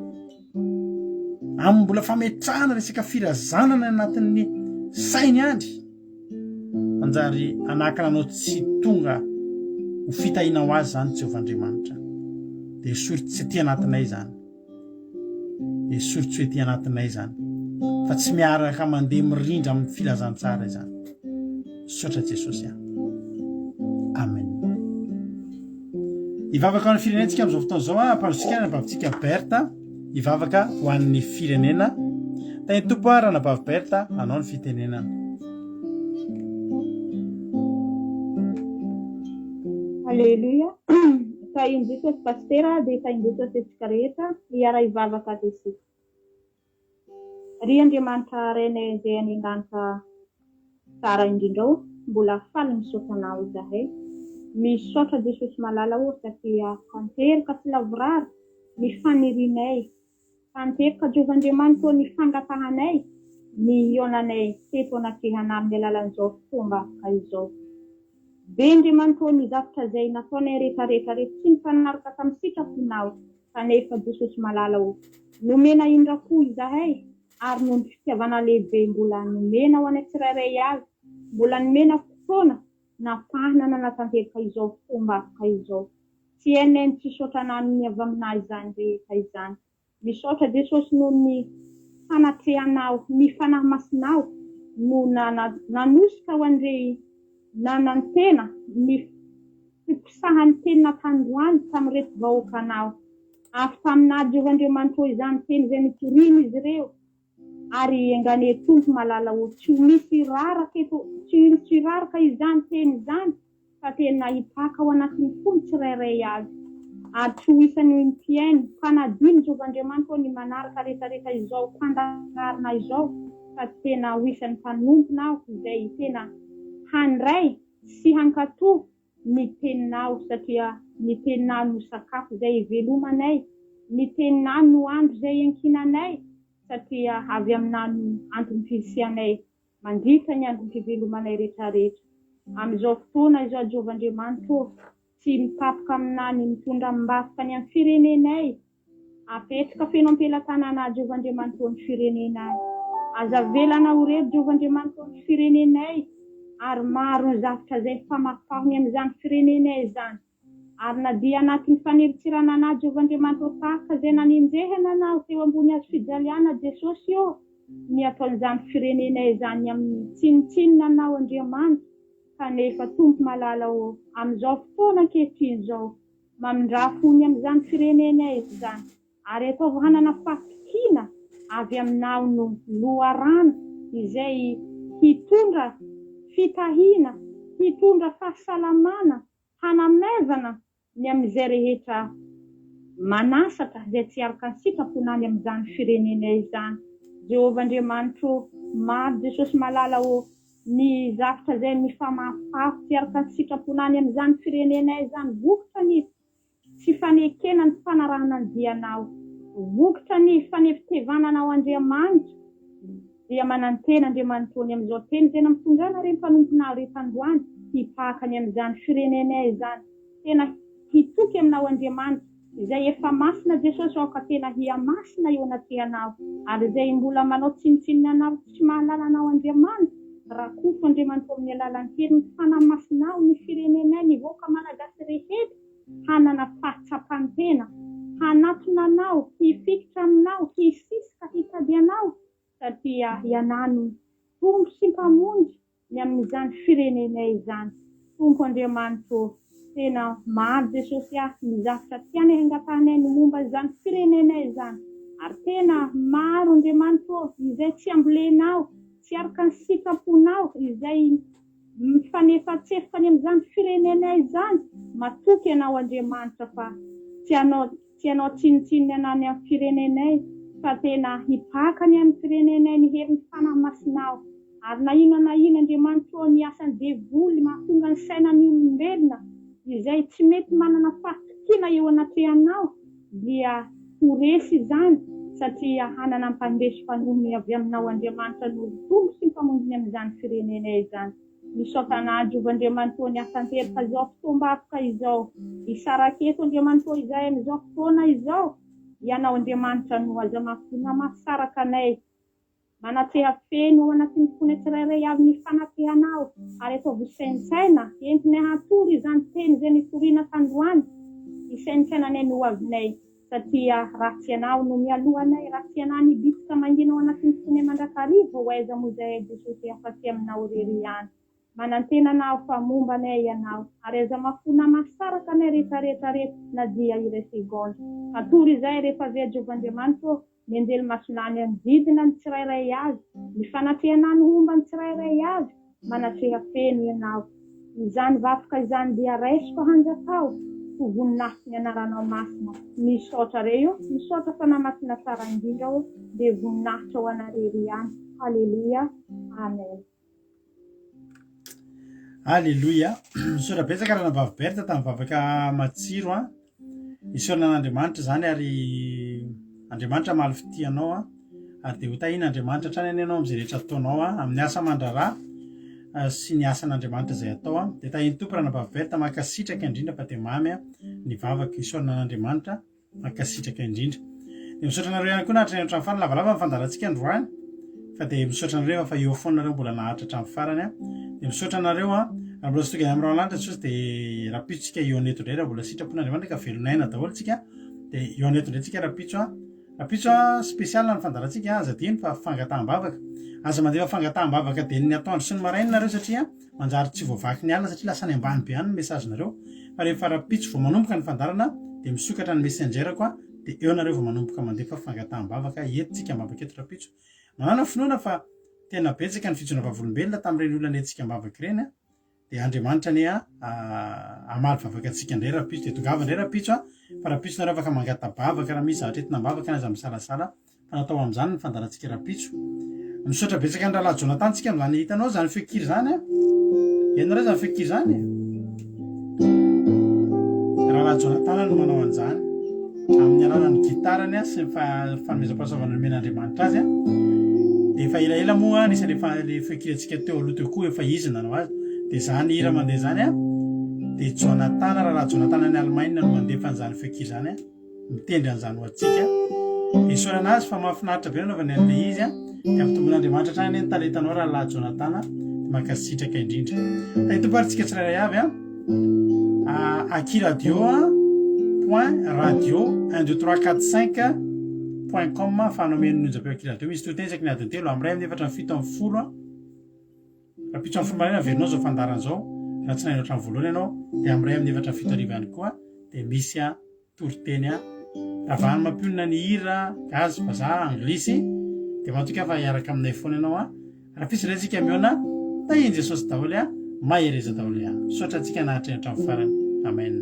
amin'ny mbola fametrahana resaka firazanana anatin'ny sainy andry manjary anakana anao tsy tonga ho fitahiana ho azy zany Jehovahandriamanitra dia esory tsy ety anatinay zany esory tsy ety anatinay zany fa tsy miaraka mandeha mirindra amin'ny filazantsara izany misaotra Jesosy amen hivavaka ho an'ny firenentsika amin'izao fotoana izao ampandrosika nabavitsika Berta hivavaka ho an'ny firenena tany tompo raha nabavy Berta anao ny fitenenana Alleluia. Sahin Jesosy pastera dia sahin Jesosy antsika rehetra hiara hivavaka tesika. Ry Andriamanitra renay izay aninganitra tsara indrindrao mbola faly misaotra anao izahay. Misaotra Jesosy malala satria tanteraka sy lavorary ny fanirinay, tanteraka Jehovahandriamanitra ny fangapahanay, ny ionanay teto anatrehana amin'ny alalan'izao fomba izao. Be Andriamanitra ny zavatra izay nataonay rehetrarehetra tsy mifanaraka tamin'ny sitraponao kanefa Jesosy malala nomena indrakoa izahay ary noho ny fitiavana lehibe mbola nomena ho anay tsirairay avy, mbola nomena fotoana napahana nanatanteraka izao fomba izao. Tsy hainay ny misaotra ny avy aminay izany rehetra izany. Misaotra Jesosy noho ny fanatrehanao, ny fanahy masinao no nanosika ho andrey nanantena ny fipisahan'ny teny tandroany tamin'ireto vahoakanao avy tamina Jehovahandriamanitra izany teny izay nitoriny izy ireo ary engane tompo malala tsy misy raraka eto, tsy raraka izany teny izany fa tena hipaka ao anatin'ny fony tsirairay avy ary tsy ho isan'ny mpiaino fanadino Jehovahandriamanitra ny manaraka rehetrarehetra izao mpandaharina izao fa tena ho isan'ny mpanomponao izay tena handray sy hankatò ny teninao satria ny teninao no sakafo izay ivelomanay, ny teninao no andro izay iankinanay satria avy aminao no antony fisianay mandritra ny androny fivelomanay rehetrarehetra. Amin'izao fotoana izao Jehovahandriamanitra tsy mitapoka aminao ny mitondra mbafoka ny amin'ny firenenay, apetraka feno am-pelantanana Jehovahandriamanitra ny firenenay, azavelana ho rery Jehovahandriamanitra ny firenenay ary maro ny zavatra izay famafahony amin'izany firenenay izany ary na dia anatin'ny faniritsirana anao Jehovahandriamanitra tahaka izay naninjehana anao teo ambony hazo fijaliana Jesosy ny ataon'izany firenenay izany amin'ny tsinotsinona anao Andriamanitra kanefa tompo malala amin'izao fotoana ankehitriny izao mamindrafony amin'izany firenenay izany ary ataovy hanana fafikina avy aminao no loharano izay hitondra fitahina, hitondra fahasalamana, hanamezana ny amin'izay rehetra manasatra izay tsy araka ny sitraponany amin'izany firenenay izany. Jehovah Andriamanitro, maro Jesosy malala ny zavatra izay mifamafafy tsy araka ny sitraponany amin'izany firenenay izany. Vokotra ny tsy fanekena ny fanarahana ny dianao. Vokotra ny fanefitevananao Andriamanitra dia manantena Andriamanitro ny amin'izao teny tena mitondrana ireny mpanomponao rehefa androany hipahakany amin'izany firenenay izany. Tena hitoky aminao Andriamanitra izay efa masina Jesosy ao ka tena hiamasina eo anatrehanao. Ary izay mbola manao tsinitsinina anao tsy mahalala anao Andriamanitra, rakofo Andriamanitra amin'ny alalan'ny heri ny fanamasinao ny firenenay ny vahoaka malagasy rehetra hanana fahatsapany tena, hanatona anao, hifikitra aminao, hisisika hitady anao satria hianano tombo sy mpamonjy ny amin'izany firenenay izany. Tompo Andriamanitro, tena maro Jesosy ny zavatra tiany hangatanay ny momba izany firenenay izany. Ary tena maro Andriamanitro izay tsy ambolenao, tsy araka ny sitraponao izay mifanefatsefany amin'izany firenenay izany. Matoky ianao Andriamanitra fa tsy ianao tsinitsininy anany amin'ny firenenay fa tena hipakany amin'ny firenenay ny herin'ny fanamasinao. Ary na ino Andriamanitro ny asany devoly mahatonga ny sainan'ny olombelona izay tsy mety manana fahatokiana eo anatrehanao dia horesy izany satria hanana mpandeso fanominy avy aminao Andriamanitra ny olo-tombo sy mpamonjy amin'izany firenenay izany. Misaotana Jehovah Andriamanitro ny asan-teraka izao fitoam-bakoka izao, isaraketo Andriamanitro izay amin'izao fotoana izao, ianao Andriamanitra no aza mafina mahasaraka anay, manatreha feno ao anatin'ny fony tsirairay avy ny fanatrehanao, ary eto visaintsaina entiny hatory izany teny izay nitoriana tandroany, isaintsainanay no avinay satria ratsy ianao no mialohanay, ratsy ianao ny bitika mangina ao anatin'ny fony mandrakariva ho aiza moa izay Jesosy afa-tsy aminao rery ihany. Manantena anao fa momba anay ianao, ary aiza mafona mahasaraka anay rehetrarehetra na dia iray segonda. Atory izay rehefa avy Jehovah Andriamanitro ny anjely masolany anodidina ny tsirairay avy, ny fanatrehanao ny momba ny tsirairay avy, manatreha feno ianao. Izany vafoka izany dia raisiko hanjakao, ho voninahitsy ny anaranao masina. Misaotra reo, misaotra fa namasina tsara indrindra ao, dia voninahitra ho anarery ihany. Halleluja, amen. Alléluia. Misaotra betsaka raha Vaviberta tamin'ny vavaka matsiro a. Isaorana an'Andriamanitra zany ary Andriamanitra malifity anao a. Ary dia ho tahina Andriamanitra hatrany anao amin'izay rehetra ataonao a, amin'ny asa aman-draharaha sy ny asan'Andriamanitra izay atao a. Dia tahiny tompo raha Vaviberta mankasitraka indrindra fa dia mamy a ny vavaka isaorana an'Andriamanitra mankasitraka indrindra. Dia misaotra anareo ihany koa nahatra ny hatramin'ny farany, lavalava ny fandarantsika androany fa dia misaotra anareo fa eo foana nareo mbola nahatra hatramin'ny farany a. Dia misaotra anareo a, raha mbola sitoga amin'ny rahalanitra Jesosy dia rapitsika ioneto indray raha mbola sitrapon'Andriamanitra ka velonaina daholo tsika. Dia ioneto indray tsika rapitso a. Rapitso a spesialina ny fandarantsika aza diny fa fangataham-bavaka. Aza mandefa fangataham-bavaka dia ny atoandro sy ny maraina nareo satria manjary tsy voavaky ny alina satria lasa ny ambany be any ny mesazinareo. Fa rehefa rapitso vao manomboka ny fandarana dia misokatra ny messenger koa dia eo nareo vao manomboka mandefa fangataham-bavaka entsika mabaka eto rapitso. Manana finoana fa tena betsaka ny fitsona vavolombelona tamin'ireny olona nentsika mabaka ireny a. Dia Andriamanitra ny amaly vavaka antsika indray rapitso dia tongava indray rapitso a. Fa rapitso nareo afaka mangata-bavaka raha misy zavatra entina-bavaka naza misalasala fa natao amin'izany ny fandarantsika rapitso. Misaotra betsaka ny rahalahy Jonathan tsika amin'izany hitanao zany fekiry zany a. Ianareo zany fekiry zany rahalahy Jonathan no manao an'izany amin'ny alalan'ny gitarany a sy ny fanomezam-pahasoavana nomen'Andriamanitra azy a. Dia efa elaela moa anisany efa le fekiry antsika teo aloha teo koa efa izy nanao azy. Dia zany hira mandeha zany a dia Jonathan, rahalahy Jonathan any Allemagne no mandefa an'izany fekiry zany a, mitendry an'izany ho antsika. Dia isaorana azy fa mahafinaritra be nanaovany an'ilay izy a. Dia ampitombon'Andriamanitra hatrany ny talentanao rahalahy Jonathan a, mankasitraka indrindra. Dia tomparitsika tsirairay avy a. akiradio.radio12345.com fanomeny nonjapeo akiradio. Misy totensaky ny adiny telo amin'ny ray amin'ny efatra ny fito amin'ny folo a. Rapitso amin'ny folomarina verinao zao fandaran'izao raha tsy naino hatramin'ny voalohany ianao dia amin'ny ray amin'ny efatra ny fito arivo ihany koa. Dia misy a toriteny a ravany mampionona ny hira gazy vazaha anglisy dia matoka fa hiaraka aminay foana ianao a. Raha fisy indray tsika miona tahiny Jesosy daholo a, mahereza daholo a. Misaotra antsika nahatra ny hatramin'ny farany. Amen.